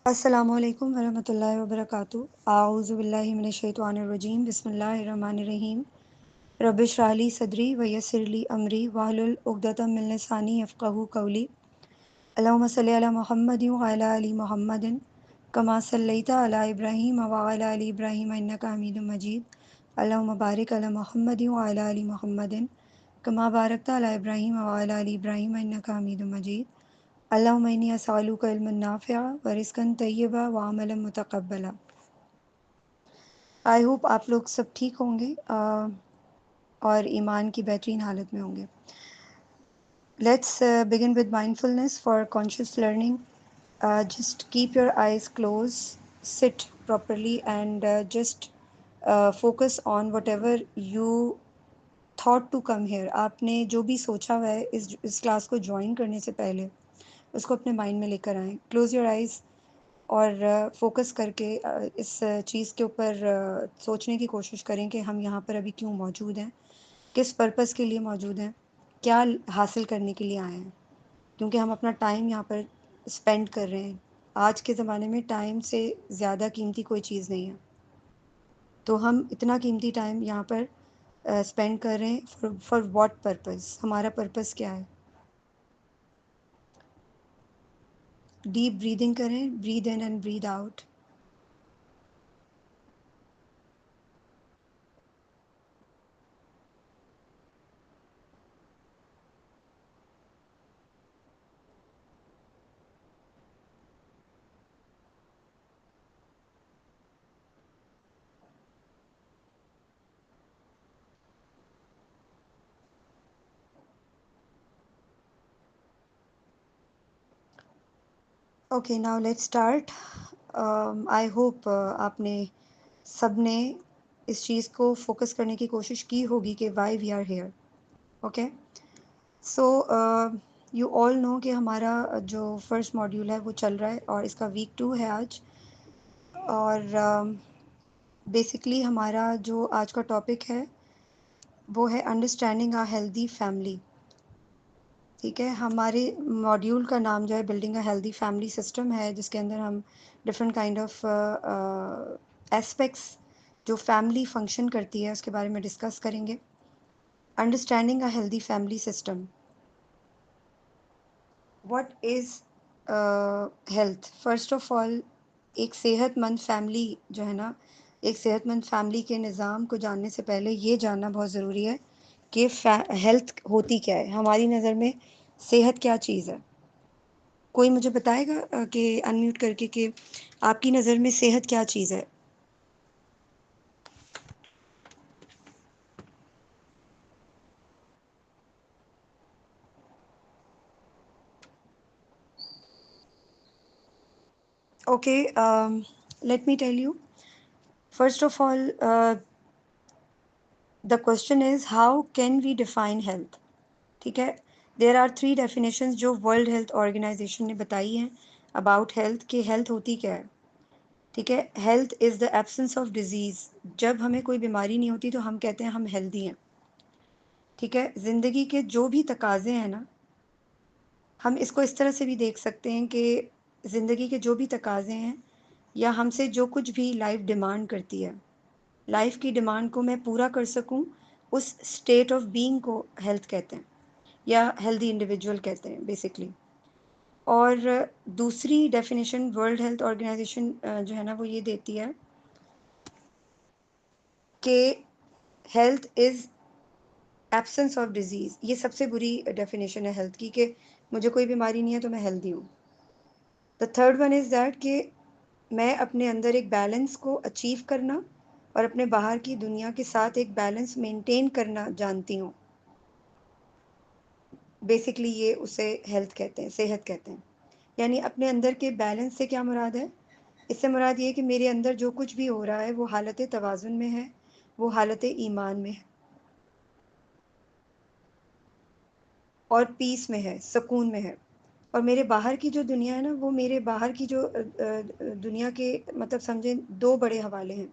अस्सलामुअलैकुम वरहमतुल्लाहि वबरकातुहू। आऊज़ु बिल्लाहि मिनश्शैतानिर्रजीम। बिस्मिल्लाहिर्रहमानिर्रहीम। रब्बि इश्रह ली सदरी व यस्सिर ली अमरी वहलुल उक़दतम मिन लिसानी यफ़क़हू क़ौली। अल्लाहुम्मा सल्लि अला मुहम्मदिन व अला आलि मुहम्मदिन कमा सल्लैता अला इब्राहीम व अला आलि इब्राहीम इन्नका हमीदुम मजीद। अल्लाहुम्मा बारिक अला मुहम्मदिन व अला आलि मुहम्मदिन कमा बारकता अला इब्राहीम व अला आलि इब्राहीम इन्नका हमीदुम मजीद। अल्लाहुम्मा इन्नी अस्अलुका इल्मन नाफ़िअ व रिज़्क़न तय्यबा व अमलन मुतक़ब्बला। आई होप आप लोग सब ठीक होंगे और ईमान की बेहतरीन हालत में होंगे। Let's begin with mindfulness for conscious learning. Just keep your eyes closed, sit properly and just focus on whatever you thought to come here. आपने जो भी सोचा हुआ है इस क्लास को ज्वाइन करने से पहले उसको अपने माइंड में लेकर आएँ। क्लोज़ योर आइज़ और फोकस करके इस चीज़ के ऊपर सोचने की कोशिश करें कि हम यहाँ पर अभी क्यों मौजूद हैं, किस पर्पस के लिए मौजूद हैं, क्या हासिल करने के लिए आए हैं। क्योंकि हम अपना टाइम यहाँ पर स्पेंड कर रहे हैं। आज के ज़माने में टाइम से ज़्यादा कीमती कोई चीज़ नहीं है। तो हम इतना कीमती टाइम यहाँ पर स्पेंड कर रहे हैं फॉर व्हाट पर्पस? हमारा पर्पस क्या है? डीप ब्रीदिंग करें, breathe in and breathe out. Okay, now let's start. I hope आपने सब ने इस चीज़ को फोकस करने की कोशिश की होगी कि why we are here. Okay, so you all know कि हमारा जो फर्स्ट मॉड्यूल है वो चल रहा है और इसका वीक 2 है आज। और बेसिकली हमारा जो आज का टॉपिक है वो है अंडरस्टैंडिंग अ हेल्दी फैमिली। ठीक है, हमारे मॉड्यूल का नाम जो है बिल्डिंग अ हेल्दी फैमिली सिस्टम है, जिसके अंदर हम डिफरेंट काइंड ऑफ एस्पेक्ट्स जो फैमिली फंक्शन करती है उसके बारे में डिस्कस करेंगे। Understanding a healthy family system. What is health? First of all, एक सेहतमंद फैमिली जो है ना, एक सेहतमंद फैमिली के निज़ाम को जानने से पहले ये जानना बहुत ज़रूरी है कि हेल्थ होती क्या है। हमारी नज़र में सेहत क्या चीज़ है? कोई मुझे बताएगा कि अनम्यूट करके कि आपकी नज़र में सेहत क्या चीज़ है? Okay, let me tell you. First of all, the question is how can we define health? ठीक है, देयर आर 3 डेफिनेशंस जो वर्ल्ड हेल्थ ऑर्गेनाइजेशन ने बताई हैं अबाउट हेल्थ, कि हेल्थ होती क्या है। ठीक है, health is the absence of disease. जब हमें कोई बीमारी नहीं होती तो हम कहते हैं हम हेल्दी हैं। ठीक है, ज़िंदगी के जो भी तकाज़े हैं ना, हम इसको इस तरह से भी देख सकते हैं कि ज़िंदगी के जो भी तकाज़े हैं या हमसे जो कुछ भी लाइफ डिमांड करती है, लाइफ की डिमांड को मैं पूरा कर सकूं, उस स्टेट ऑफ बीइंग को हेल्थ कहते हैं या हेल्दी इंडिविजुअल कहते हैं बेसिकली। और दूसरी डेफिनेशन वर्ल्ड हेल्थ ऑर्गेनाइजेशन जो है ना वो ये देती है कि health is absence of disease. ये सबसे बुरी डेफिनेशन है हेल्थ की, कि मुझे कोई बीमारी नहीं है तो मैं हेल्दी हूँ। The third one is that कि मैं अपने अंदर एक बैलेंस को अचीव करना और अपने बाहर की दुनिया के साथ एक बैलेंस मेंटेन करना जानती हूँ। बेसिकली ये उसे हेल्थ कहते हैं, सेहत कहते हैं। यानी अपने अंदर के बैलेंस से क्या मुराद है? इससे मुराद ये कि मेरे अंदर जो कुछ भी हो रहा है वो हालत तवाज़ुन में है, वो हालत ईमान में है और पीस में है, सुकून में है। और मेरे बाहर की जो दुनिया है ना, वो मेरे बाहर की जो दुनिया के मतलब समझें दो बड़े हवाले हैं।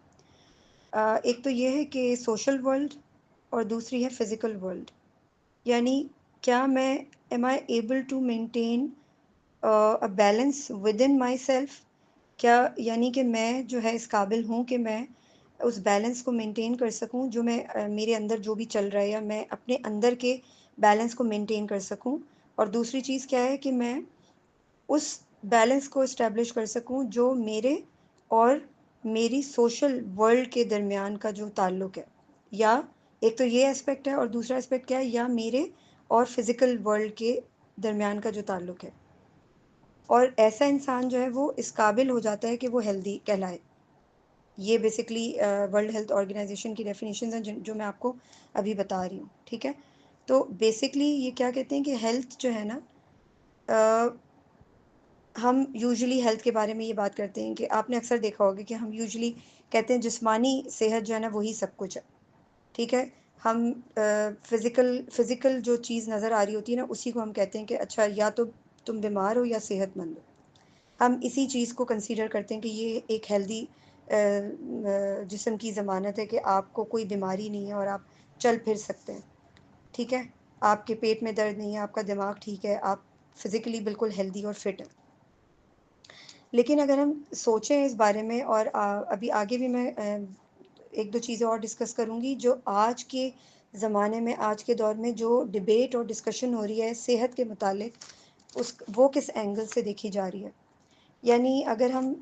एक तो ये है कि सोशल वर्ल्ड और दूसरी है फिज़िकल वर्ल्ड। यानी क्या मैं am I able to maintain a balance within myself, क्या यानी कि मैं जो है इस काबिल हूँ कि मैं उस बैलेंस को मेंटेन कर सकूँ जो मैं मेरे अंदर जो भी चल रहा है, या मैं अपने अंदर के बैलेंस को मेंटेन कर सकूँ। और दूसरी चीज़ क्या है कि मैं उस बैलेंस को इस्टेब्लिश कर सकूँ जो मेरे और मेरी सोशल वर्ल्ड के दरमियान का जो ताल्लुक है, या एक तो ये एस्पेक्ट है, और दूसरा एस्पेक्ट क्या है, या मेरे और फिज़िकल वर्ल्ड के दरमियान का जो ताल्लुक है। और ऐसा इंसान जो है वो इस काबिल हो जाता है कि वो हेल्दी कहलाए। ये बेसिकली वर्ल्ड हेल्थ ऑर्गेनाइजेशन की डेफिनेशन है जो मैं आपको अभी बता रही हूँ, ठीक है। तो बेसिकली ये क्या कहते हैं कि हेल्थ जो है ना, हम यूजुअली हेल्थ के बारे में ये बात करते हैं कि आपने अक्सर देखा होगा कि हम यूजुअली कहते हैं जिस्मानी सेहत जो है ना वही सब कुछ है, ठीक है। हम फिज़िकल जो चीज़ नज़र आ रही होती है ना उसी को हम कहते हैं कि अच्छा या तो तुम बीमार हो या सेहतमंद हो। हम इसी चीज़ को कंसीडर करते हैं कि ये एक हेल्दी जिस्म की ज़मानत है कि आपको कोई बीमारी नहीं है और आप चल फिर सकते हैं, ठीक है। आपके पेट में दर्द नहीं है, आपका दिमाग ठीक है, आप फिज़िकली बिल्कुल हेल्दी और फिट हैं। लेकिन अगर हम सोचें इस बारे में, और अभी आगे भी मैं एक दो चीज़ें और डिस्कस करूँगी जो आज के ज़माने में, आज के दौर में जो डिबेट और डिस्कशन हो रही है सेहत के मुतालिक, उस वो किस एंगल से देखी जा रही है। यानी अगर हम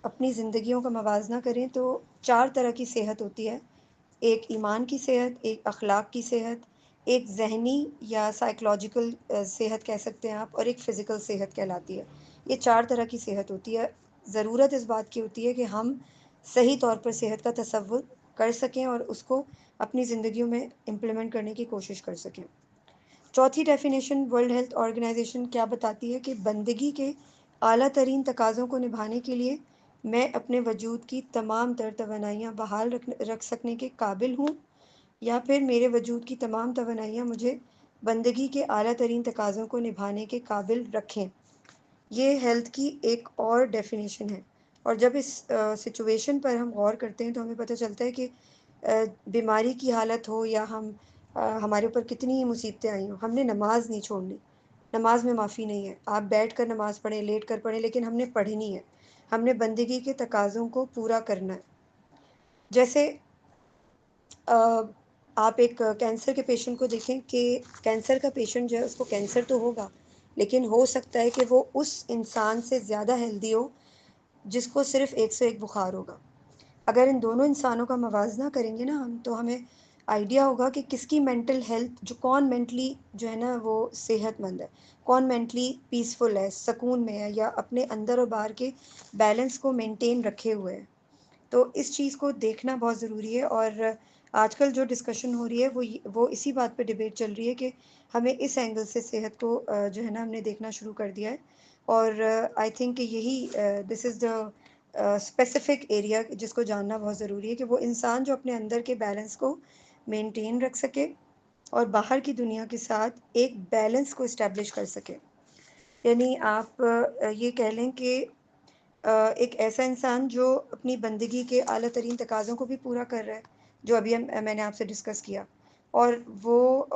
अपनी ज़िंदगियों का मवाजना करें तो 4 तरह की सेहत होती है। एक ईमान की सेहत, एक अखलाक की सेहत, एक ज़हनी या साइकोलॉजिकल सेहत कह सकते हैं आप, और एक फ़िज़िकल सेहत कहलाती है। ये 4 तरह की सेहत होती है। ज़रूरत इस बात की होती है कि हम सही तौर पर सेहत का तसव्वुर कर सकें और उसको अपनी ज़िंदगियों में इम्प्लीमेंट करने की कोशिश कर सकें। चौथी डेफिनेशन वर्ल्ड हेल्थ ऑर्गेनाइजेशन क्या बताती है कि बंदगी के आला तरीन तकाज़ों को निभाने के लिए मैं अपने वजूद की तमाम तर तवानाइयाँ बहाल रख सकने के काबिल हूँ, या फिर मेरे वजूद की तमाम तवानाइयाँ मुझे बंदगी के आला तरीन तकाज़ों को निभाने के काबिल रखें। ये हेल्थ की एक और डेफिनेशन है। और जब इस सिचुएशन पर हम गौर करते हैं तो हमें पता चलता है कि बीमारी की हालत हो या हमारे ऊपर कितनी ही मुसीबतें आई हों, हमने नमाज नहीं छोड़नी। नमाज में माफ़ी नहीं है, आप बैठ कर नमाज पढ़ें, लेट कर पढ़ें, लेकिन हमने पढ़नी है। हमने बंदगी के तकाज़ों को पूरा करना है। जैसे अ, आप एक कैंसर के पेशेंट को देखें कि कैंसर का पेशेंट जो है उसको कैंसर तो होगा, लेकिन हो सकता है कि वो उस इंसान से ज़्यादा हेल्दी हो जिसको सिर्फ 101 बुखार होगा। अगर इन दोनों इंसानों का मवाजना करेंगे ना हम, तो हमें आइडिया होगा कि किसकी मेंटल हेल्थ, जो कौन मेंटली जो है ना वो सेहतमंद है, कौन मेंटली पीसफुल है, सुकून में है, या अपने अंदर और बाहर के बैलेंस को मेंटेन रखे हुए है। तो इस चीज़ को देखना बहुत ज़रूरी है। और आजकल जो डिस्कशन हो रही है वो इसी बात पे डिबेट चल रही है कि हमें इस एंगल से सेहत को जो है ना हमने देखना शुरू कर दिया है। और आई थिंक यही this is the specific area जिसको जानना बहुत ज़रूरी है कि वो इंसान जो अपने अंदर के बैलेंस को मेंटेन रख सके और बाहर की दुनिया के साथ एक बैलेंस को इस्टेब्लिश कर सके। यानी आप ये कह लें कि एक ऐसा इंसान जो अपनी बंदगी के आला तरीन तकाज़ों को भी पूरा कर रहा है, जो अभी मैंने आपसे डिस्कस किया, और वो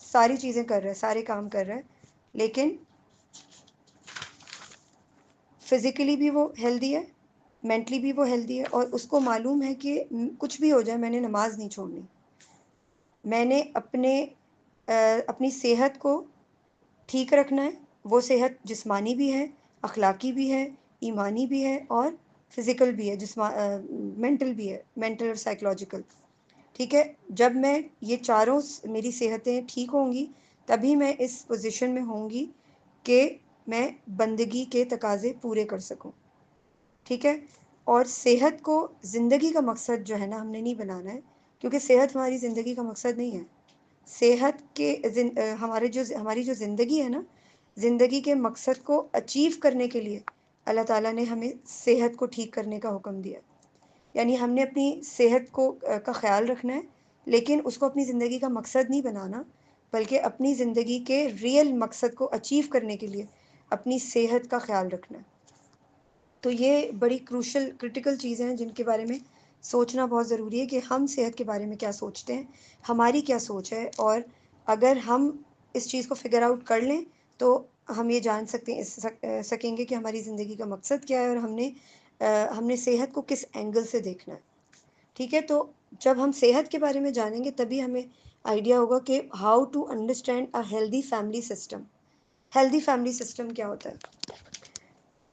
सारी चीज़ें कर रहा है, सारे काम कर रहा है, लेकिन फिज़िकली भी वो हेल्दी है, मेंटली भी वो हेल्दी है, और उसको मालूम है कि कुछ भी हो जाए मैंने नमाज नहीं छोड़नी। मैंने अपनी सेहत को ठीक रखना है। वो सेहत जिस्मानी भी है, अखलाकी भी है, ईमानी भी है, और फिज़िकल भी है, मेंटल भी है, मेंटल और साइकोलॉजिकल, ठीक है। जब मैं ये चारों मेरी सेहतें ठीक होंगी, तभी मैं इस पोजीशन में होंगी कि मैं बंदगी के तकाजे पूरे कर सकूं, ठीक है। और सेहत को ज़िंदगी का मकसद जो है ना हमने नहीं बनाना है, क्योंकि सेहत हमारी ज़िंदगी का मकसद नहीं है। सेहत के हमारी जो ज़िंदगी है ना, ज़िंदगी के मकसद को अचीव करने के लिए अल्लाह ताला ने हमें सेहत को ठीक करने का हुक्म दिया। यानी हमने अपनी सेहत का ख्याल रखना है, लेकिन उसको अपनी ज़िंदगी का मकसद नहीं बनाना, बल्कि अपनी ज़िंदगी के रियल मकसद को अचीव करने के लिए अपनी सेहत का ख्याल रखना है। तो ये बड़ी क्रिटिकल चीज़ें हैं जिनके बारे में सोचना बहुत ज़रूरी है कि हम सेहत के बारे में क्या सोचते हैं, हमारी क्या सोच है। और अगर हम इस चीज़ को फिगर आउट कर लें तो हम ये जान सकेंगे कि हमारी ज़िंदगी का मकसद क्या है और हमने सेहत को किस एंगल से देखना है। ठीक है, तो जब हम सेहत के बारे में जानेंगे तभी हमें आइडिया होगा कि how to understand a healthy family system. Healthy family system क्या होता है?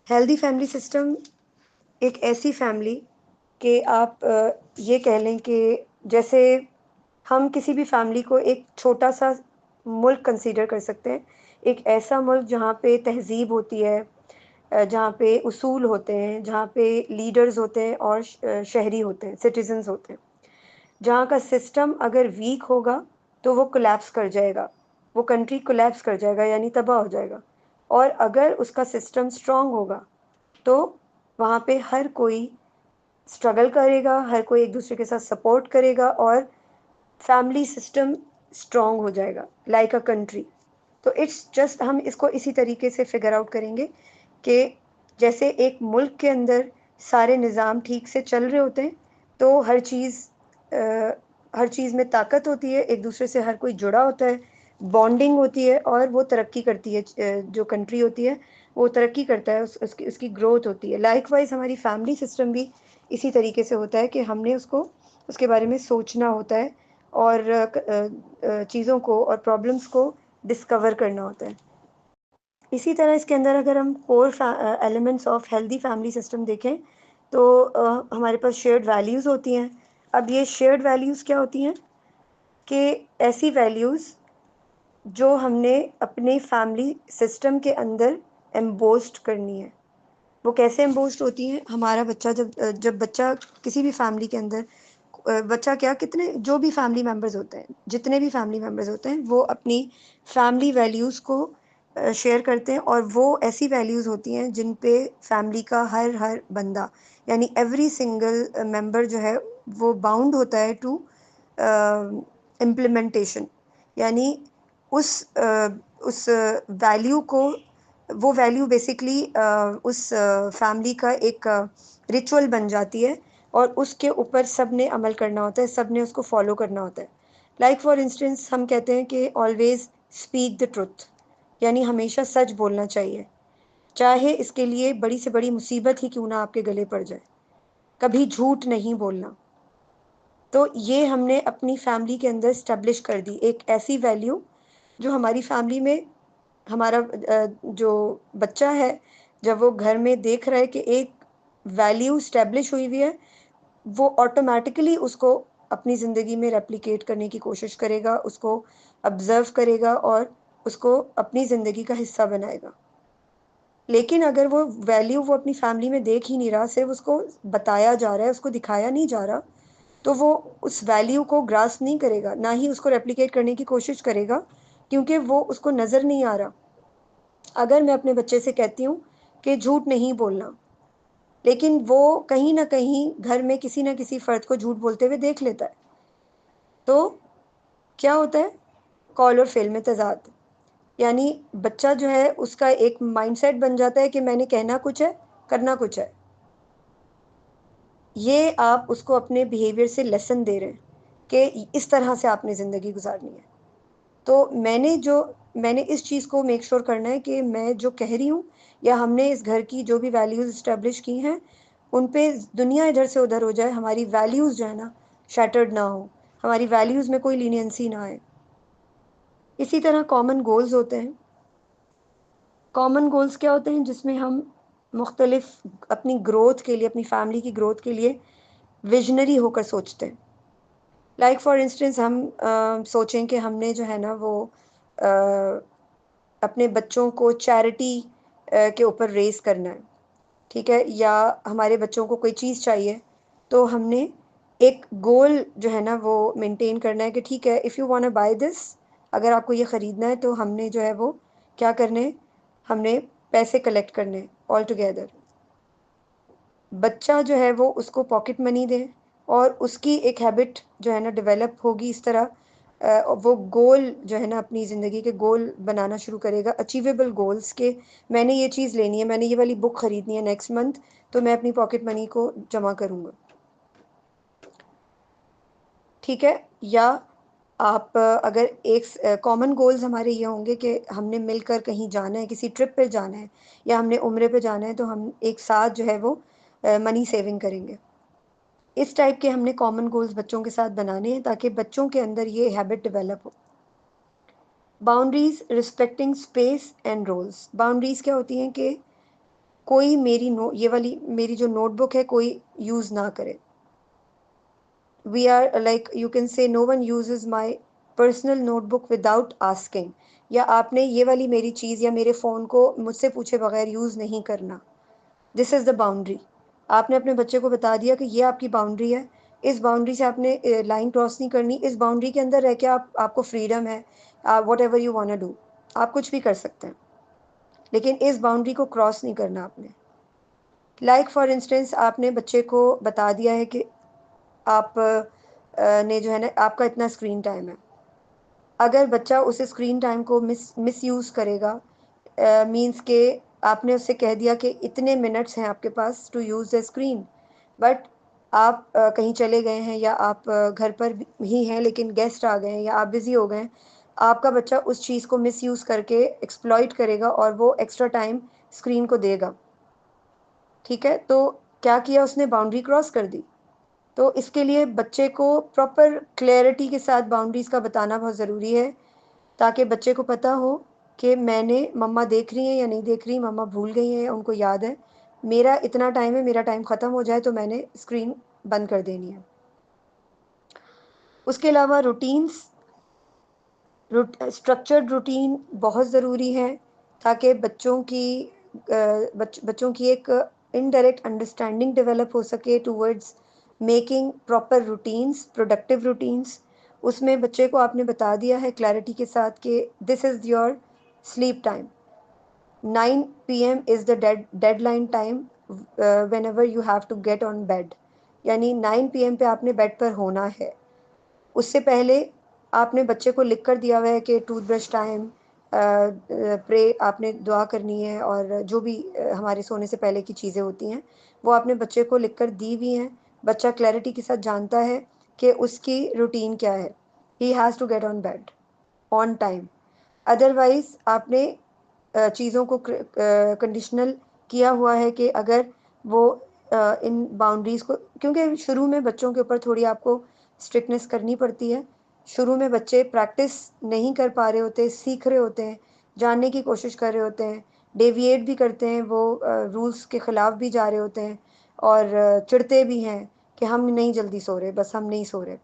हेल्दी फैमिली सिस्टम एक ऐसी फैमिली कि आप ये कह लें कि जैसे हम किसी भी फैमिली को एक छोटा सा मुल्क कंसीडर कर सकते हैं। एक ऐसा मुल्क जहाँ पे तहज़ीब होती है, जहाँ पे उसूल होते हैं, जहाँ पे लीडर्स होते हैं और शहरी होते हैं, सिटीजन्स होते हैं। जहाँ का सिस्टम अगर वीक होगा तो वो कोलैप्स कर जाएगा, वो कंट्री कोलैप्स कर जाएगा, यानी तबाह हो जाएगा। और अगर उसका सिस्टम स्ट्रॉन्ग होगा तो वहाँ पे हर कोई स्ट्रगल करेगा, हर कोई एक दूसरे के साथ सपोर्ट करेगा और फैमिली सिस्टम स्ट्रॉन्ग हो जाएगा लाइक अ कंट्री। तो इट्स जस्ट हम इसको इसी तरीके से फिगर आउट करेंगे कि जैसे एक मुल्क के अंदर सारे निज़ाम ठीक से चल रहे होते हैं तो हर चीज़ में ताकत होती है, एक दूसरे से हर कोई जुड़ा होता है, बॉन्डिंग होती है और वो तरक्की करती है। जो कंट्री होती है वो तरक्की करता है, उसकी ग्रोथ होती है। लाइकवाइज हमारी फैमिली सिस्टम भी इसी तरीके से होता है कि हमने उसके बारे में सोचना होता है और चीज़ों को और प्रॉब्लम्स को डिस्कवर करना होता है। इसी तरह इसके अंदर अगर हम core elements of healthy family system देखें तो हमारे पास शेयर्ड वैल्यूज़ होती हैं। अब ये शेयर्ड वैल्यूज़ क्या होती हैं कि ऐसी वैल्यूज़ जो हमने अपने फैमिली सिस्टम के अंदर एम्बोस्ड करनी है। वो कैसे एम्बोस्ड होती हैं? हमारा बच्चा जब बच्चा किसी भी फैमिली के अंदर बच्चा क्या कितने जो भी फैमिली मेम्बर्स होते हैं, जितने भी फैमिली मेम्बर्स होते हैं वो अपनी फैमिली वैल्यूज़ को शेयर करते हैं और वो ऐसी वैल्यूज़ होती हैं जिन पे फैमिली का हर हर बंदा यानी एवरी सिंगल मेंबर जो है वो बाउंड होता है टू इम्प्लीमेंटेशन। यानी उस वैल्यू को वो वैल्यू बेसिकली उस फैमिली का एक रिचुअल बन जाती है और उसके ऊपर सब ने अमल करना होता है, सब ने उसको फॉलो करना होता है। लाइक फॉर इंस्टेंस हम कहते हैं कि ऑलवेज स्पीक द ट्रुथ, यानी हमेशा सच बोलना चाहिए, चाहे इसके लिए बड़ी से बड़ी मुसीबत ही क्यों ना आपके गले पड़ जाए। कभी झूठ नहीं बोलना। तो ये हमने अपनी फैमिली के अंदर स्टैब्लिश कर दी एक ऐसी वैल्यू जो हमारी फैमिली में हमारा जो बच्चा है जब वो घर में देख रहा है कि एक वैल्यू स्टैब्लिश हुई हुई है, वो ऑटोमेटिकली उसको अपनी ज़िंदगी में रेप्लिकेट करने की कोशिश करेगा, उसको ऑब्ज़र्व करेगा और उसको अपनी ज़िंदगी का हिस्सा बनाएगा। लेकिन अगर वो वैल्यू वो अपनी फैमिली में देख ही नहीं रहा, सिर्फ उसको बताया जा रहा है, उसको दिखाया नहीं जा रहा, तो वो उस वैल्यू को ग्रास्प नहीं करेगा, ना ही उसको रेप्लिकेट करने की कोशिश करेगा, क्योंकि वो उसको नज़र नहीं आ रहा। अगर मैं अपने बच्चे से कहती हूँ कि झूठ नहीं बोलना, लेकिन वो कहीं न कहीं घर में किसी न किसी फ़र्द को झूठ बोलते हुए देख लेता है, तो क्या होता है? कॉल और फ़ेल में तज़ाद। यानी बच्चा जो है उसका एक माइंडसेट बन जाता है कि मैंने कहना कुछ है, करना कुछ है। ये आप उसको अपने बिहेवियर से लेसन दे रहे हैं कि इस तरह से आपने ज़िंदगी गुज़ारनी है। तो मैंने इस चीज़ को मेक श्योर करना है कि मैं जो कह रही हूँ या हमने इस घर की जो भी वैल्यूज़ एस्टेब्लिश की हैं, उन पे दुनिया इधर से उधर हो जाए, हमारी वैल्यूज़ जो है ना शैटर्ड ना हो, हमारी वैल्यूज़ में कोई लीनियंसी ना आए। इसी तरह कॉमन गोल्स होते हैं। कॉमन गोल्स क्या होते हैं? जिसमें हम मुख्तलिफ अपनी ग्रोथ के लिए, अपनी फैमिली की ग्रोथ के लिए विजनरी होकर सोचते हैं। लाइक फॉर इंस्टेंस हम सोचें कि हमने जो है ना वो अ, अपने बच्चों को चैरिटी के ऊपर रेस करना है, ठीक है? या हमारे बच्चों को कोई चीज़ चाहिए, तो हमने एक गोल जो है ना वो मेंटेन करना है कि ठीक है, if you want to buy this, अगर आपको ये ख़रीदना है तो हमने जो है वो क्या करने, हमने पैसे कलेक्ट करने ऑल टुगेदर। बच्चा जो है वो उसको पॉकेट मनी दे और उसकी एक हैबिट जो है ना डेवलप होगी इस तरह, वो गोल जो है ना अपनी ज़िंदगी के गोल बनाना शुरू करेगा, अचीवेबल गोल्स के मैंने ये चीज़ लेनी है, मैंने ये वाली बुक ख़रीदनी है नेक्स्ट मंथ, तो मैं अपनी पॉकेट मनी को जमा करूँगा, ठीक है? या आप अगर एक कॉमन गोल्स हमारे ये होंगे कि हमने मिलकर कहीं जाना है, किसी ट्रिप पे जाना है या हमने उम्रे पे जाना है, तो हम एक साथ जो है वो मनी सेविंग करेंगे। इस टाइप के हमने कॉमन गोल्स बच्चों के साथ बनाने हैं ताकि बच्चों के अंदर ये हैबिट डेवलप हो। Boundaries respecting space and roles. Boundaries क्या होती हैं कि कोई मेरी ये वाली मेरी जो नोटबुक है कोई यूज़ ना करे। We are like you can say no one uses my personal notebook without asking, या आपने ये वाली मेरी चीज़ या मेरे फ़ोन को मुझसे पूछे बगैर यूज़ नहीं करना। This is the boundary. आपने अपने बच्चे को बता दिया कि ये आपकी बाउंड्री है, इस बाउंड्री से आपने लाइन क्रॉस नहीं करनी, इस बाउंड्री के अंदर रह के आपको फ्रीडम है, what ever you want do, आप कुछ भी कर सकते हैं, लेकिन इस बाउंड्री को क्रॉस नहीं करना आपने। लाइक फॉर इंस्टेंस आपने बच्चे को बता दिया है कि आप ने जो है ना आपका इतना स्क्रीन टाइम है। अगर बच्चा उस स्क्रीन टाइम को मिस यूज़ करेगा, मींस के आपने उससे कह दिया कि इतने मिनट्स हैं आपके पास to use the screen, but आप कहीं चले गए हैं या आप घर पर ही हैं लेकिन गेस्ट आ गए हैं या आप बिज़ी हो गए हैं, आपका बच्चा उस चीज़ को मिस यूज़ करके एक्सप्लॉइट करेगा और वो एक्स्ट्रा टाइम स्क्रीन को देगा। ठीक है, तो क्या किया उसने? बाउंड्री क्रॉस कर दी। तो इसके लिए बच्चे को प्रॉपर क्लैरिटी के साथ बाउंड्रीज़ का बताना बहुत ज़रूरी है, ताकि बच्चे को पता हो कि मैंने मम्मा देख रही हैं या नहीं देख रही, मम्मा भूल गई हैं या उनको याद है, मेरा इतना टाइम है, मेरा टाइम ख़त्म हो जाए तो मैंने स्क्रीन बंद कर देनी है। उसके अलावा रूटीन्स, स्ट्रक्चर्ड रूटीन बहुत ज़रूरी है, ताकि बच्चों की एक इनडायरेक्ट अंडरस्टैंडिंग डेवलप हो सके towards making proper routines, productive routines. उसमें बच्चे को आपने बता दिया है क्लैरिटी के साथ कि this is your sleep time, 9 PM is the deadline time whenever you have to get on bed, यानी 9 PM पे आपने बेड पर होना है। उससे पहले आपने बच्चे को लिख कर दिया हुआ है कि टूथब्रश टाइम, प्रे, आपने दुआ करनी है, और जो भी हमारे सोने से पहले की चीज़ें होती हैं वो आपने बच्चे को लिख कर दी हुई हैं। बच्चा क्लैरिटी के साथ जानता है कि उसकी रूटीन क्या है। He has to get on bed on time. Otherwise आपने चीज़ों को कंडीशनल किया हुआ है कि अगर वो इन बाउंड्रीज़ को, क्योंकि शुरू में बच्चों के ऊपर थोड़ी आपको स्ट्रिक्टनेस करनी पड़ती है। शुरू में बच्चे प्रैक्टिस नहीं कर पा रहे होते, सीख रहे होते हैं, जानने की कोशिश कर रहे होते हैं, डेविएट भी करते हैं, वो रूल्स के ख़िलाफ़ भी जा रहे होते हैं और चिढ़ते भी हैं कि हम नहीं जल्दी सो रहे, बस हम नहीं सो रहे।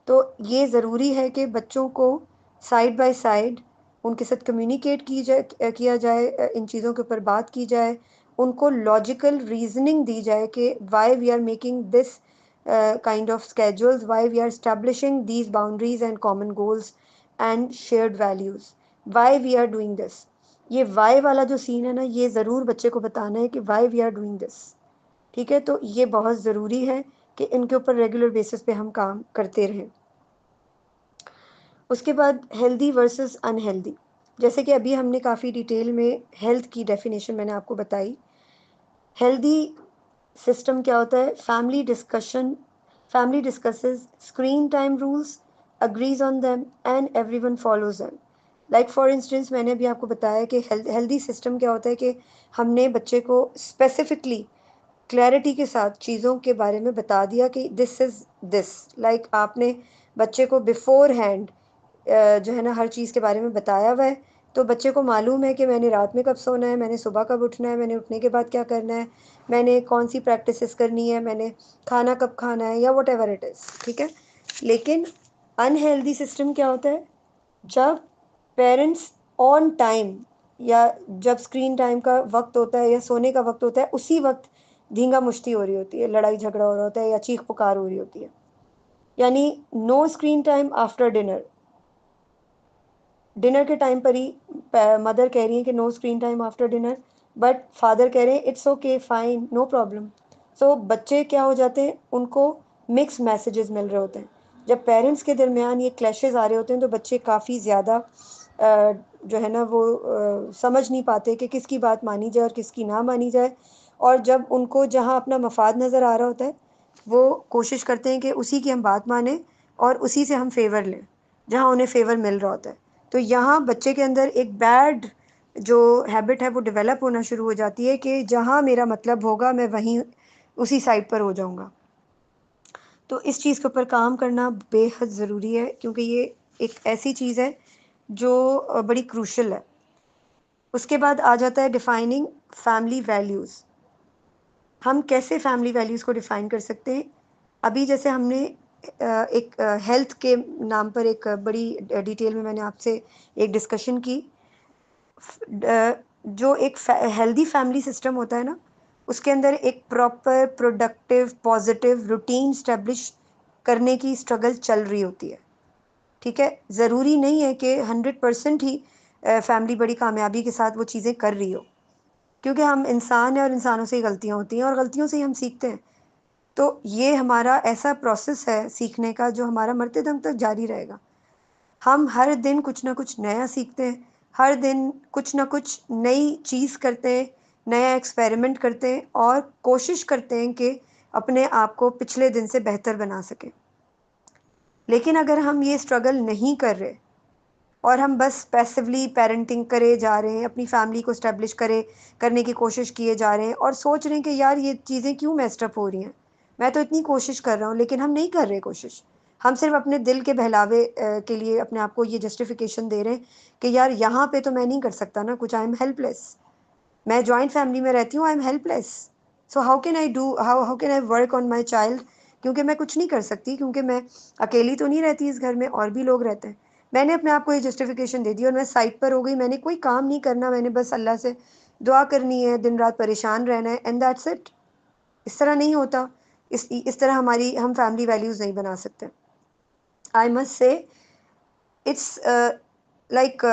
तो ये ज़रूरी है कि बच्चों को साइड बाय साइड उनके साथ कम्युनिकेट किया जाए, इन चीज़ों के ऊपर बात की जाए, उनको लॉजिकल रीजनिंग दी जाए कि why we are making this kind of schedules, why we are establishing these boundaries and common goals and shared values, why we are doing this। ये why वाला जो सीन है ना, ये ज़रूर बच्चे को बताना है कि why we are doing this। ठीक है, तो ये बहुत ज़रूरी है कि इनके ऊपर रेगुलर बेसिस पे हम काम करते रहें। उसके बाद हेल्दी वर्सेस अनहेल्दी, जैसे कि अभी हमने काफ़ी डिटेल में हेल्थ की डेफिनेशन मैंने आपको बताई। हेल्दी सिस्टम क्या होता है? Family discusses screen time rules, agrees on them and everyone follows them. Like for instance मैंने अभी आपको बताया कि हेल्दी सिस्टम क्या होता है कि हमने बच्चे को स्पेसिफिकली क्लैरिटी के साथ चीज़ों के बारे में बता दिया कि दिस इज़ दिस। लाइक आपने बच्चे को बिफोर हैंड जो है ना हर चीज़ के बारे में बताया हुआ है, तो बच्चे को मालूम है कि मैंने रात में कब सोना है, मैंने सुबह कब उठना है, मैंने उठने के बाद क्या करना है, मैंने कौन सी प्रैक्टिसेस करनी है, मैंने खाना कब खाना है, या वट एवर इट इज़। ठीक है, लेकिन अनहेल्दी सिस्टम क्या होता है? जब पेरेंट्स ऑन टाइम, या जब स्क्रीन टाइम का वक्त होता है या सोने का वक्त होता है, उसी वक्त धींगा मुश्ती हो रही होती है, लड़ाई झगड़ा हो रहा होता है या चीख पुकार हो रही होती है। यानी no screen time after dinner. Dinner के टाइम पर ही मदर कह रही है कि no screen time after dinner, but father कह रहे हैं it's okay fine no problem. सो बच्चे क्या हो जाते हैं, उनको मिक्स मैसेजेस मिल रहे होते हैं। जब पेरेंट्स के दरमियान ये क्लैशेस आ रहे होते हैं तो बच्चे काफ़ी ज़्यादा जो है ना वो समझ नहीं पाते कि किसकी बात मानी जाए और किसकी ना मानी जाए। और जब उनको जहाँ अपना मफाद नज़र आ रहा होता है, वो कोशिश करते हैं कि उसी की हम बात मानें और उसी से हम फेवर लें। जहाँ उन्हें फेवर मिल रहा होता है। तो यहाँ बच्चे के अंदर एक बैड जो हैबिट है वो डेवलप होना शुरू हो जाती है कि जहाँ मेरा मतलब होगा मैं वहीं उसी साइड पर हो जाऊँगा। तो इस चीज़ के ऊपर काम करना बेहद ज़रूरी है, क्योंकि ये एक ऐसी चीज़ है जो बड़ी क्रूशल है। उसके बाद आ जाता है डिफाइनिंग फैमिली वैल्यूज़। हम कैसे फैमिली वैल्यूज़ को डिफ़ाइन कर सकते हैं? अभी जैसे हमने एक हेल्थ के नाम पर एक बड़ी डिटेल में मैंने आपसे एक डिस्कशन की। जो एक हेल्दी फैमिली सिस्टम होता है ना, उसके अंदर एक proper productive positive routine establish करने की स्ट्रगल चल रही होती है। ठीक है, ज़रूरी नहीं है कि 100% ही फैमिली बड़ी कामयाबी के साथ वो चीज़ें कर रही हो, क्योंकि हम इंसान हैं और इंसानों से ही गलतियाँ होती हैं और गलतियों से ही हम सीखते हैं। तो ये हमारा ऐसा प्रोसेस है सीखने का जो हमारा मरते दम तक जारी रहेगा। हम हर दिन कुछ ना कुछ नया सीखते हैं, हर दिन कुछ ना कुछ नई चीज़ करते हैं, नया एक्सपेरिमेंट करते हैं और कोशिश करते हैं कि अपने आप को पिछले दिन से बेहतर बना सकें। लेकिन अगर हम ये स्ट्रगल नहीं कर रहे और हम बस पैसिवली पेरेंटिंग करे जा रहे हैं, अपनी फैमिली को एस्टेब्लिश करने की कोशिश किए जा रहे हैं और सोच रहे हैं कि यार ये चीज़ें क्यों मेस्ड अप हो रही हैं? मैं तो इतनी कोशिश कर रहा हूँ, लेकिन हम नहीं कर रहे कोशिश। हम सिर्फ़ अपने दिल के बहलावे के लिए अपने आप को ये जस्टिफ़िकेशन दे रहे हैं कि यार यहाँ पे तो मैं नहीं कर सकता ना कुछ, आई एम हेल्पलेस। मैं जॉइंट फैमिली में रहती हूँ, I am helpless. So how can I work on my child? क्योंकि मैं कुछ नहीं कर सकती, क्योंकि मैं अकेली तो नहीं रहती इस घर में, और भी लोग रहते हैं। मैंने अपने आप को ये जस्टिफिकेशन दे दी और मैं साइड पर हो गई। मैंने कोई काम नहीं करना, मैंने बस अल्लाह से दुआ करनी है, दिन रात परेशान रहना है, एंड दैट्स इट। इस तरह नहीं होता। इस तरह हम फैमिली वैल्यूज़ नहीं बना सकते। I must say it's like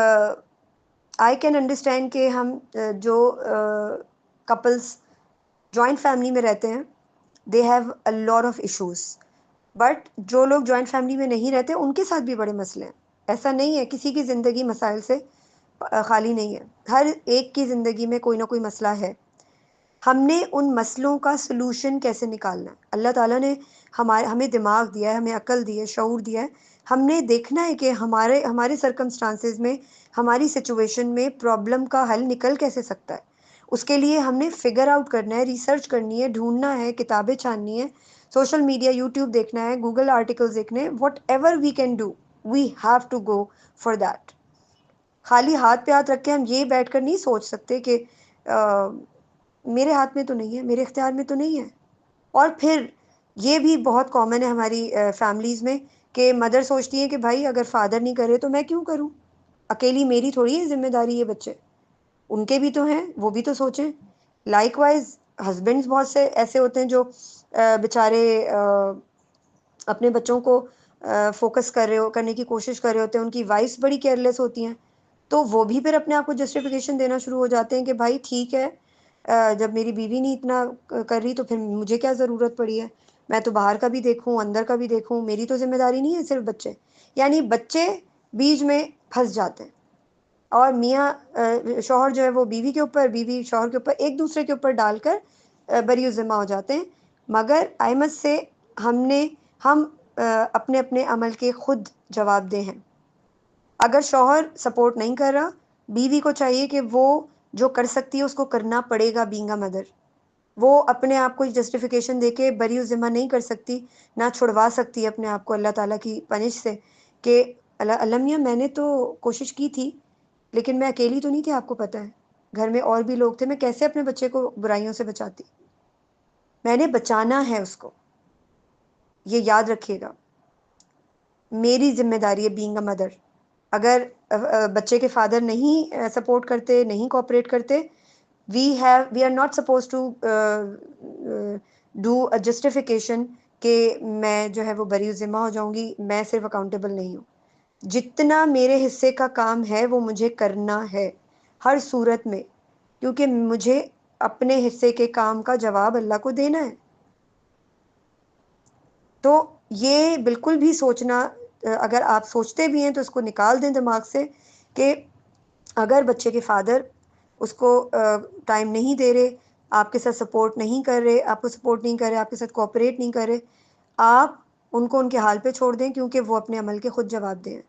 I can understand कि हम जो कपल्स जॉइंट फैमिली में रहते हैं, they have a lot of issues. But जो लोग जॉइंट फैमिली में नहीं रहते, उनके साथ भी बड़े मसले हैं। ऐसा नहीं है, किसी की ज़िंदगी मसाइल से खाली नहीं है। हर एक की ज़िंदगी में कोई ना कोई मसला है। हमने उन मसलों का सॉल्यूशन कैसे निकालना है? अल्लाह ताला ने हमें दिमाग दिया है, हमें अक्ल दी है, शऊर दिया है। हमने देखना है कि हमारे हमारे सर्कमस्टांसेस में, हमारी सिचुएशन में प्रॉब्लम का हल निकल कैसे सकता है। उसके लिए हमने फिगर आउट करना है, रिसर्च करनी है, ढूँढना है, किताबें छाननी है, सोशल मीडिया, यूट्यूब देखना है, गूगल आर्टिकल्स देखने हैं। Whatever we can do, we have to go for that. खाली हाथ पे हाथ रख के हम ये बैठकर नहीं सोच सकते कि मेरे हाथ में तो नहीं है, मेरे इख्तियार में तो नहीं है। और फिर ये भी बहुत कॉमन है हमारी फैमिलीज़ में कि मदर सोचती है कि भाई अगर फादर नहीं करे तो मैं क्यों करूँ? अकेली मेरी थोड़ी है ज़िम्मेदारी ये बच्चे, उनके भी तो हैं, वो भी तो सोचें। लाइकवाइज़ हस्बैंड्स बहुत से ऐसे होते हैं जो बेचारे अपने बच्चों को फ़ोकस करने की कोशिश कर रहे होते हैं, उनकी वाइफ़्स बड़ी केयरलेस होती हैं। तो वो भी फिर अपने आप को जस्टिफ़िकेशन देना शुरू हो जाते हैं कि भाई ठीक है, जब मेरी बीवी नहीं इतना कर रही तो फिर मुझे क्या ज़रूरत पड़ी है? मैं तो बाहर का भी देखूँ, अंदर का भी देखूँ, मेरी तो ज़िम्मेदारी नहीं है सिर्फ़ बच्चे। यानी बच्चे बीच में फँस जाते हैं और मियाँ शौहर जो है वो बीवी के ऊपर, बीवी शौहर के ऊपर, एक-दूसरे के ऊपर डालकर बरी-ओ-ज़िम्मा हो जाते हैं। मगर आई मस्ट से हमने हम अपने-अपने अमल के खुद जवाबदेह हैं। अगर शौहर सपोर्ट नहीं कर रहा, बीवी को चाहिए कि वो जो कर सकती है उसको करना पड़ेगा बीइंग अ मदर। वो अपने आप को जस्टिफ़िकेशन देके बरी-ओ-ज़िम्मा नहीं कर सकती, ना छुड़वा सकती है अपने आप को अल्लाह ताला की पनिश से कि अल्लाह मियाँ मैंने तो कोशिश की थी, लेकिन मैं अकेली तो नहीं थी, आपको पता है। घर में और भी लोग थे, मैं कैसे अपने बच्चे को बुराइयों से बचाती? मैंने बचाना है उसको, ये याद रखिएगा। मेरी ज़िम्मेदारी है बीइंग अ मदर। अगर बच्चे के फादर नहीं सपोर्ट करते, नहीं कोऑपरेट करते, we are not supposed to do a justification कि मैं जो है वो बरी-ज़िम्मा हो जाऊँगी, मैं सिर्फ़ अकाउंटेबल नहीं हूँ। जितना मेरे हिस्से का काम है वो मुझे करना है, हर सूरत में, क्योंकि मुझे अपने हिस्से के काम का जवाब अल्लाह को देना है। तो ये बिल्कुल भी सोचना, अगर आप सोचते भी हैं तो इसको निकाल दें दिमाग से कि अगर बच्चे के फादर उसको टाइम नहीं दे रहे, आपके साथ सपोर्ट नहीं कर रहे, आपको सपोर्ट नहीं कर रहे, आपके साथ कोऑपरेट नहीं कर रहे, आप उनको उनके हाल पे छोड़ दें, क्योंकि वो अपने अमल के खुद जवाबदेह हैं।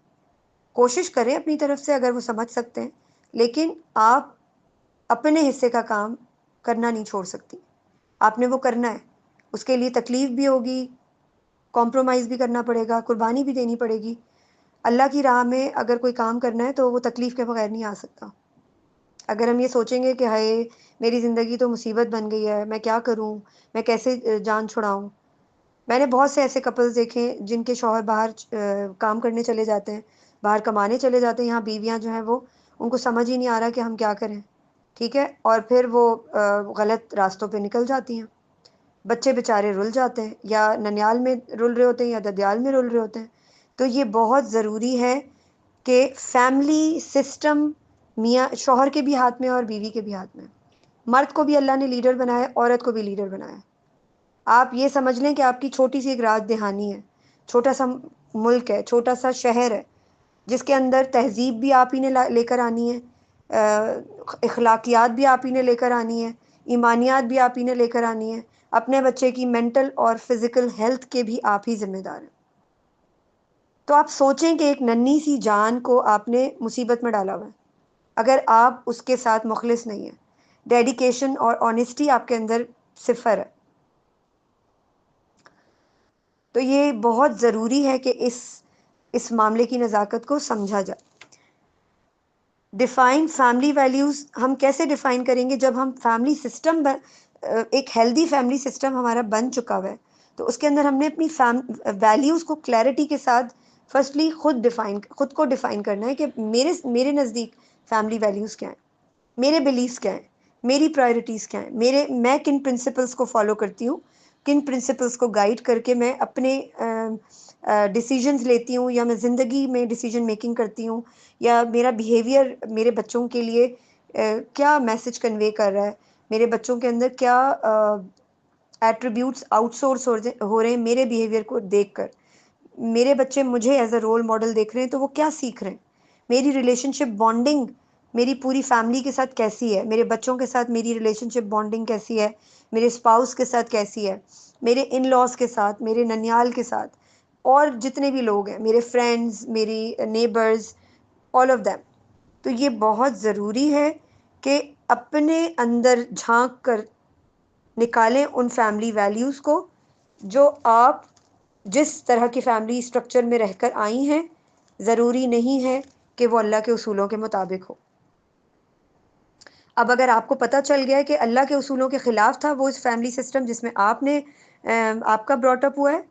कोशिश करें अपनी तरफ से अगर वो समझ सकते हैं, लेकिन आप अपने हिस्से का काम करना नहीं छोड़ सकती। आपने वो करना है, उसके लिए तकलीफ भी होगी, कॉम्प्रोमाइज़ भी करना पड़ेगा, कुर्बानी भी देनी पड़ेगी। अल्लाह की राह में अगर कोई काम करना है तो वो तकलीफ़ के बगैर नहीं आ सकता। अगर हम ये सोचेंगे कि हाय मेरी ज़िंदगी तो मुसीबत बन गई है, मैं क्या करूँ, मैं कैसे जान छुड़ाऊँ। मैंने बहुत से ऐसे कपल्स देखे हैं जिनके शौहर बाहर काम करने चले जाते हैं, बाहर कमाने चले जाते हैं, यहाँ बीवियाँ जो हैं वो उनको समझ ही नहीं आ रहा कि हम क्या करें, ठीक है? और फिर वो गलत रास्तों पे निकल जाती हैं। बच्चे बेचारे रुल जाते हैं, या ननियाल में रुल रहे होते हैं या ददियाल में रुल रहे होते हैं। तो ये बहुत ज़रूरी है कि फैमिली सिस्टम मियाँ शौहर के भी हाथ में है और बीवी के भी हाथ में है। मर्द को भी अल्लाह ने लीडर बनाया है, औरत को भी लीडर बनाया है। आप ये समझ लें कि आपकी छोटी सी एक राजधानी है, छोटा सा मुल्क है, छोटा सा शहर है, जिसके अंदर तहजीब भी आप ही ने लेकर आनी है, अखलाकियात भी आप ही ने लेकर आनी है, ईमानियात भी आप ही ने लेकर आनी है, अपने बच्चे की मेंटल और फिज़िकल हेल्थ के भी आप ही ज़िम्मेदार हैं। तो आप सोचें कि एक नन्ही सी जान को आपने मुसीबत में डाला हुआ है, अगर आप उसके साथ मुखलिस नहीं हैं, डेडिकेशन और ऑनेस्टी आपके अंदर सिफ़र है, तो ये बहुत ज़रूरी है कि इस मामले की नज़ाकत को समझा जाए। डिफ़ाइन फैमिली वैल्यूज़ हम कैसे डिफ़ाइन करेंगे जब हम फैमिली सिस्टम एक हेल्दी फैमिली सिस्टम हमारा बन चुका हुआ है, तो उसके अंदर हमने अपनी वैल्यूज़ को क्लैरिटी के साथ फर्स्टली खुद को डिफ़ाइन करना है कि मेरे नज़दीक फैमिली वैल्यूज़ क्या हैं, मेरे बिलीव्स क्या हैं, मेरी प्रायोरिटीज़ क्या हैं, मैं किन प्रिंसिपल्स को फॉलो करती हूँ, किन प्रिंसिपल्स को गाइड करके मैं अपने डिसीजंस लेती हूँ, या मैं ज़िंदगी में डिसीजन मेकिंग करती हूँ, या मेरा बिहेवियर मेरे बच्चों के लिए क्या मैसेज कन्वे कर रहा है, मेरे बच्चों के अंदर क्या एट्रीब्यूट्स आउटसोर्स हो रहे हैं मेरे बिहेवियर को देखकर, मेरे बच्चे मुझे एज अ रोल मॉडल देख रहे हैं तो वो क्या सीख रहे हैं, मेरी रिलेशनशिप बॉन्डिंग मेरी पूरी फैमिली के साथ कैसी है, मेरे बच्चों के साथ मेरी रिलेशनशिप बॉन्डिंग कैसी है, मेरे स्पाउस के साथ कैसी है, मेरे इन लॉज के साथ, मेरे ननियाल के साथ, और जितने भी लोग हैं, मेरे फ्रेंड्स, मेरी नेबर्स, ऑल ऑफ दैम। तो ये बहुत ज़रूरी है कि अपने अंदर झांक कर निकालें उन फैमिली वैल्यूज़ को जो आप जिस तरह की फैमिली स्ट्रक्चर में रहकर आई हैं, ज़रूरी नहीं है कि वो अल्लाह के उसूलों के मुताबिक हो। अब अगर आपको पता चल गया है कि अल्लाह के उसूलों के ख़िलाफ़ था वो इस फैमिली सिस्टम जिसमें आपका ब्रॉट अप हुआ है,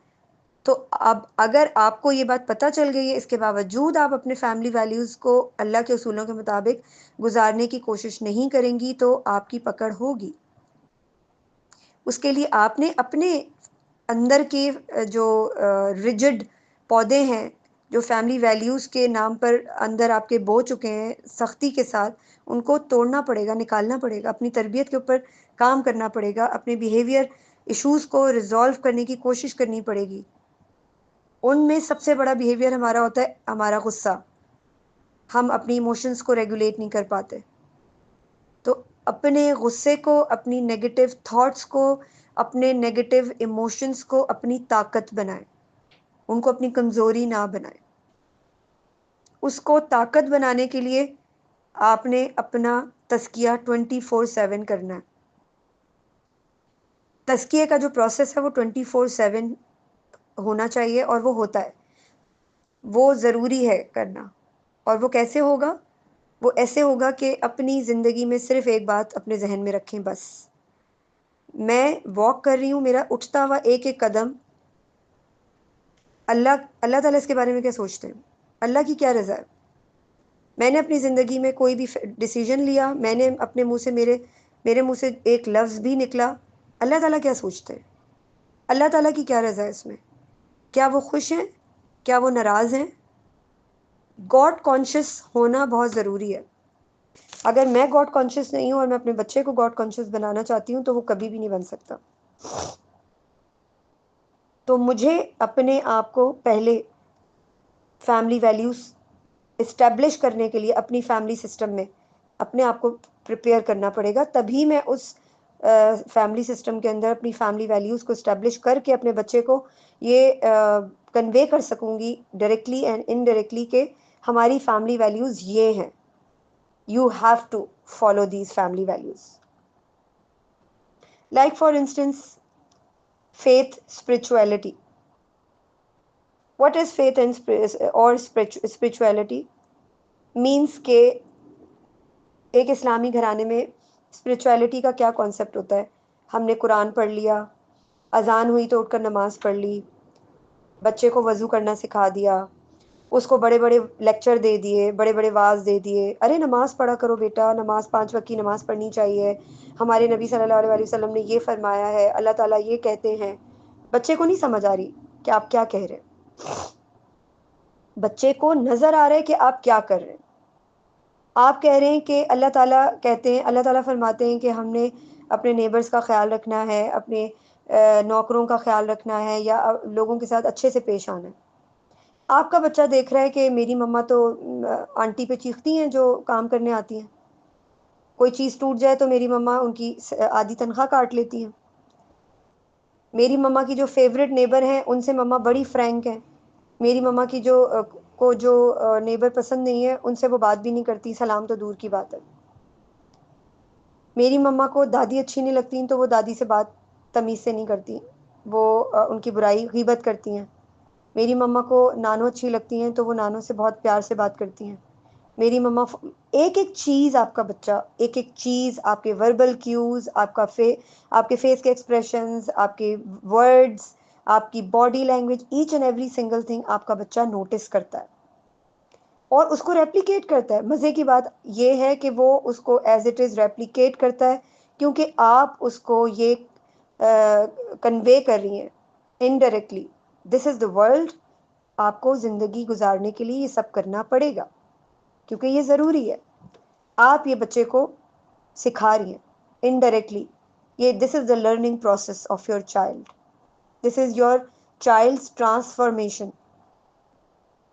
तो अब अगर आपको ये बात पता चल गई है, इसके बावजूद आप अपने फैमिली वैल्यूज़ को अल्लाह के उसूलों के मुताबिक गुजारने की कोशिश नहीं करेंगी, तो आपकी पकड़ होगी। उसके लिए आपने अपने अंदर के जो रिजिड पौधे हैं, जो फैमिली वैल्यूज़ के नाम पर अंदर आपके बो चुके हैं सख्ती के साथ, उनको तोड़ना पड़ेगा, निकालना पड़ेगा, अपनी तरबियत के ऊपर काम करना पड़ेगा, अपने बिहेवियर इश्यूज़ को रिज़ॉल्व करने की कोशिश करनी पड़ेगी। उनमें सबसे बड़ा बिहेवियर हमारा होता है हमारा गुस्सा। हम अपनी इमोशंस को रेगुलेट नहीं कर पाते। तो अपने गुस्से को, अपनी नेगेटिव थॉट्स को, अपने नेगेटिव इमोशंस को अपनी ताकत बनाएं, उनको अपनी कमज़ोरी ना बनाएं। उसको ताकत बनाने के लिए आपने अपना तज़किया 24/7 करना है। तज़किये का जो प्रोसेस है वो 24/7 होना चाहिए, और वो होता है, वो ज़रूरी है करना। और वो कैसे होगा? वो ऐसे होगा कि अपनी ज़िंदगी में सिर्फ़ एक बात अपने ज़हन में रखें बस। मैं वॉक कर रही हूँ, मेरा उठता हुआ एक-एक कदम अल्लाह अल्लाह ताला इसके बारे में क्या सोचते हैं? अल्लाह की क्या रज़ा है? मैंने अपनी ज़िंदगी में कोई भी डिसीजन लिया, मैंने अपने मुँह से मेरे मुँह से एक लफ्ज़ भी निकला, अल्लाह ताला क्या सोचते हैं? अल्लाह ताला की क्या रज़ा है इसमें? क्या वो खुश हैं? क्या वो नाराज़ हैं? गॉड कॉन्शियस होना बहुत ज़रूरी है। अगर मैं गॉड कॉन्शियस नहीं हूँ और मैं अपने बच्चे को गॉड कॉन्शियस बनाना चाहती हूँ, तो वो कभी भी नहीं बन सकता। तो मुझे अपने आप को पहले फैमिली वैल्यूज़ इस्टेब्लिश करने के लिए अपनी फैमिली सिस्टम में अपने आप को प्रिपेयर करना पड़ेगा, तभी मैं उस फैमिली सिस्टम के अंदर अपनी फैमिली वैल्यूज़ को इस्टेब्लिश करके अपने बच्चे को ये कन्वे कर सकूँगी डायरेक्टली एंड इनडायरेक्टली, के हमारी फैमिली वैल्यूज़ ये हैं, you have to follow these family values. Like for instance, faith, spirituality. What is faith or spirituality? Means के एक इस्लामी घराने में स्पिरिचुअलिटी का क्या कॉन्सेप्ट होता है? हमने कुरान पढ़ लिया, अजान हुई तो उठकर नमाज पढ़ ली, बच्चे को वज़ू करना सिखा दिया, उसको बड़े बड़े लेक्चर दे दिए, बड़े बड़े वाज दे दिए, अरे नमाज पढ़ा करो बेटा, नमाज 5 वक्त की नमाज पढ़नी चाहिए, हमारे नबी सल्लल्लाहु अलैहि वसल्लम ने ये फरमाया है, अल्लाह ताला ये कहते हैं। बच्चे को नहीं समझ आ रही कि आप क्या कह रहे हैं, बच्चे को नज़र आ रहा है कि आप क्या कर रहे हैं। आप कह रहे हैं कि अल्लाह ताला कहते हैं, अल्लाह ताला फरमाते हैं कि हमने अपने नेबर्स का ख्याल रखना है, अपने नौकरों का ख्याल रखना है, या लोगों के साथ अच्छे से पेश आना है। आपका बच्चा देख रहा है कि मेरी मम्मा तो आंटी पे चीखती हैं जो काम करने आती हैं, कोई चीज़ टूट जाए तो मेरी मम्मा उनकी आधी तनख्वाह काट लेती हैं, मेरी मम्मा की जो फेवरेट नेबर हैं उनसे मम्मा बड़ी फ्रैंक हैं, मेरी मम्मा की जो नेबर पसंद नहीं है उनसे वो बात भी नहीं करती, सलाम तो दूर की बात है। मेरी मम्मा को दादी अच्छी नहीं लगती तो वो दादी से बात तमीज़ से नहीं करती, वो उनकी बुराई गीबत करती हैं। मेरी मम्मा को नानो अच्छी लगती हैं तो वो नानो से बहुत प्यार से बात करती हैं। मेरी मम्मा एक एक चीज़, आपका बच्चा एक एक चीज़, आपके वर्बल क्यूज़, आपके फेस के एक्सप्रेशंस, आपके वर्ड्स, आपकी body language, each and every single thing आपका बच्चा नोटिस करता है और उसको रेप्लिकेट करता है। मज़े की बात ये है कि वो उसको एज इट इज़ रेप्लिकेट करता है क्योंकि आप उसको ये कन्वे कर रही हैं indirectly, this is the world, आपको ज़िंदगी गुजारने के लिए ये सब करना पड़ेगा क्योंकि ये ज़रूरी है। आप ये बच्चे को सिखा रही हैं इनडायरेक्टली, ये this is the learning process of your child, this is your child's transformation.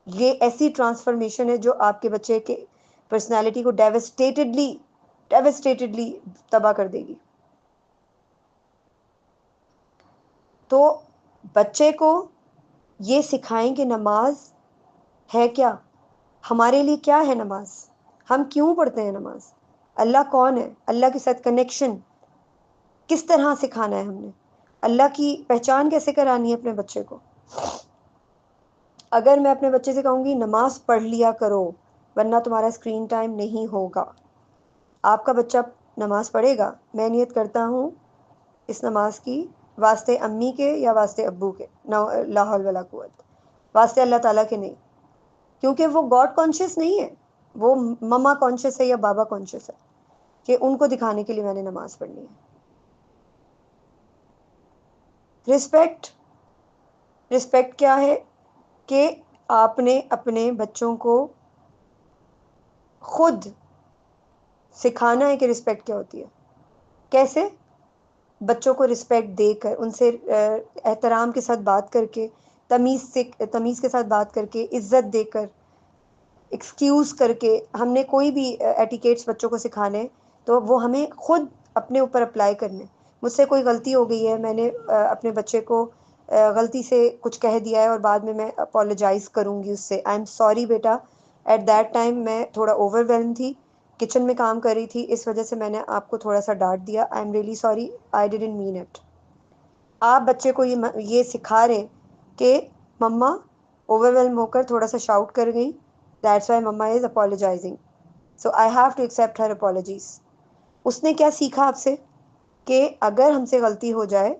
ये ऐसी ट्रांसफॉर्मेशन है जो आपके बच्चे के पर्सनालिटी को डेवेस्टेटेडली तबाह कर देगी। तो बच्चे को ये सिखाएं कि नमाज है क्या, हमारे लिए क्या है नमाज, हम क्यों पढ़ते हैं नमाज, अल्लाह कौन है, अल्लाह के साथ कनेक्शन किस तरह सिखाना है, हमने अल्लाह की पहचान कैसे करानी है अपने बच्चे को। अगर मैं अपने बच्चे से कहूँगी नमाज पढ़ लिया करो वरना तुम्हारा स्क्रीन टाइम नहीं होगा, आपका बच्चा नमाज पढ़ेगा? मैं नियत करता हूँ इस नमाज की वास्ते अम्मी के या वास्ते अब्बू के, ला हौल वला कुव्वत, वास्ते अल्लाह ताला के नहीं, क्योंकि वो गॉड कॉन्शियस नहीं है, वो मम्मा कॉन्शियस है या बाबा कॉन्शियस है कि उनको दिखाने के लिए मैंने नमाज पढ़नी है। रिस्पेक्ट क्या है कि आपने अपने बच्चों को खुद सिखाना है कि रिस्पेक्ट क्या होती है। कैसे? बच्चों को रिस्पेक्ट देकर, उनसे एहतराम के साथ बात करके, तमीज़ के साथ बात करके, इज़्ज़त देकर, एक्सक्यूज़ करके। हमने कोई भी एटिकेट्स बच्चों को सिखाने तो वो हमें खुद अपने ऊपर अप्लाई करने। मुझसे कोई गलती हो गई है, मैंने अपने बच्चे को गलती से कुछ कह दिया है और बाद में मैं अपोलोजाइज़ करूँगी उससे, आई एम सॉरी बेटा, एट दैट टाइम मैं थोड़ा ओवरवेल्म थी, किचन में काम कर रही थी, इस वजह से मैंने आपको थोड़ा सा डांट दिया, आई am really sorry, I didn't mean it. आप बच्चे को ये सिखा रहे कि मम्मा ओवरवेल्म होकर थोड़ा सा शाउट कर गई, that's why mamma is apologising, so I have to accept her apologies. उसने क्या सीखा आपसे कि अगर हमसे गलती हो जाए,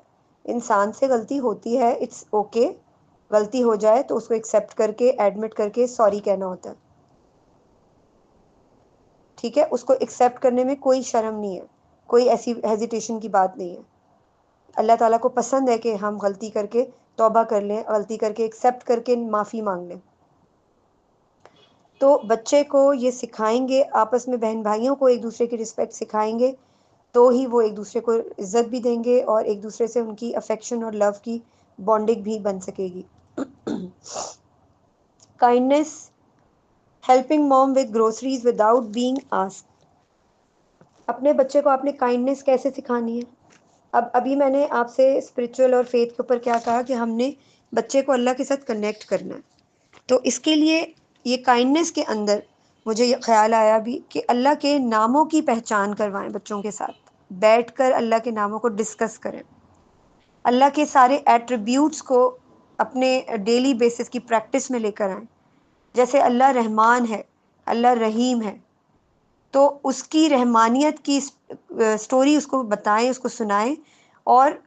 इंसान से गलती होती है, इट्स ओके, गलती हो जाए तो उसको एक्सेप्ट करके, एडमिट करके सॉरी कहना होता है, ठीक है? उसको एक्सेप्ट करने में कोई शर्म नहीं है, कोई ऐसी हेजिटेशन की बात नहीं है। अल्लाह ताला को पसंद है कि हम गलती करके तौबा कर लें, गलती करके एक्सेप्ट करके माफ़ी मांग लें। तो बच्चे को ये सिखाएंगे, आपस में बहन भाइयों को एक दूसरे की रिस्पेक्ट सिखाएंगे तो ही वो एक दूसरे को इज्जत भी देंगे और एक दूसरे से उनकी अफेक्शन और लव की बॉन्डिंग भी बन सकेगी। Kindness, helping mom with groceries without being asked. अपने बच्चे को आपने काइंडनेस कैसे सिखानी है? अब अभी मैंने आपसे स्पिरिचुअल और फेथ के ऊपर क्या कहा कि हमने बच्चे को अल्लाह के साथ कनेक्ट करना है, तो इसके लिए ये काइंडनेस के अंदर मुझे ये ख्याल आया भी कि अल्लाह के नामों की पहचान करवाएं बच्चों के साथ, बैठकर अल्लाह के नामों को डिस्कस करें, अल्लाह के सारे एट्रीब्यूट्स को अपने डेली बेसिस की प्रैक्टिस में लेकर आएं। जैसे अल्लाह रहमान है, अल्लाह रहीम है, तो उसकी रहमानियत की स्टोरी उसको बताएं, उसको सुनाएं और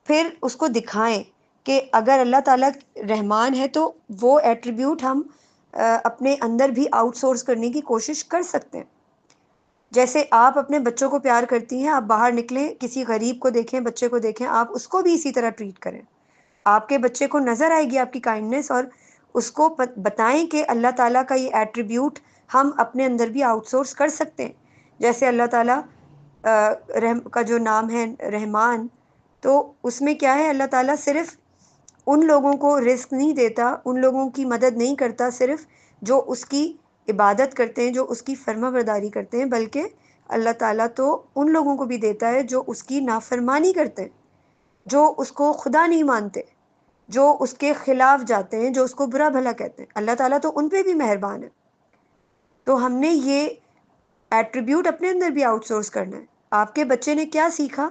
फिर उसको दिखाएं कि अगर अल्लाह ताला रहमान है तो वो एट्रीब्यूट हम अपने अंदर भी आउटसोर्स करने की कोशिश कर सकते हैं। जैसे आप अपने बच्चों को प्यार करती हैं, आप बाहर निकलें, किसी गरीब को देखें, बच्चे को देखें, आप उसको भी इसी तरह ट्रीट करें। आपके बच्चे को नज़र आएगी आपकी काइंडनेस, और उसको बताएं कि अल्लाह ताला का ये एट्रीब्यूट हम अपने अंदर भी आउटसोर्स कर सकते हैं। जैसे अल्लाह ताला रहम का जो नाम है रहमान, तो उसमें क्या है, अल्लाह ताला सिर्फ उन लोगों को रिस्क नहीं देता, उन लोगों की मदद नहीं करता सिर्फ जो उसकी इबादत करते हैं, जो उसकी फर्माबरदारी करते हैं, बल्कि अल्लाह ताला तो उन लोगों को भी देता है जो उसकी नाफरमानी करते हैं, जो उसको खुदा नहीं मानते, जो उसके खिलाफ जाते हैं, जो उसको बुरा भला कहते हैं। अल्लाह ताला तो उन पे भी मेहरबान है। तो हमने ये एट्रीब्यूट अपने अंदर भी आउटसोर्स करना है। आपके बच्चे ने क्या सीखा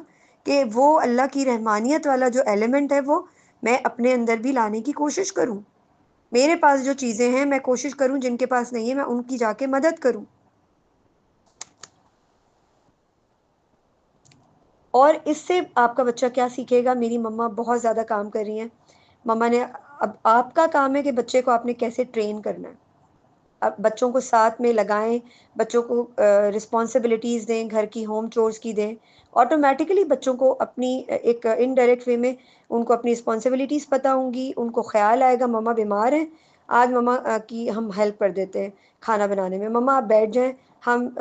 कि वो अल्लाह की रहमानियत वाला जो एलिमेंट है वो मैं अपने अंदर भी लाने की कोशिश करूं। मेरे पास जो चीज़ें हैं मैं कोशिश करूं, जिनके पास नहीं है मैं उनकी जाके मदद करूं। और इससे आपका बच्चा क्या सीखेगा, मेरी मम्मा बहुत ज़्यादा काम कर रही हैं, मम्मा ने, अब आपका काम है कि बच्चे को आपने कैसे ट्रेन करना है। अब बच्चों को साथ में लगाएं, बच्चों को रिस्पॉन्सिबिलिटीज़ दें, घर की होम चोर्स की दें, ऑटोमेटिकली बच्चों को अपनी एक इनडायरेक्ट वे में उनको अपनी रिस्पॉन्सिबिलिटीज़ पता होंगी, उनको ख्याल आएगा मम्मा बीमार हैं, आज मम्मा की हम हेल्प कर देते हैं खाना बनाने में, मम्मा आप बैठ जाएं, हम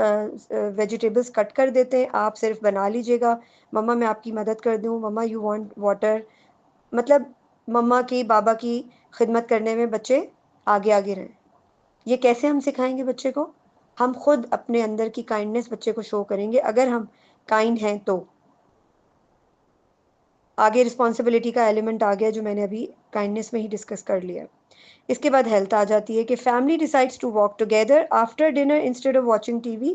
वेजिटेबल्स कट कर देते हैं, आप सिर्फ बना लीजिएगा, मम्मा मैं आपकी मदद कर दूँ, मम्मा यू वांट वाटर। मतलब मम्मा की बाबा की खिदमत करने में बच्चे आगे आगे रहें। ये कैसे हम सिखाएंगे बच्चे को, हम खुद अपने अंदर की काइंडनेस बच्चे को शो करेंगे। अगर हम काइंड हैं तो आगे रिस्पॉन्सिबिलिटी का एलिमेंट आ गया जो मैंने अभी काइंडनेस में ही डिस्कस कर लिया। इसके बाद हेल्थ आ जाती है कि family decides to walk together after dinner instead of watching TV.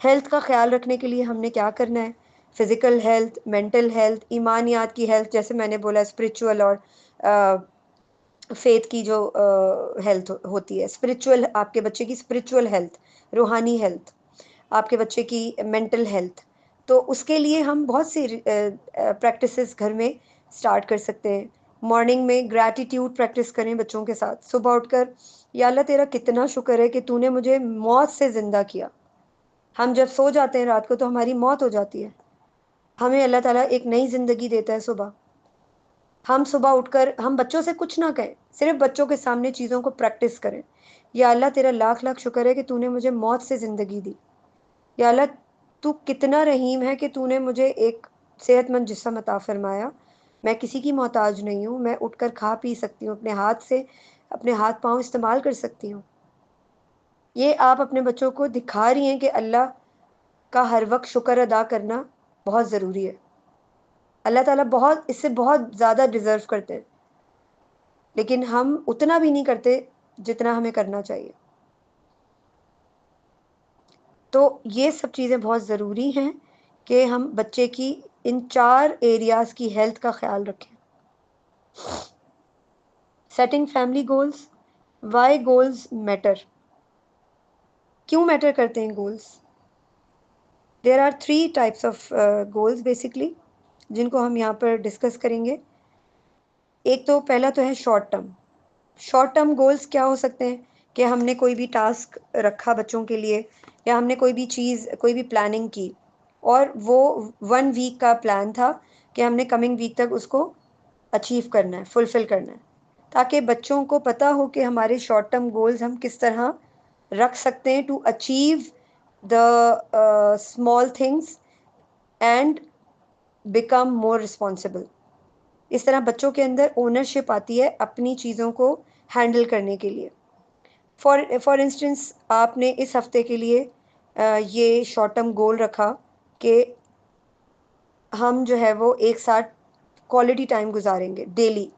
Health का ख्याल रखने के लिए हमने क्या करना है, फिजिकल हेल्थ, मेंटल हेल्थ, ईमानियात की हेल्थ, जैसे मैंने बोला स्पिरिचुअल और फेथ की जो हेल्थ होती है, स्पिरिचुअल, आपके बच्चे की स्पिरिचुअल हेल्थ, रूहानी हेल्थ, आपके बच्चे की मेंटल हेल्थ। तो उसके लिए हम बहुत सी प्रैक्टिसेस घर में स्टार्ट कर सकते हैं। मॉर्निंग में ग्रैटिट्यूड प्रैक्टिस करें बच्चों के साथ, सुबह उठकर या अल्लाह तेरा कितना शुक्र है कि तूने मुझे मौत से ज़िंदा किया। हम जब सो जाते हैं रात को तो हमारी मौत हो जाती है, हमें अल्लाह ताला एक नई ज़िंदगी देता है सुबह। हम सुबह उठकर हम बच्चों से कुछ ना कहें, सिर्फ बच्चों के सामने चीज़ों को प्रैक्टिस करें। या अल्लाह तेरा लाख लाख शुक्र है कि तूने मुझे मौत से ज़िंदगी दी। या अल्लाह तू कितना रहीम है कि तूने मुझे एक सेहतमंद जिस्म अता फरमाया, मैं किसी की मोहताज नहीं हूँ, मैं उठकर खा पी सकती हूँ, अपने हाथ से अपने हाथ पाँव इस्तेमाल कर सकती हूँ। ये आप अपने बच्चों को दिखा रही हैं कि अल्लाह का हर वक्त शुक्र अदा करना बहुत ज़रूरी है। अल्लाह ताला बहुत इससे बहुत ज़्यादा डिज़र्व करते हैं, लेकिन हम उतना भी नहीं करते जितना हमें करना चाहिए। तो ये सब चीज़ें बहुत ज़रूरी हैं कि हम बच्चे की इन 4 एरियाज़ की हेल्थ का ख्याल रखें। Setting family goals, why goals matter, क्यों मैटर करते हैं goals. There are 3 types of goals basically, जिनको हम यहाँ पर डिस्कस करेंगे। एक तो पहला तो है short term. Short term goals क्या हो सकते हैं कि हमने कोई भी टास्क रखा बच्चों के लिए, या हमने कोई भी चीज़, कोई भी प्लानिंग की, और वो 1 वीक का प्लान था कि हमने कमिंग वीक तक उसको अचीव करना है, फुलफ़िल करना है, ताकि बच्चों को पता हो कि हमारे शॉर्ट टर्म गोल्स हम किस तरह रख सकते हैं to achieve the small things and become more responsible. इस तरह बच्चों के अंदर ओनरशिप आती है अपनी चीज़ों को हैंडल करने के लिए। फॉर इंस्टेंस आपने इस हफ्ते के लिए ये शॉर्ट टर्म गोल रखा कि हम जो है वो एक साथ क्वालिटी टाइम गुजारेंगे डेली,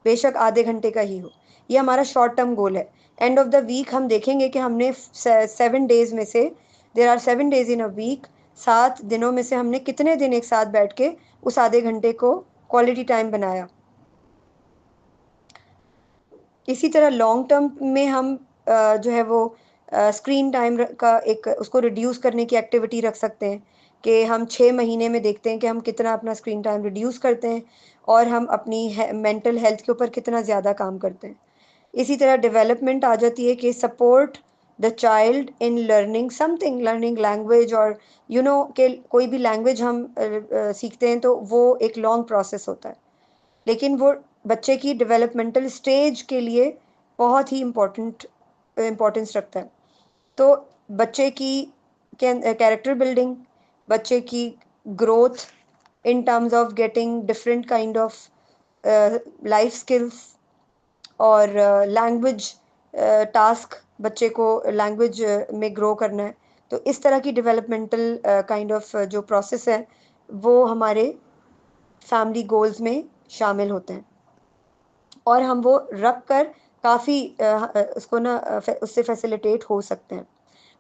बेशक आधे घंटे का ही हो। ये हमारा शॉर्ट टर्म गोल है। एंड ऑफ द वीक हम देखेंगे कि हमने 7 डेज में से, there are 7 days in a week, 7 दिनों में से हमने कितने दिन एक साथ बैठ के उस आधे घंटे को क्वालिटी टाइम बनाया। इसी तरह लॉन्ग टर्म में हम जो है वो स्क्रीन टाइम का एक उसको रिड्यूस करने की एक्टिविटी रख सकते हैं कि हम 6 महीने में देखते हैं कि हम कितना अपना स्क्रीन टाइम रिड्यूस करते हैं और हम अपनी मेंटल हेल्थ के ऊपर कितना ज़्यादा काम करते हैं। इसी तरह डेवलपमेंट आ जाती है कि support the child in learning something, learning language, और यू नो कि कोई भी लैंग्वेज हम सीखते हैं तो वो एक लॉन्ग प्रोसेस होता है, लेकिन वो बच्चे की डेवलपमेंटल स्टेज के लिए बहुत ही इम्पोर्टेंस रखता है। तो बच्चे की कैरेक्टर बिल्डिंग, बच्चे की growth in terms of getting different kind of life skills और लैंग्वेज टास्क, बच्चे को लैंग्वेज में ग्रो करना है, तो इस तरह की डेवलपमेंटल काइंड ऑफ जो प्रोसेस है वो हमारे फैमिली गोल्स में शामिल होते हैं और हम वो रख कर काफ़ी उसको ना उससे फैसिलिटेट हो सकते हैं।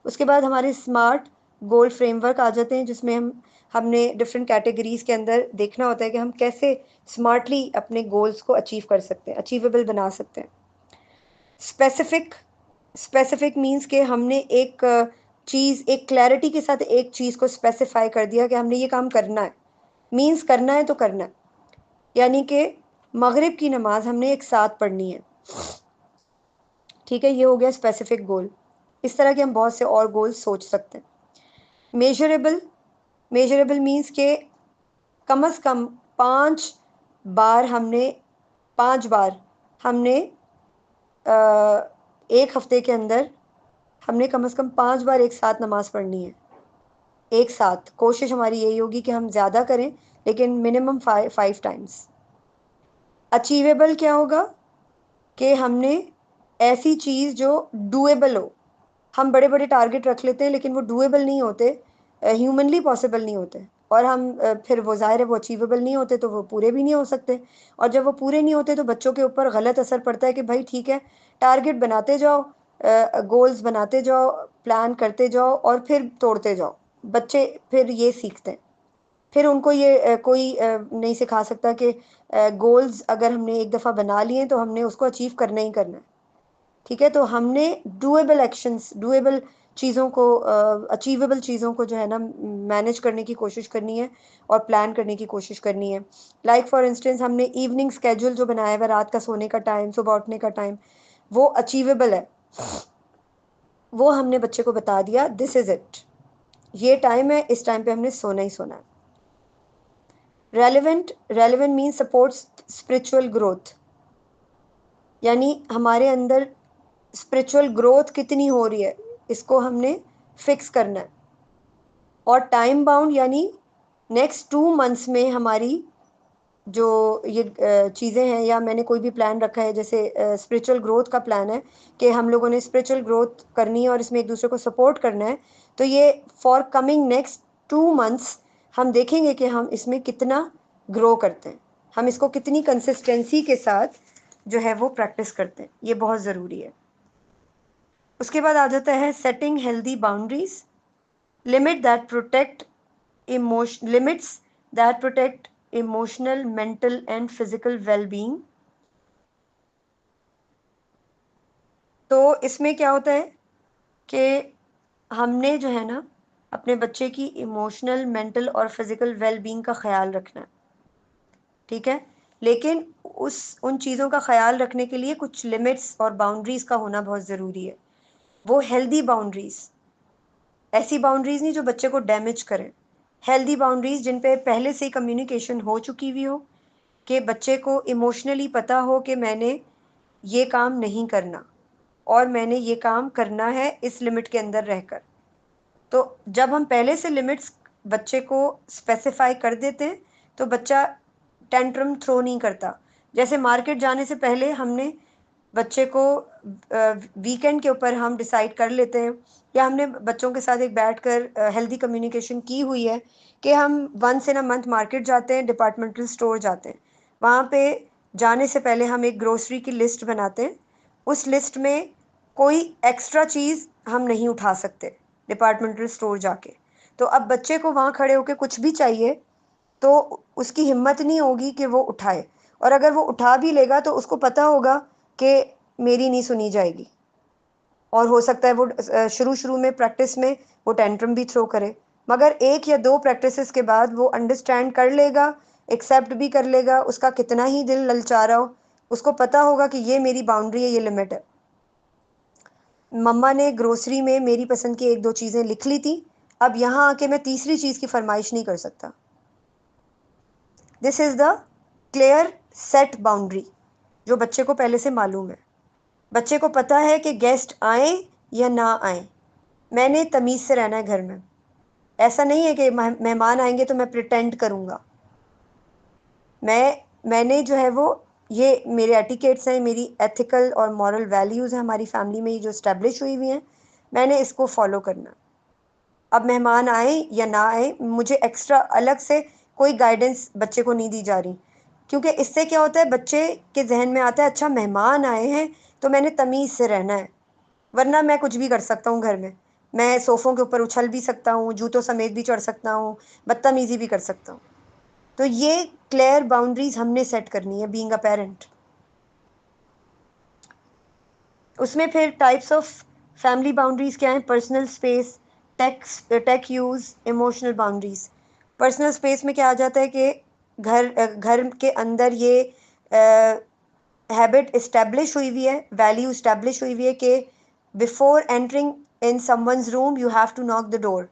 उसके बाद हमारे स्मार्ट गोल फ्रेमवर्क आ जाते हैं, जिसमें हमने डिफरेंट कैटेगरीज के अंदर देखना होता है कि हम कैसे स्मार्टली अपने गोल्स को अचीव कर सकते हैं, अचीवेबल बना सकते हैं। स्पेसिफिक मीन्स के हमने एक चीज़, एक क्लैरिटी के साथ एक चीज़ को स्पेसिफाई कर दिया कि हमने ये काम करना है, मीन्स करना है तो करना है। यानी कि मगरिब की नमाज हमने एक साथ पढ़नी है, ठीक है, ये हो गया स्पेसिफिक गोल। इस तरह के हम बहुत से और गोल सोच सकते हैं। मेजरेबल मीन्स के कम से कम 5 बार हमने एक हफ्ते के अंदर हमने कम से कम 5 बार एक साथ नमाज पढ़नी है। एक साथ कोशिश हमारी यही होगी कि हम ज़्यादा करें, लेकिन मिनिमम 5 टाइम्स। अचीवेबल क्या होगा कि हमने ऐसी चीज़ जो डूएबल हो। हम बड़े बड़े टारगेट रख लेते हैं लेकिन वो डूएबल नहीं होते, ह्यूमनली पॉसिबल नहीं होते, और हम फिर वो ज़ाहिर है वो अचीवेबल नहीं होते तो वो पूरे भी नहीं हो सकते। और जब वो पूरे नहीं होते तो बच्चों के ऊपर गलत असर पड़ता है कि भाई ठीक है, टारगेट बनाते जाओ, गोल्स बनाते जाओ, प्लान करते जाओ और फिर तोड़ते जाओ। बच्चे फिर ये सीखते हैं, फिर उनको ये कोई नहीं सिखा सकता कि गोल्स अगर हमने एक दफ़ा बना लिए तो हमने उसको अचीव करना ही करना है। ठीक है, तो हमने डूएबल एक्शंस, डूएबल चीज़ों को, अचीवेबल चीज़ों को जो है ना मैनेज करने की कोशिश करनी है और प्लान करने की कोशिश करनी है। लाइक फॉर इंस्टेंस हमने इवनिंग स्केड्यूल जो बनाया हुआ, रात का सोने का टाइम, सुबह उठने का टाइम, वो अचीवेबल है। वो हमने बच्चे को बता दिया, दिस इज़ इट, ये टाइम है, इस टाइम पे हमने सोना ही सोना है। Relevant mean supports spiritual growth, यानी हमारे अंदर स्पिरिचुअल ग्रोथ कितनी हो रही है इसको हमने फिक्स करना है। और टाइम बाउंड, यानी नेक्स्ट 2 मंथ्स में हमारी जो ये चीज़ें हैं, या मैंने कोई भी प्लान रखा है, जैसे स्पिरिचुअल ग्रोथ का प्लान है कि हम लोगों ने स्पिरिचुअल ग्रोथ करनी है और इसमें एक दूसरे को सपोर्ट करना है, तो ये फॉर कमिंग नेक्स्ट 2 मंथ्स हम देखेंगे कि हम इसमें कितना ग्रो करते हैं, हम इसको कितनी कंसिस्टेंसी के साथ जो है वो प्रैक्टिस करते हैं, ये बहुत ज़रूरी है। उसके बाद आ जाता है setting healthy boundaries, limit that protect limits that protect emotional, mental and physical well-being। तो इसमें क्या होता है कि हमने जो है ना अपने बच्चे की इमोशनल, मेंटल और फिजिकल वेल-बीइंग का ख्याल रखना है, ठीक है, लेकिन उन चीज़ों का ख्याल रखने के लिए कुछ लिमिट्स और बाउंड्रीज का होना बहुत ज़रूरी है। वो हेल्दी बाउंड्रीज, ऐसी बाउंड्रीज नहीं जो बच्चे को डैमेज करें, हेल्दी बाउंड्रीज जिन पे पहले से कम्युनिकेशन हो चुकी हुई हो, कि बच्चे को इमोशनली पता हो कि मैंने ये काम नहीं करना और मैंने ये काम करना है इस लिमिट के अंदर रहकर। तो जब हम पहले से लिमिट्स बच्चे को स्पेसिफाई कर देते हैं तो बच्चा टेंट्रम थ्रो नहीं करता। जैसे मार्केट जाने से पहले हमने बच्चे को वीकेंड के ऊपर हम डिसाइड कर लेते हैं, या हमने बच्चों के साथ एक बैठकर हेल्दी कम्युनिकेशन की हुई है कि हम 1 इन अ मंथ मार्केट जाते हैं, डिपार्टमेंटल स्टोर जाते हैं, वहाँ पे जाने से पहले हम एक ग्रोसरी की लिस्ट बनाते हैं। उस लिस्ट में कोई एक्स्ट्रा चीज़ हम नहीं उठा सकते डिपार्टमेंटल स्टोर जाके। तो अब बच्चे को वहाँ खड़े होकर कुछ भी चाहिए तो उसकी हिम्मत नहीं होगी कि वो उठाए, और अगर वो उठा भी लेगा तो उसको पता होगा कि मेरी नहीं सुनी जाएगी। और हो सकता है वो शुरू शुरू में प्रैक्टिस में वो टेंट्रम भी थ्रो करे, मगर 1 या 2 प्रैक्टिसेस के बाद वो अंडरस्टैंड कर लेगा, एक्सेप्ट भी कर लेगा। उसका कितना ही दिल ललचा रहा हो, उसको पता होगा कि ये मेरी बाउंड्री है, ये लिमिट है। मम्मा ने ग्रोसरी में मेरी पसंद की 1-2 चीज़ें लिख ली थी, अब यहाँ आके मैं तीसरी चीज़ की फरमाइश नहीं कर सकता। This is the clear set boundary जो बच्चे को पहले से मालूम है। बच्चे को पता है कि गेस्ट आए या ना आए, मैंने तमीज़ से रहना है घर में। ऐसा नहीं है कि मेहमान आएंगे तो मैं प्रिटेंड करूँगा। मैंने जो है वो, ये मेरे एटिकेट्स हैं, मेरी एथिकल और मॉरल वैल्यूज़ हैं हमारी फैमिली में, ये जो इस्टेब्लिश हुई हुई हैं, मैंने इसको फॉलो करना। अब मेहमान आए या ना आए, मुझे एक्स्ट्रा अलग से कोई गाइडेंस बच्चे को नहीं दी जा रही, क्योंकि इससे क्या होता है, बच्चे के जहन में आता है अच्छा मेहमान आए हैं तो मैंने तमीज़ से रहना है, वरना मैं कुछ भी कर सकता हूँ घर में। मैं सोफ़ों के ऊपर उछल भी सकता हूँ, जूतों समेत भी चढ़ सकता हूँ, बदतमीज़ी भी कर सकता हूँ। तो ये क्लियर बाउंड्रीज़ हमने सेट करनी है बीइंग अ पेरेंट। उसमें फिर टाइप्स ऑफ फैमिली बाउंड्रीज़ क्या हैं? Personal space, tech use, emotional boundaries. Personal space में क्या आ जाता है कि घर के अंदर ये हैबिट इस्टेब्लिश हुई हुई है, वैल्यू इस्टेब्लिश हुई हुई है कि before entering in someone's room you have to knock the door.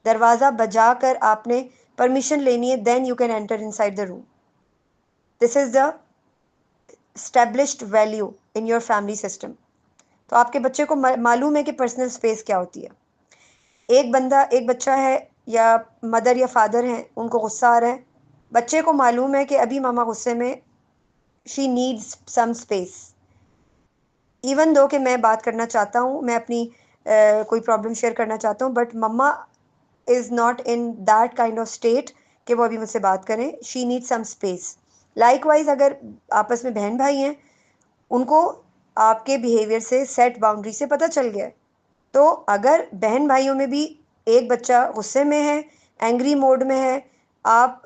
दरवाज़ा बजा कर आपने परमिशन लेनी है, then you can enter inside the room. This is the established value in your family system. तो आपके बच्चे को मालूम है कि पर्सनल स्पेस क्या होती है। एक बच्चा है या मदर या फादर हैं, उनको गुस्सा आ रहा है, बच्चे को मालूम है कि अभी मामा गुस्से में, she needs some space. Even though कि मैं बात करना चाहता हूँ, मैं अपनी कोई प्रॉब्लम शेयर करना चाहता हूँ, but mamma is not in that kind of state कि वो अभी मुझसे बात करें, she needs some space. Likewise अगर आपस में बहन भाई हैं, उनको आपके बिहेवियर से, सेट बाउंड्री से पता चल गया है। तो अगर बहन भाइयों में भी एक बच्चा गुस्से में है, एंग्री मोड में है, आप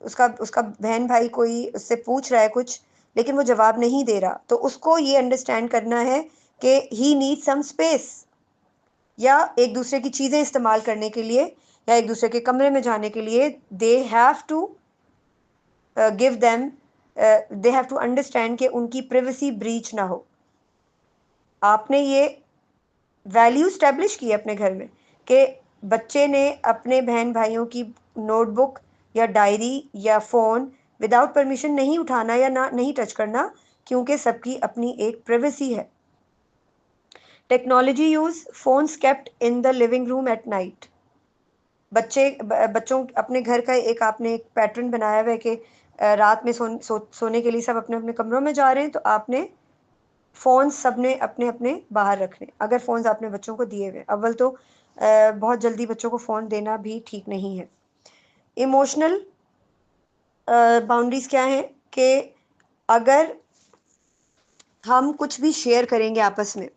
उसका उसका बहन भाई कोई उससे पूछ रहा है कुछ लेकिन वो जवाब नहीं दे रहा, तो उसको ये अंडरस्टैंड करना है कि ही नीड सम स्पेस, या एक दूसरे की चीज़ें इस्तेमाल करने के लिए या एक दूसरे के कमरे में जाने के लिए they have to give them, they have to understand कि उनकी प्राइवेसी ब्रीच ना हो। आपने ये वैल्यू स्टैब्लिश की अपने घर में कि बच्चे ने अपने बहन भाइयों की नोटबुक या डायरी या फ़ोन विदाउट परमिशन नहीं उठाना या ना नहीं टच करना, क्योंकि सबकी अपनी एक प्राइवेसी है। Technology use, phones kept in the living room at night. बच्चों अपने घर का एक आपने एक पैटर्न बनाया हुआ है कि रात में सोने के लिए सब अपने अपने कमरों में जा रहे हैं, तो आपने फ़ोन सबने अपने अपने बाहर रखने, अगर फ़ोन्स आपने बच्चों को दिए हुए। अव्वल तो बहुत जल्दी बच्चों को फ़ोन देना भी ठीक नहीं है। इमोशनल बाउंड्रीज़ क्या हैं कि अगर हम कुछ भी शेयर करेंगे आपस में,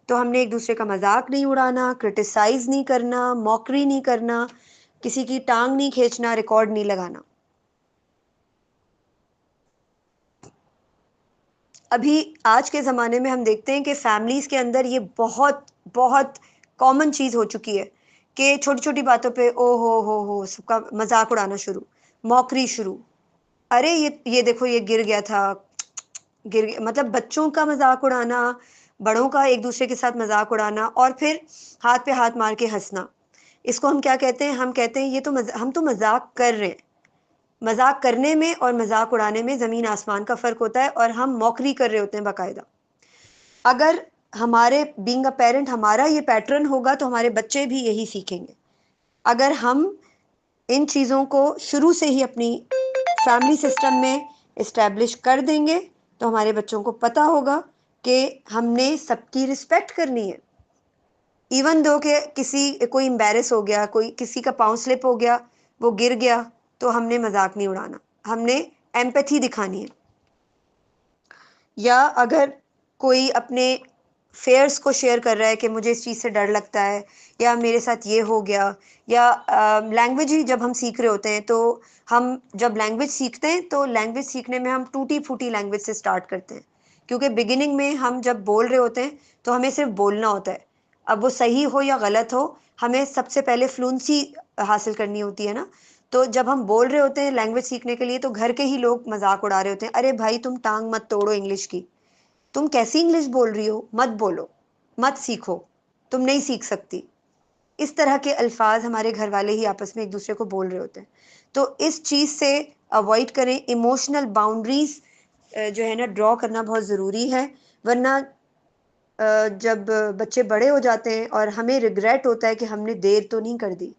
तो हमने एक दूसरे का मजाक नहीं उड़ाना, क्रिटिसाइज़ नहीं करना, मॉकरी नहीं करना, किसी की टांग नहीं खींचना, रिकॉर्ड नहीं लगाना। अभी आज के ज़माने में हम देखते हैं कि फैमिलीज़ के अंदर ये बहुत बहुत कॉमन चीज़ हो चुकी है कि छोटी-छोटी बातों पे ओ हो सबका मज़ाक उड़ाना शुरू, मॉकरी शुरू। अरे ये देखो ये गिर गया था, गिर गया, मतलब बच्चों का मज़ाक उड़ाना, बड़ों का एक दूसरे के साथ मज़ाक उड़ाना और फिर हाथ पे हाथ मार के हँसना। इसको हम क्या कहते हैं? हम कहते हैं ये तो हम तो मज़ाक कर रहे हैं। मज़ाक करने में और मज़ाक उड़ाने में ज़मीन आसमान का फ़र्क होता है, और हम मौकरी कर रहे होते हैं बाकायदा। अगर हमारे बीइंग अ पेरेंट हमारा ये पैटर्न होगा तो हमारे बच्चे भी यही सीखेंगे। अगर हम इन चीज़ों को शुरू से ही अपनी फैमिली सिस्टम में इस्टेब्लिश कर देंगे तो हमारे बच्चों को पता होगा कि हमने सबकी रिस्पेक्ट करनी है। इवन दो कि कोई एम्बैरेस हो गया, कोई किसी का पाँव स्लिप हो गया, वो गिर गया, तो हमने मजाक नहीं उड़ाना, हमने एम्पैथी दिखानी है। या अगर कोई अपने फेयर्स को शेयर कर रहा है कि मुझे इस चीज़ से डर लगता है या मेरे साथ ये हो गया, या लैंग्वेज ही जब हम सीख रहे होते हैं तो हम जब लैंग्वेज सीखते हैं तो लैंग्वेज सीखने में हम टूटी फूटी लैंग्वेज से स्टार्ट करते हैं, क्योंकि बिगिनिंग में हम जब बोल रहे होते हैं तो हमें सिर्फ बोलना होता है। अब वो सही हो या गलत हो, हमें सबसे पहले फ्लुएंसी हासिल करनी होती है ना। तो जब हम बोल रहे होते हैं लैंग्वेज सीखने के लिए तो घर के ही लोग मजाक उड़ा रहे होते हैं, अरे भाई तुम टांग मत तोड़ो इंग्लिश की, तुम कैसी इंग्लिश बोल रही हो, मत बोलो, मत सीखो, तुम नहीं सीख सकती। इस तरह के अल्फाज हमारे घर वाले ही आपस में एक दूसरे को बोल रहे होते हैं। तो इस चीज़ से अवॉइड करें। इमोशनल बाउंड्रीज जो है ना ड्रॉ करना बहुत ज़रूरी है, वरना जब बच्चे बड़े हो जाते हैं और हमें रिग्रेट होता है कि हमने देर तो नहीं कर दी।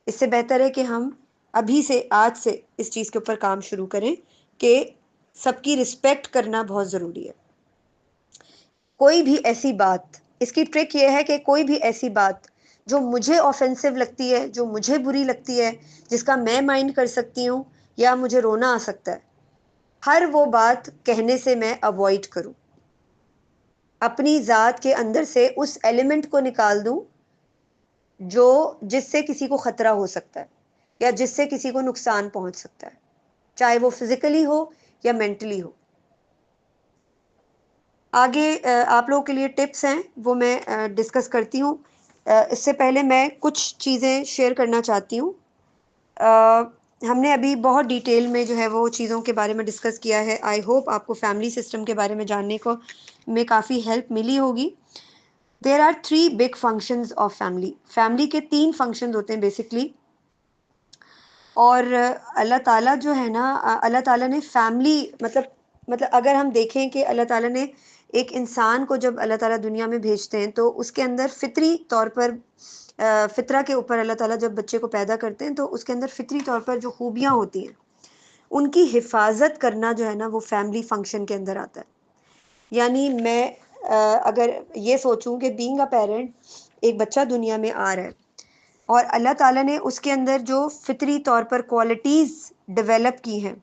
इससे बेहतर है कि हम अभी से, आज से इस चीज़ के ऊपर काम शुरू करें कि सबकी रिस्पेक्ट करना बहुत ज़रूरी है। कोई भी ऐसी बात, इसकी ट्रिक ये है कि कोई भी ऐसी बात जो मुझे ऑफेंसिव लगती है, जो मुझे बुरी लगती है, जिसका मैं माइंड कर सकती हूँ या मुझे रोना आ सकता है, हर वो बात कहने से मैं अवॉइड करूँ। अपनी ज़ात के अंदर से उस एलिमेंट को निकाल दूँ जो जिससे किसी को ख़तरा हो सकता है या जिससे किसी को नुकसान पहुंच सकता है, चाहे वो फिजिकली हो या मेंटली हो। आगे आप लोगों के लिए टिप्स हैं, वो मैं डिस्कस करती हूँ। इससे पहले मैं कुछ चीज़ें शेयर करना चाहती हूँ। हमने अभी बहुत डिटेल में जो है वो चीज़ों के बारे में डिस्कस किया है। आई होप आपको फैमिली सिस्टम के बारे में जानने को में काफ़ी हेल्प मिली होगी। There are 3 big functions of family. Family के 3 फंक्शंस होते हैं बेसिकली। और अल्लाह ताला जो है ना, अल्लाह ताला ने फैमिली मतलब अगर हम देखें कि अल्लाह ताला ने एक इंसान को जब अल्लाह ताला दुनिया में भेजते हैं तो उसके अंदर फितरी तौर पर फितरा के ऊपर अल्लाह ताला जब बच्चे को पैदा करते हैं तो उसके अंदर फितरी तौर पर जो खूबियाँ होती हैं उनकी हिफाजत करना जो है ना वो फैमिली फंक्शन के अंदर आता है। यानी मैं अगर ये सोचूं कि बीइंग अ पेरेंट, एक बच्चा दुनिया में आ रहा है और अल्लाह ताला ने उसके अंदर जो फितरी तौर पर क्वालिटीज़ डेवलप की हैं,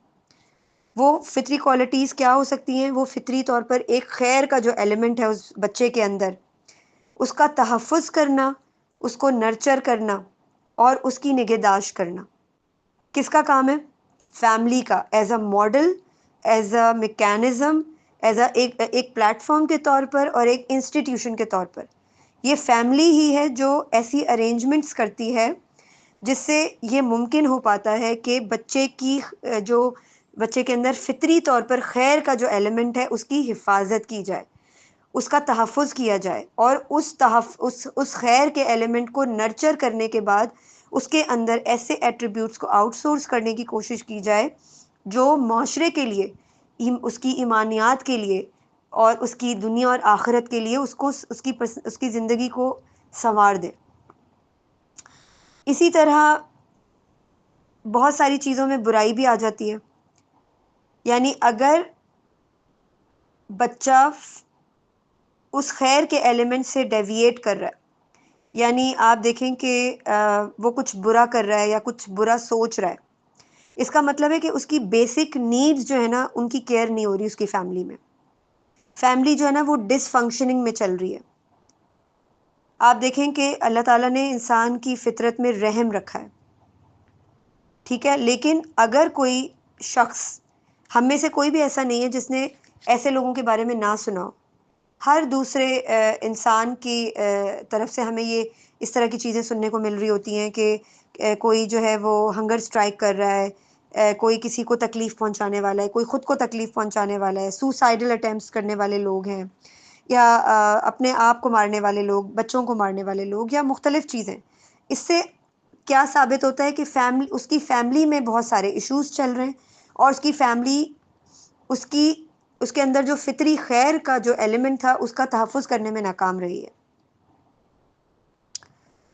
वो फितरी क्वालिटीज़ क्या हो सकती हैं? वो फितरी तौर पर एक खैर का जो एलिमेंट है उस बच्चे के अंदर, उसका तहफ़्फ़ुज़ करना, उसको नर्चर करना और उसकी निगहदाश्त करना। किसका काम है? फैमिली का, as a model, as a mechanism, as a एक प्लेटफ़ॉर्म के तौर पर और एक इंस्टीट्यूशन के तौर पर। ये फैमिली ही है जो ऐसी अरेंजमेंट्स करती है जिससे ये मुमकिन हो पाता है कि बच्चे की जो बच्चे के अंदर फितरी तौर पर खैर का जो एलिमेंट है उसकी हिफाजत की जाए, उसका तहफ़्फ़ुज़ किया जाए और उस खैर के एलिमेंट को नर्चर करने के बाद उसके अंदर ऐसे एट्रीब्यूट्स को आउटसोर्स करने की कोशिश की जाए जो माशरे के लिए, उसकी ईमानियात के लिए और उसकी दुनिया और आखिरत के लिए उसको उसकी ज़िंदगी को संवार दे। इसी तरह बहुत सारी चीज़ों में बुराई भी आ जाती है। यानी अगर बच्चा उस खैर के एलिमेंट से डेविएट कर रहा है, यानी आप देखें कि वो कुछ बुरा कर रहा है या कुछ बुरा सोच रहा है, इसका मतलब है कि उसकी बेसिक नीड्स जो है ना उनकी केयर नहीं हो रही उसकी फैमिली में। फैमिली जो है ना वो डिसफंक्शनिंग में चल रही है। आप देखें कि अल्लाह ताला ने इंसान की फितरत में रहम रखा है, ठीक है, लेकिन अगर कोई शख्स, हम में से कोई भी ऐसा नहीं है जिसने ऐसे लोगों के बारे में ना सुना हो। हर दूसरे इंसान की तरफ से हमें ये इस तरह की चीज़ें सुनने को मिल रही होती हैं कि कोई जो है वो हंगर स्ट्राइक कर रहा है, कोई किसी को तकलीफ़ पहुंचाने वाला है, कोई ख़ुद को तकलीफ़ पहुंचाने वाला है, सुसाइडल अटेम्प्ट्स करने वाले लोग हैं, या अपने आप को मारने वाले लोग, बच्चों को मारने वाले लोग, या मुख्तलिफ़ चीज़ें। इससे क्या साबित होता है कि उसकी फैमिली में बहुत सारे इश्यूज़ चल रहे हैं और उसकी फैमिली उसकी उसके अंदर जो फितरी खैर का जो एलिमेंट था उसका तहफ़्फ़ुज़ करने में नाकाम रही है।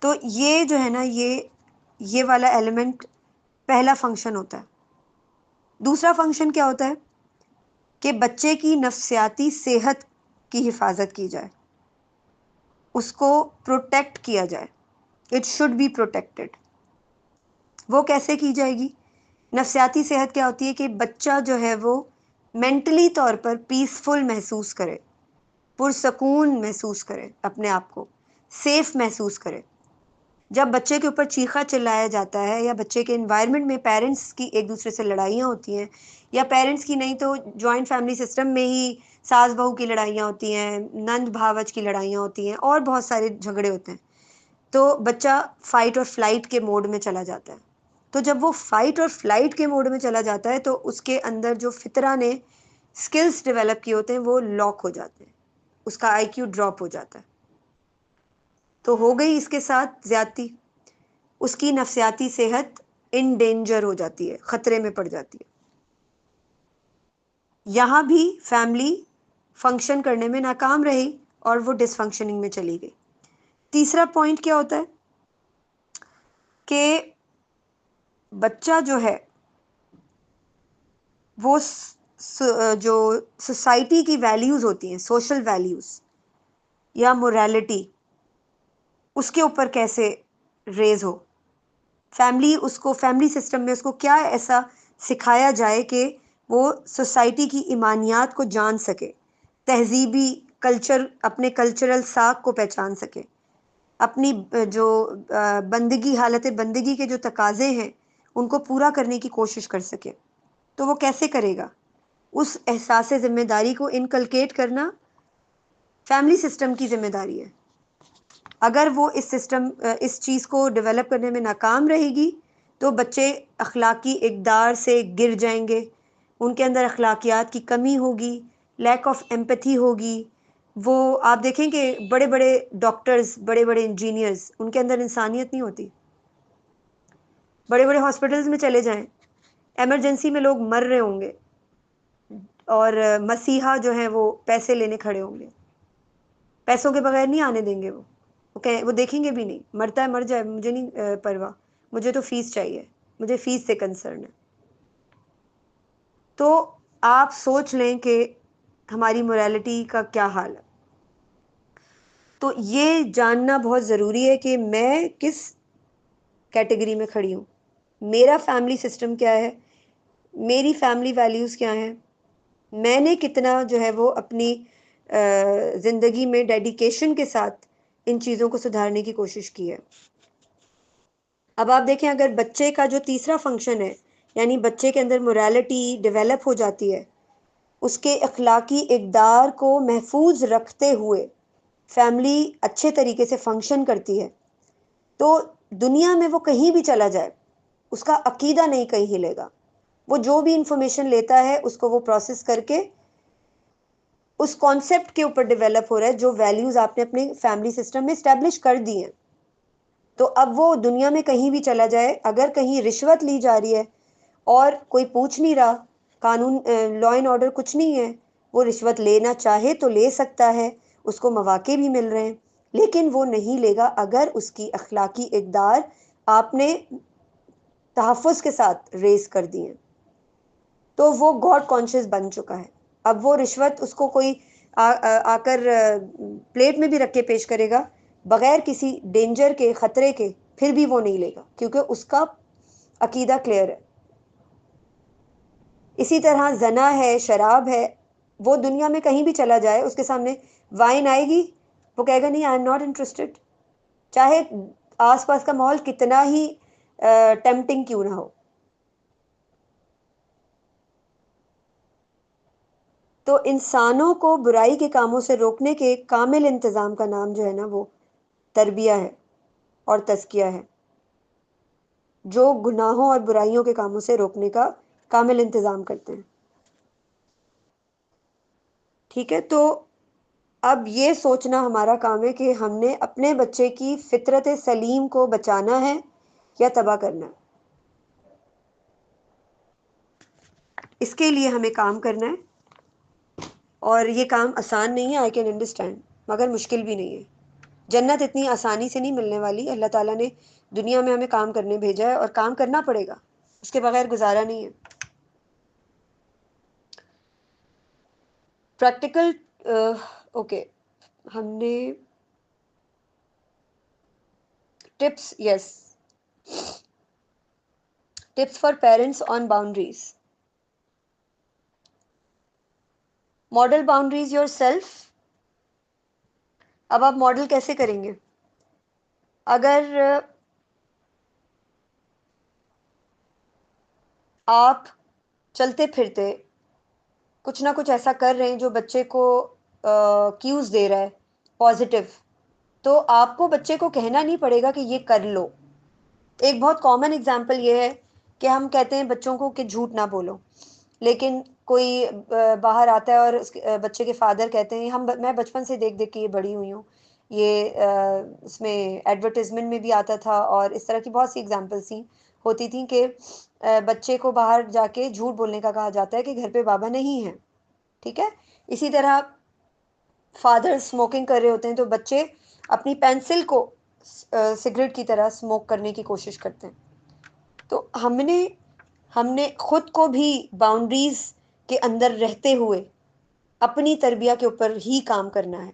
तो ये जो है ना ये वाला एलिमेंट पहला फंक्शन होता है। दूसरा फंक्शन क्या होता है कि बच्चे की नफ्सियाती सेहत की हिफाजत की जाए, उसको प्रोटेक्ट किया जाए। It should be protected. वो कैसे की जाएगी? नफ्सियाती सेहत क्या होती है कि बच्चा जो है वो मेंटली तौर पर पीसफुल महसूस करे, पुरसकून महसूस करे, अपने आप को सेफ महसूस करे। जब बच्चे के ऊपर चीखा चिल्लाया जाता है या बच्चे के एनवायरनमेंट में पेरेंट्स की एक दूसरे से लड़ाइयाँ होती हैं, या पेरेंट्स की नहीं तो जॉइंट फैमिली सिस्टम में ही सास बहू की लड़ाइयाँ होती हैं, नंद भावच की लड़ाइयाँ होती हैं, और बहुत सारे झगड़े होते हैं, तो बच्चा फाइट और फ्लाइट के मोड में चला जाता है। तो जब वो फाइट और फ्लाइट के मोड में चला जाता है तो उसके अंदर जो फितरा ने स्किल्स डेवलप किए होते हैं वो लॉक हो जाते हैं, उसका आईक्यू ड्रॉप हो जाता है। तो हो गई इसके साथ ज्यादती, उसकी नफ्सियाती सेहत इन डेंजर हो जाती है, खतरे में पड़ जाती है। यहाँ भी फैमिली फंक्शन करने में नाकाम रही और वो डिसफंक्शनिंग में चली गई। तीसरा पॉइंट क्या होता है कि बच्चा जो है वो जो सोसाइटी की वैल्यूज होती हैं, सोशल वैल्यूज या मोरालिटी, उसके ऊपर कैसे रेज हो। फैमिली उसको, फैमिली सिस्टम में उसको क्या ऐसा सिखाया जाए कि वो सोसाइटी की ईमानियात को जान सके, तहजीबी कल्चर, अपने कल्चरल साख को पहचान सके, अपनी जो बंदगी, हालत बंदगी के जो तकाजे हैं उनको पूरा करने की कोशिश कर सके। तो वो कैसे करेगा? उस एहसास ज़िम्मेदारी को इनकलकेट करना फैमिली सिस्टम की ज़िम्मेदारी है। अगर वो इस चीज़ को डेवलप करने में नाकाम रहेगी तो बच्चे अखलाकी इक़दार से गिर जाएंगे, उनके अंदर अखलाकियात की कमी होगी, लैक ऑफ एम्पैथी होगी। वो आप देखें कि बड़े बड़े डॉक्टर्स, बड़े बड़े इंजीनियर्स, उनके अंदर इंसानियत नहीं होती। बड़े बड़े हॉस्पिटल्स में चले जाएं, एमरजेंसी में लोग मर रहे होंगे और मसीहा जो है वो पैसे लेने खड़े होंगे, पैसों के बगैर नहीं आने देंगे। वो देखेंगे भी नहीं, मरता है मर जाए, मुझे नहीं परवाह, मुझे तो फीस चाहिए, मुझे फीस से कंसर्न है। तो आप सोच लें कि हमारी मोरालिटी का क्या हाल है। तो ये जानना बहुत ज़रूरी है कि मैं किस कैटेगरी में खड़ी हूँ, मेरा फैमिली सिस्टम क्या है, मेरी फैमिली वैल्यूज़ क्या हैं, मैंने कितना जो है वो अपनी ज़िंदगी में डेडिकेशन के साथ इन चीज़ों को सुधारने की कोशिश की है। अब आप देखें, अगर बच्चे का जो तीसरा फंक्शन है, यानी बच्चे के अंदर मोरालिटी डेवलप हो जाती है, उसके अखलाकी इक़दार को महफूज रखते हुए फैमिली अच्छे तरीके से फंक्शन करती है, तो दुनिया में वो कहीं भी चला जाए उसका अकीदा नहीं कहीं हिलेगा। वो जो भी इंफॉर्मेशन लेता है उसको वो प्रोसेस करके उस कॉन्सेप्ट के ऊपर डेवलप हो रहा है जो वैल्यूज आपने अपने फैमिली सिस्टम में स्टैब्लिश कर दी हैं। तो अब वो दुनिया में कहीं भी चला जाए, अगर कहीं रिश्वत ली जा रही है और कोई पूछ नहीं रहा, कानून लॉ एंड ऑर्डर कुछ नहीं है, वो रिश्वत लेना चाहे तो ले सकता है, उसको मौके भी मिल रहे हैं, लेकिन वो नहीं लेगा अगर उसकी अखलाकी इक़दार आपने तहफ़्फ़ुज़ के साथ रेस कर दिए। तो वो गॉड कॉन्शियस बन चुका है। अब वो रिश्वत उसको कोई आकर प्लेट में भी रख के पेश करेगा, बगैर किसी डेंजर के, खतरे के, फिर भी वो नहीं लेगा, क्योंकि उसका अकीदा क्लियर है। इसी तरह जना है, शराब है, वो दुनिया में कहीं भी चला जाए, उसके सामने वाइन आएगी, वो कहेगा नहीं, आई एम नॉट इंटरेस्टेड, चाहे आसपास का माहौल कितना ही टेम्पटिंग क्यों ना हो। तो इंसानों को बुराई के कामों से रोकने के कामिल इंतज़ाम का नाम जो है ना, वो तरबिया है और तज़किया है, जो गुनाहों और बुराइयों के कामों से रोकने का कामिल इंतज़ाम करते हैं। ठीक है, तो अब ये सोचना हमारा काम है कि हमने अपने बच्चे की फितरत सलीम को बचाना है या तबाह करना है। इसके लिए हमें काम करना है, और ये काम आसान नहीं है, आई कैन अंडरस्टैंड, मगर मुश्किल भी नहीं है। जन्नत इतनी आसानी से नहीं मिलने वाली। अल्लाह ताला ने दुनिया में हमें काम करने भेजा है और काम करना पड़ेगा, उसके बगैर गुजारा नहीं है। प्रैक्टिकल ओके, हमने tips, yes, tips for parents on boundaries. Model boundaries your self. अब आप मॉडल कैसे करेंगे? अगर आप चलते फिरते कुछ ना कुछ ऐसा कर रहे हैं जो बच्चे को क्यूज दे रहा है पॉजिटिव, तो आपको बच्चे को कहना नहीं पड़ेगा कि ये कर लो। एक बहुत कॉमन एग्जाम्पल ये है कि हम कहते हैं बच्चों को कि झूठ ना बोलो, लेकिन कोई बाहर आता है और बच्चे के फादर कहते हैं, मैं बचपन से देख देख के ये बड़ी हुई हूँ, ये इसमें एडवर्टाइजमेंट में भी आता था और इस तरह की बहुत सी एग्जाम्पल्स थी होती थी कि बच्चे को बाहर जाके झूठ बोलने का कहा जाता है कि घर पे बाबा नहीं है। ठीक है, इसी तरह फादर स्मोकिंग कर रहे होते हैं तो बच्चे अपनी पेंसिल को सिगरेट की तरह स्मोक करने की कोशिश करते हैं। तो हमने हमने खुद को भी बाउंड्रीज के अंदर रहते हुए अपनी तरबिया के ऊपर ही काम करना है।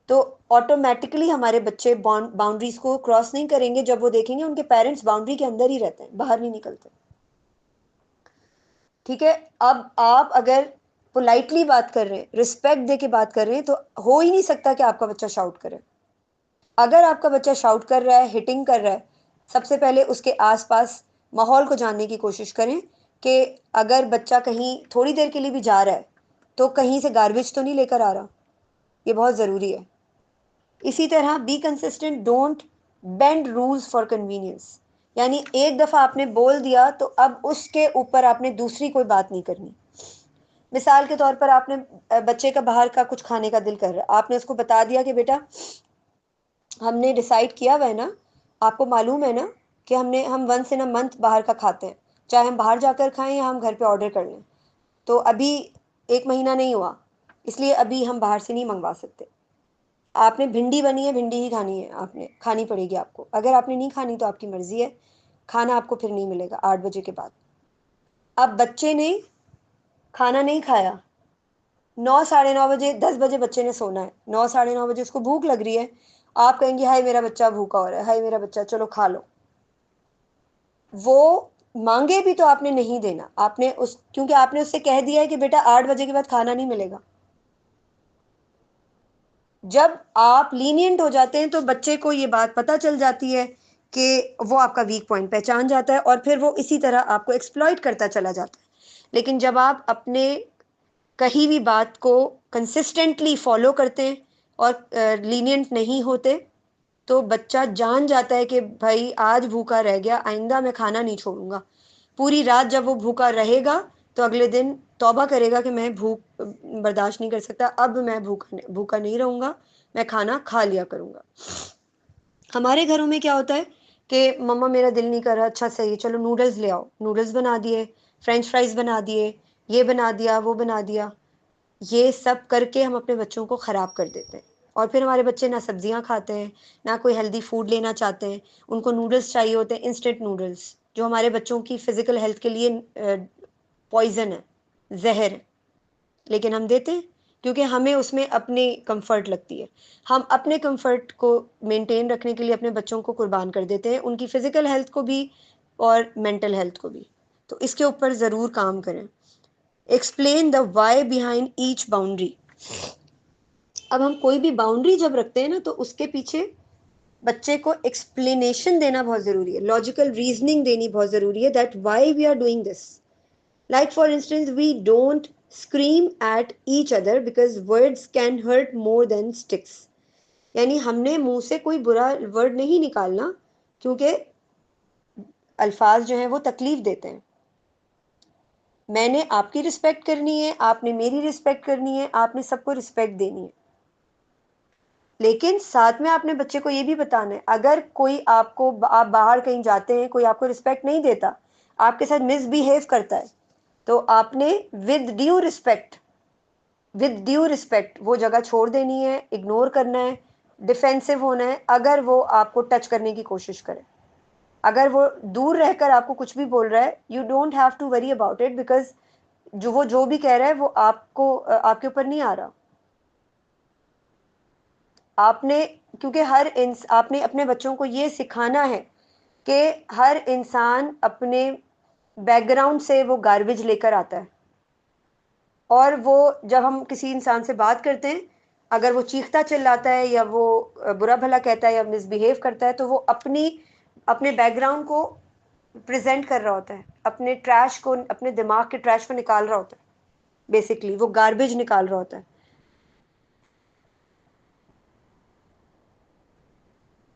तो ऑटोमेटिकली हमारे बच्चे बाउंड्रीज को क्रॉस नहीं करेंगे जब वो देखेंगे उनके पेरेंट्स बाउंड्री के अंदर ही रहते हैं, बाहर नहीं निकलते। ठीक है, अब आप अगर पोलाइटली बात कर रहे हैं, रिस्पेक्ट दे के बात कर रहे हैं, तो हो ही नहीं सकता कि आपका बच्चा शाउट करे। अगर आपका बच्चा शाउट कर रहा है, हिटिंग कर रहा है, सबसे पहले उसके आसपास माहौल को जानने की कोशिश करें कि अगर बच्चा कहीं थोड़ी देर के लिए भी जा रहा है तो कहीं से गार्बेज तो नहीं लेकर आ रहा। ये बहुत ज़रूरी है। इसी तरह be consistent, don't bend rules for convenience. यानी एक दफ़ा आपने बोल दिया तो अब उसके ऊपर आपने दूसरी कोई बात नहीं करनी। मिसाल के तौर पर आपने बच्चे का बाहर का कुछ खाने का दिल कर रहा है, आपने उसको बता दिया कि बेटा हमने डिसाइड किया हुआ है ना, आपको मालूम है ना कि हम वंस इन अ मंथ बाहर का खाते हैं, चाहे हम बाहर जाकर खाएं या हम घर पे ऑर्डर कर लें। तो अभी 1 महीना नहीं हुआ, इसलिए अभी हम बाहर से नहीं मंगवा सकते। आपने भिंडी बनी है, भिंडी ही खानी है, आपने खानी पड़ेगी आपको। अगर आपने नहीं खानी तो आपकी मर्जी है, खाना आपको फिर नहीं मिलेगा 8 बजे के बाद। अब बच्चे ने खाना नहीं खाया, 9 साढ़े 9 बजे, 10 बजे बच्चे ने सोना है, 9 साढ़े 9 बजे उसको भूख लग रही है, आप कहेंगे हाय मेरा बच्चा भूखा हो रहा है, हाय मेरा बच्चा, चलो खा लो। वो मांगे भी तो आपने नहीं देना, आपने उस क्योंकि आपने उससे कह दिया है कि बेटा 8 बजे के बाद खाना नहीं मिलेगा। जब आप लीनियंट हो जाते हैं तो बच्चे को ये बात पता चल जाती है कि वो आपका वीक पॉइंट पहचान जाता है और फिर वो इसी तरह आपको एक्सप्लॉइट करता चला जाता है। लेकिन जब आप अपने कहीं भी बात को कंसिस्टेंटली फॉलो करते हैं और लीनियंट नहीं होते, तो बच्चा जान जाता है कि भाई आज भूखा रह गया, आइंदा मैं खाना नहीं छोड़ूंगा। पूरी रात जब वो भूखा रहेगा तो अगले दिन तौबा करेगा कि मैं भूख बर्दाश्त नहीं कर सकता, अब मैं भूखा नहीं रहूंगा, मैं खाना खा लिया करूंगा। हमारे घरों में क्या होता है कि मम्मा मेरा दिल नहीं कर रहा, अच्छा सही है चलो नूडल्स ले आओ, नूडल्स बना दिए, फ्रेंच फ्राइज बना दिए, ये बना दिया वो बना दिया। ये सब करके हम अपने बच्चों को ख़राब कर देते हैं और फिर हमारे बच्चे ना सब्जियां खाते हैं, ना कोई हेल्दी फूड लेना चाहते हैं। उनको नूडल्स चाहिए होते हैं, इंस्टेंट नूडल्स, जो हमारे बच्चों की फ़िज़िकल हेल्थ के लिए पॉइज़न है, जहर है, लेकिन हम देते हैं क्योंकि हमें उसमें अपनी कंफर्ट लगती है। हम अपने कंफर्ट को मेंटेन रखने के लिए अपने बच्चों को कुर्बान कर देते हैं, उनकी फ़िज़िकल हेल्थ को भी और मेंटल हेल्थ को भी। तो इसके ऊपर ज़रूर काम करें। Explain the why behind each boundary. अब हम कोई भी बाउंड्री जब रखते हैं ना तो उसके पीछे बच्चे को एक्सप्लेनेशन देना बहुत ज़रूरी है, लॉजिकल रीजनिंग देनी बहुत ज़रूरी है, that why we are doing this. Like for instance we don't scream at each other because words can hurt more than sticks. यानी हमने मुंह से कोई बुरा वर्ड नहीं निकालना, क्योंकि अल्फाज जो हैं वो तकलीफ देते हैं। मैंने आपकी रिस्पेक्ट करनी है, आपने मेरी रिस्पेक्ट करनी है, आपने सबको रिस्पेक्ट देनी है, लेकिन साथ में आपने बच्चे को ये भी बताना है अगर कोई आप बाहर कहीं जाते हैं, कोई आपको रिस्पेक्ट नहीं देता, आपके साथ मिसबिहेव करता है, तो आपने विद ड्यू रिस्पेक्ट वो जगह छोड़ देनी है, इग्नोर करना है, डिफेंसिव होना है। अगर वो आपको टच करने की कोशिश करे, अगर वो दूर रहकर आपको कुछ भी बोल रहा है, you don't have to worry about it, because जो भी कह रहा है वो आपके ऊपर नहीं आ रहा। आपने क्योंकि आपने अपने बच्चों को ये सिखाना है कि हर इंसान अपने बैकग्राउंड से वो गार्बेज लेकर आता है। और वो जब हम किसी इंसान से बात करते हैं, अगर वो चीखता चिल्लाता है या वो बुरा भला कहता है या मिसबिहेव करता है, तो वो अपने बैकग्राउंड को प्रेजेंट कर रहा होता है, अपने ट्रैश को, अपने दिमाग के ट्रैश को निकाल रहा होता है, बेसिकली वो गार्बेज निकाल रहा होता है।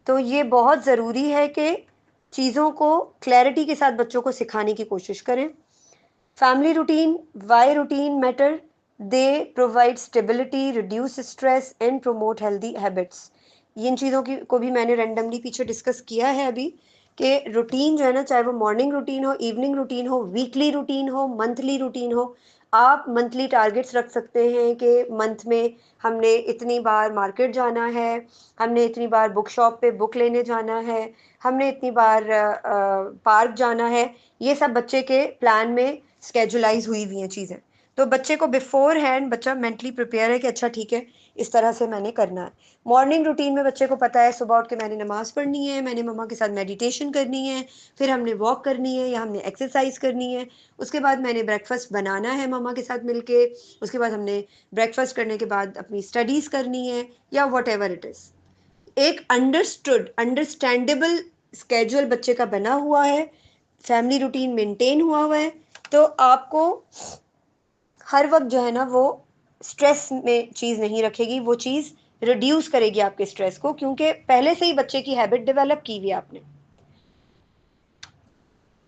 तो ये बहुत ज़रूरी है कि चीज़ों को क्लैरिटी के साथ बच्चों को सिखाने की कोशिश करें। Family routine, why routine matter? They provide stability, reduce stress and promote healthy habits. इन चीज़ों की को भी मैंने रैंडमली पीछे डिस्कस किया है अभी, कि रूटीन जो है ना, चाहे वो मॉर्निंग रूटीन हो, इवनिंग रूटीन हो, वीकली रूटीन हो, मंथली रूटीन हो, आप मंथली टारगेट्स रख सकते हैं कि मंथ में हमने इतनी बार मार्केट जाना है, हमने इतनी बार बुक शॉप पे बुक लेने जाना है, हमने इतनी बार पार्क जाना है। ये सब बच्चे के प्लान में स्केजुलाइज हुई हुई हैं चीज़ें। तो बच्चे को बिफोर हैंड बच्चा मेंटली प्रिपेयर है कि अच्छा ठीक है, इस तरह से मैंने करना है। मॉर्निंग रूटीन में बच्चे को पता है सुबह उठ के मैंने नमाज पढ़नी है, मैंने मम्मा के साथ मेडिटेशन करनी है, फिर हमने वॉक करनी है या हमने एक्सरसाइज करनी है, उसके बाद मैंने ब्रेकफास्ट बनाना है मम्मा के साथ मिलके, उसके बाद हमने ब्रेकफास्ट करने के बाद अपनी स्टडीज़ करनी है, या वट एवर इट इज़। एक अंडरस्टूड, अंडरस्टैंडेबल स्केड्यूल बच्चे का बना हुआ है, फैमिली रूटीन मेंटेन हुआ है, तो आपको हर वक्त जो है ना वो स्ट्रेस में चीज़ नहीं रखेगी, वो चीज़ रिड्यूस करेगी आपके स्ट्रेस को, क्योंकि पहले से ही बच्चे की हैबिट डेवलप की हुई है आपने।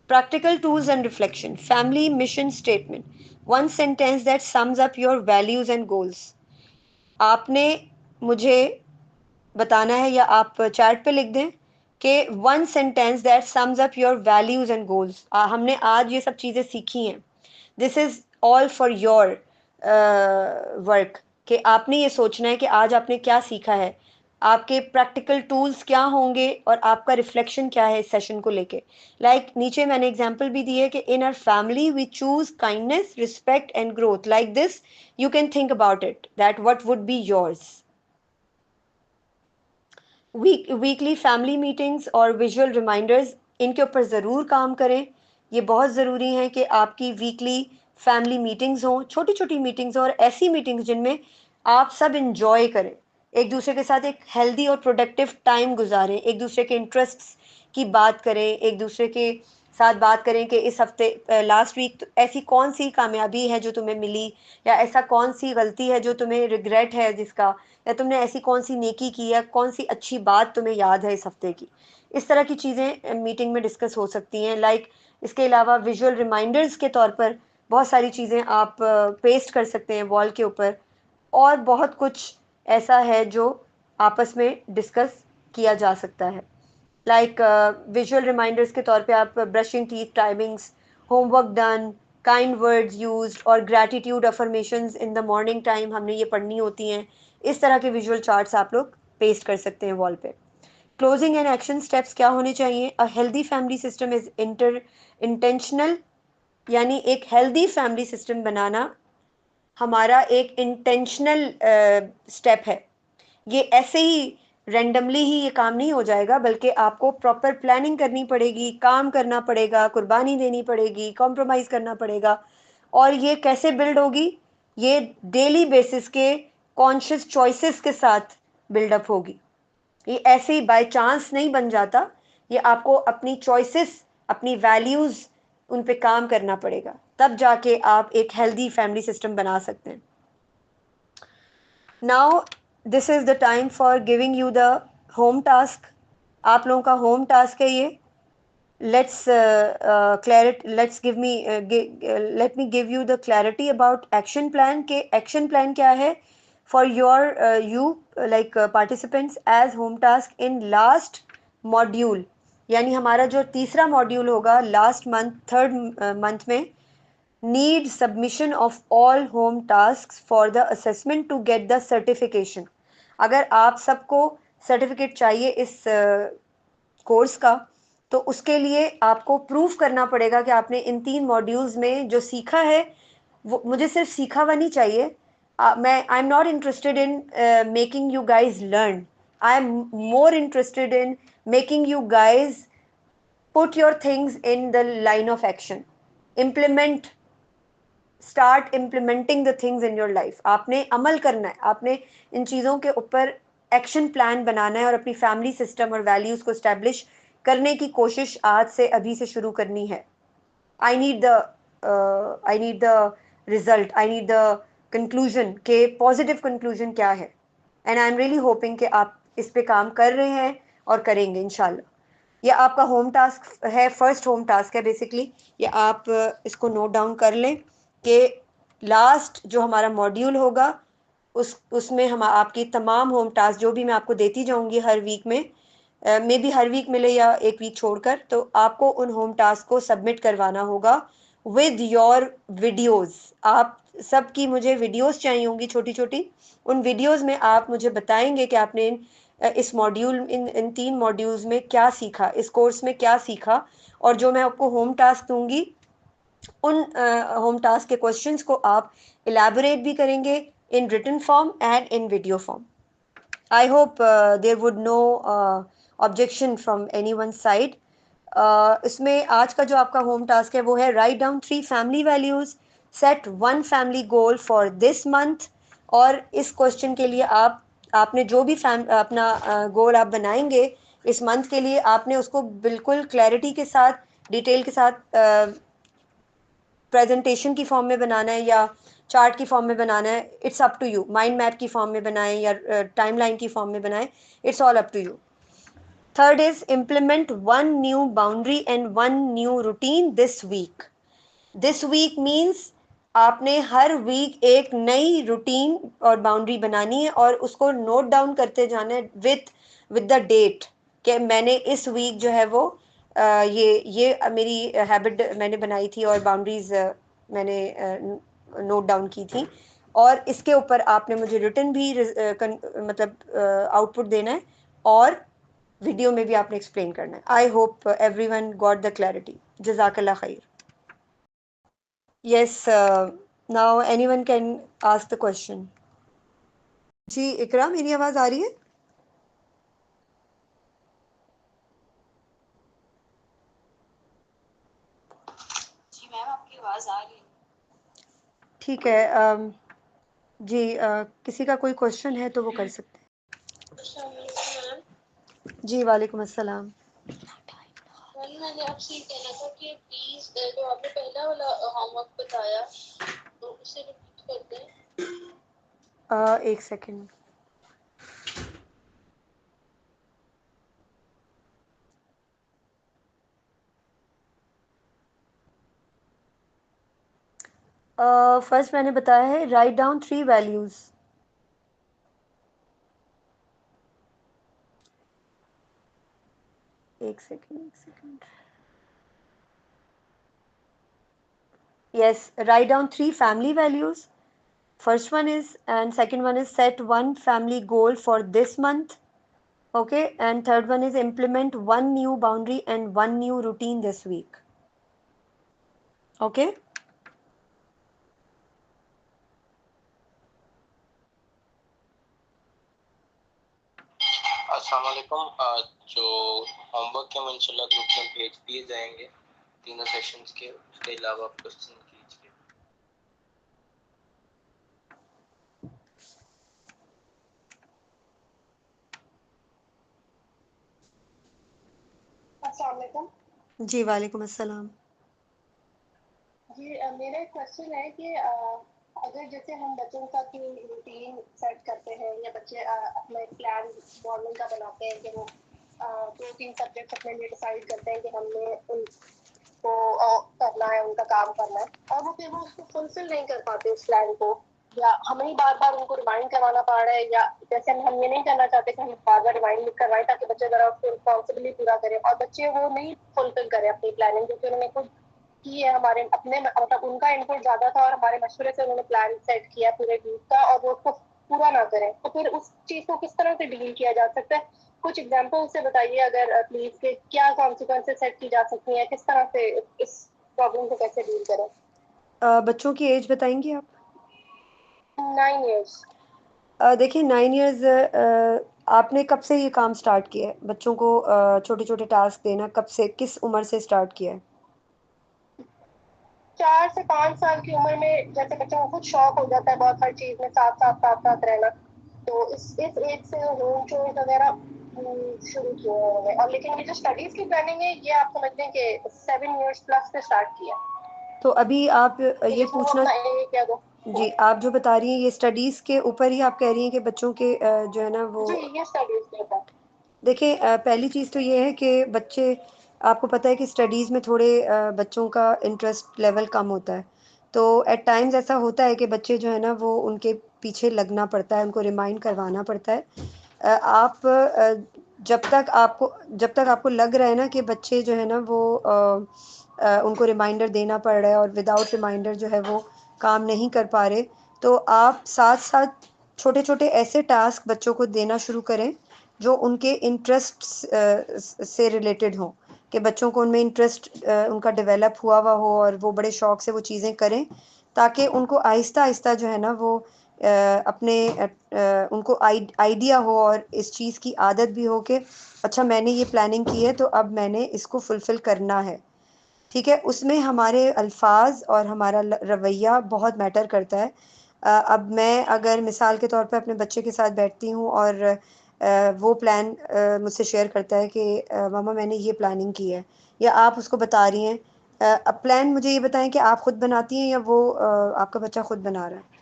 Practical tools and reflection, family mission statement, one sentence that sums up your values and goals. आपने मुझे बताना है या आप चैट पे लिख दें कि one sentence that sums up your values and goals. हमने आज ये सब चीज़ें सीखी हैं, this is all for your work, कि आपने ये सोचना है कि आज आपने क्या सीखा है, आपके प्रैक्टिकल टूल्स क्या होंगे और आपका रिफ्लेक्शन क्या है इस सेशन को लेके। लाइक नीचे मैंने एग्जांपल भी दी है कि in our family we choose kindness, respect and growth. Like this you can think about it, that what would be yours. Weekly family meetings और विजुअल रिमाइंडर्स, इनके ऊपर ज़रूर काम करें। ये बहुत ज़रूरी है कि आपकी वीकली फैमिली मीटिंग्स हों, छोटी छोटी मीटिंग्स, और ऐसी मीटिंग्स जिनमें आप सब इंजॉय करें, एक दूसरे के साथ एक हेल्दी और प्रोडक्टिव टाइम गुजारें, एक दूसरे के इंटरेस्ट्स की बात करें, एक दूसरे के साथ बात करें कि इस हफ्ते लास्ट वीक ऐसी कौन सी कामयाबी है जो तुम्हें मिली, या ऐसा कौन सी गलती है जो तुम्हें रिग्रेट है जिसका, या तुमने ऐसी कौन सी नेकी की है, कौन सी अच्छी बात तुम्हें याद है इस हफ्ते की। इस तरह की चीज़ें मीटिंग में डिस्कस हो सकती हैं। लाइक इसके अलावा विजुअल रिमाइंडर्स के तौर पर बहुत सारी चीज़ें आप पेस्ट कर सकते हैं वॉल के ऊपर, और बहुत कुछ ऐसा है जो आपस में डिस्कस किया जा सकता है। लाइक विजुअल रिमाइंडर्स के तौर पे आप brushing teeth timings, homework done, kind words used और gratitude affirmations in the morning time हमने ये पढ़नी होती हैं। इस तरह के विजुअल चार्ट्स आप लोग पेस्ट कर सकते हैं वॉल पे। क्लोजिंग एंड एक्शन स्टेप्स क्या होने चाहिए? अ healthy family system is intentional, यानी एक हेल्दी फैमिली सिस्टम बनाना हमारा एक इंटेंशनल स्टेप है। ये ऐसे ही रैंडमली ही ये काम नहीं हो जाएगा, बल्कि आपको प्रॉपर प्लानिंग करनी पड़ेगी, काम करना पड़ेगा, कुर्बानी देनी पड़ेगी, कॉम्प्रोमाइज़ करना पड़ेगा। और ये कैसे बिल्ड होगी? ये डेली बेसिस के कॉन्शियस चॉइसेस के साथ बिल्डअप होगी। ये ऐसे ही बाय चांस नहीं बन जाता, ये आपको अपनी चॉइसेस, अपनी वैल्यूज़, उन पे काम करना पड़ेगा, तब जाके आप एक हेल्दी फैमिली सिस्टम बना सकते हैं। Now this is the time for giving you the home task. आप लोगों का होम टास्क है ये। Let's give me let me give you the clarity about action plan, के एक्शन प्लान क्या है for your you like participants age home task in last module. यानी हमारा जो तीसरा मॉड्यूल होगा लास्ट मंथ, थर्ड मंथ में, need submission of all home tasks for the assessment to get the certification। अगर आप सबको सर्टिफिकेट चाहिए इस कोर्स का, तो उसके लिए आपको प्रूफ करना पड़ेगा कि आपने इन 3 मॉड्यूल्स में जो सीखा है, वो मुझे सिर्फ सीखा हुआ नहीं चाहिए। मैं I am not interested in making you guys learn, I am more interested in making you guys put your things in the line of action, implement start implementing the things in your life. आपने अमल करना है, आपने इन चीज़ों के ऊपर action plan बनाना है और अपनी फैमिली सिस्टम और वैल्यूज़ को इस्टेब्लिश करने की कोशिश आज से अभी से शुरू करनी है। I need the result, I need the conclusion के पॉजिटिव कंक्लूजन क्या है, and I am really hoping कि आप इस पे काम कर रहे हैं और करेंगे इंशाल्लाह। ये आपका होम टास्क है, फर्स्ट होम टास्क है बेसिकली। ये आप इसको नोट डाउन कर लें कि लास्ट जो हमारा मॉड्यूल होगा उसमें हम आपकी तमाम होम टास्क जो भी मैं आपको देती जाऊंगी हर वीक में, मे बी हर वीक मिले या एक वीक छोड़कर, तो आपको उन होम टास्क को सबमिट करवाना होगा विद योर वीडियोस। आप सबकी मुझे वीडियोस चाहिए होंगी छोटी छोटी। उन वीडियोस में आप मुझे बताएंगे कि आपने इस मॉड्यूल इन 3 मॉड्यूल्स में क्या सीखा, इस कोर्स में क्या सीखा, और जो मैं आपको होम टास्क दूंगी उन होम टास्क के क्वेश्चंस को आप इलेबोरेट भी करेंगे in written form and in video form. I hope there would no objection from anyone side. इसमें आज का जो आपका होम टास्क है वो है write down 3 family values, set 1 family goal for this month. और इस क्वेश्चन के लिए आपने जो भी अपना गोल आप बनाएंगे इस मंथ के लिए, आपने उसको बिल्कुल क्लैरिटी के साथ, डिटेल के साथ प्रेजेंटेशन की फॉर्म में बनाना है या चार्ट की फॉर्म में बनाना है, it's up to you. Mind map की फॉर्म में बनाएं या टाइमलाइन की फॉर्म में बनाएं, it's all up to you. Third is implement 1 new boundary and 1 new routine this week. This week means आपने हर वीक एक नई रूटीन और बाउंड्री बनानी है और उसको नोट डाउन करते जाना है विद द डेट कि मैंने इस वीक जो है वो ये मेरी हैबिट मैंने बनाई थी और बाउंड्रीज मैंने नोट डाउन की थी, और इसके ऊपर आपने मुझे रिटर्न भी मतलब आउटपुट देना है और वीडियो में भी आपने एक्सप्लेन करना है। I hope everyone got the clarity. जज़ाकल्लाह खैर। Yes, now anyone can ask the question. जी इकरा, मेरी आवाज़ आ रही है? जी मैम, आपकी आवाज़ आ रही है। ठीक है। जी किसी का कोई क्वेश्चन है तो वो कर सकते हैं। जी वालेकुम अस्सलाम। मैम, मैंने आपसे ये कहना था कि प्लीज़ जो आपने पहला वाला होमवर्क बताया तो उसे रिपीट कर दें। एक सेकेंड। फर्स्ट मैंने बताया है राइट डाउन 3 वैल्यूज। एक second. Yes, write down 3 family values. First one is, and second one is set 1 family goal for this month. Okay, and third one is implement 1 new boundary and 1 new routine this week. Okay. अस्सलाम वालेकुम। जो homework है वो इंशाल्लाह group में भेज दिए जाएंगे तीनों सेशंस के। उसके अलावा क्वेश्चन कीजिए। अस्सलाम वालेकुम। जी वालेकुम अस्सलाम। जी मेरा एक क्वेश्चन है कि अगर जैसे हम बच्चों का की रूटीन सेट करते हैं या बच्चे अपना एक प्लान मॉर्निंग का बनाते हैं कि वो 2-3 सब्जेक्ट अपने लिए डिसाइड करते हैं कि हमने उनको करना है, उनका काम करना है, और वो फिर वो उसको फुलफिल नहीं कर पाते उस प्लान को, या हमें ही बार बार उनको रिमाइंड करवाना पड़ रहा है, या जैसे हम ये नहीं करना चाहते कि हम बार बार रिमाइंड करवाएं ताकि बच्चे ज़रा उसको रिस्पॉन्सिबली पूरा करें, और बच्चे वो नहीं फुलफिल करें अपनी प्लानिंग क्योंकि उन्होंने खुद की है, हमारे अपने मतलब उनका इनपुट ज़्यादा था और हमारे मशवरे से उन्होंने प्लान सेट किया पूरे वीक का और वो उसको पूरा ना करें, तो फिर उस चीज़ को किस तरह से डील किया जा सकता है? कुछ एग्जाम्पल से बताइए अगर प्लीज के क्या कॉन्सिक्वेंसेस सेट की जा सकती हैं, किस तरह से इस प्रॉब्लम को कैसे डील करें? बच्चों की एज बताएंगी आप? 9 years। देखिए 9 इयर्स, आपने कब से ये काम स्टार्ट किया है? बच्चों को छोटे छोटे टास्क देना कब से, किस उम्र से स्टार्ट किया है? 4 से 5 साल की उम्र में जैसे बच्चों को खुद शौक हो जाता है बहुत हर चीज में साथ रहना, तो इस एज से होम चोर्स वगैरह शुरू किए हैं उन्होंने। और लेकिन ये जो स्टडीज की प्लानिंग है ये आप समझ लें कि 7 years प्लस से स्टार्ट किया, तो अभी आप ये जिसमें वो पूछना, अपना एक या दो। जी आप जो बता रही हैं ये स्टडीज़ के ऊपर ही आप कह रही हैं कि बच्चों के जो है ना वो, जी ये स्टडीज के ऊपर। देखिए पहली चीज़ तो ये है कि बच्चे, आपको पता है कि स्टडीज़ में थोड़े बच्चों का इंटरेस्ट लेवल कम होता है, तो एट टाइम्स ऐसा होता है कि बच्चे जो है ना वो उनके पीछे लगना पड़ता है, उनको रिमाइंड करवाना पड़ता है। आप जब तक आपको लग रहा है ना कि बच्चे जो है ना वो उनको रिमाइंडर देना पड़ रहा है और विदाउट रिमाइंडर जो है वो काम नहीं कर पा रहे, तो आप साथ साथ छोटे छोटे ऐसे टास्क बच्चों को देना शुरू करें जो उनके इंटरेस्ट से रिलेटेड हों, कि बच्चों को उनमें इंटरेस्ट उनका डेवलप हुआ हो और वो बड़े शौक से वो चीज़ें करें, ताकि उनको आहिस्ता आहिस्ता जो है ना वो अपने उनको आइडिया हो और इस चीज़ की आदत भी हो कि अच्छा मैंने ये प्लानिंग की है तो अब मैंने इसको फुलफ़िल करना है। ठीक है, उसमें हमारे अल्फाज और हमारा रवैया बहुत मैटर करता है। अब मैं अगर मिसाल के तौर पे अपने बच्चे के साथ बैठती हूँ और वो प्लान मुझसे शेयर करता है कि मामा मैंने ये प्लानिंग की है, या आप उसको बता रही हैं, अब प्लान मुझे ये बताएं कि आप खुद बनाती हैं या वो आपका बच्चा खुद बना रहा है?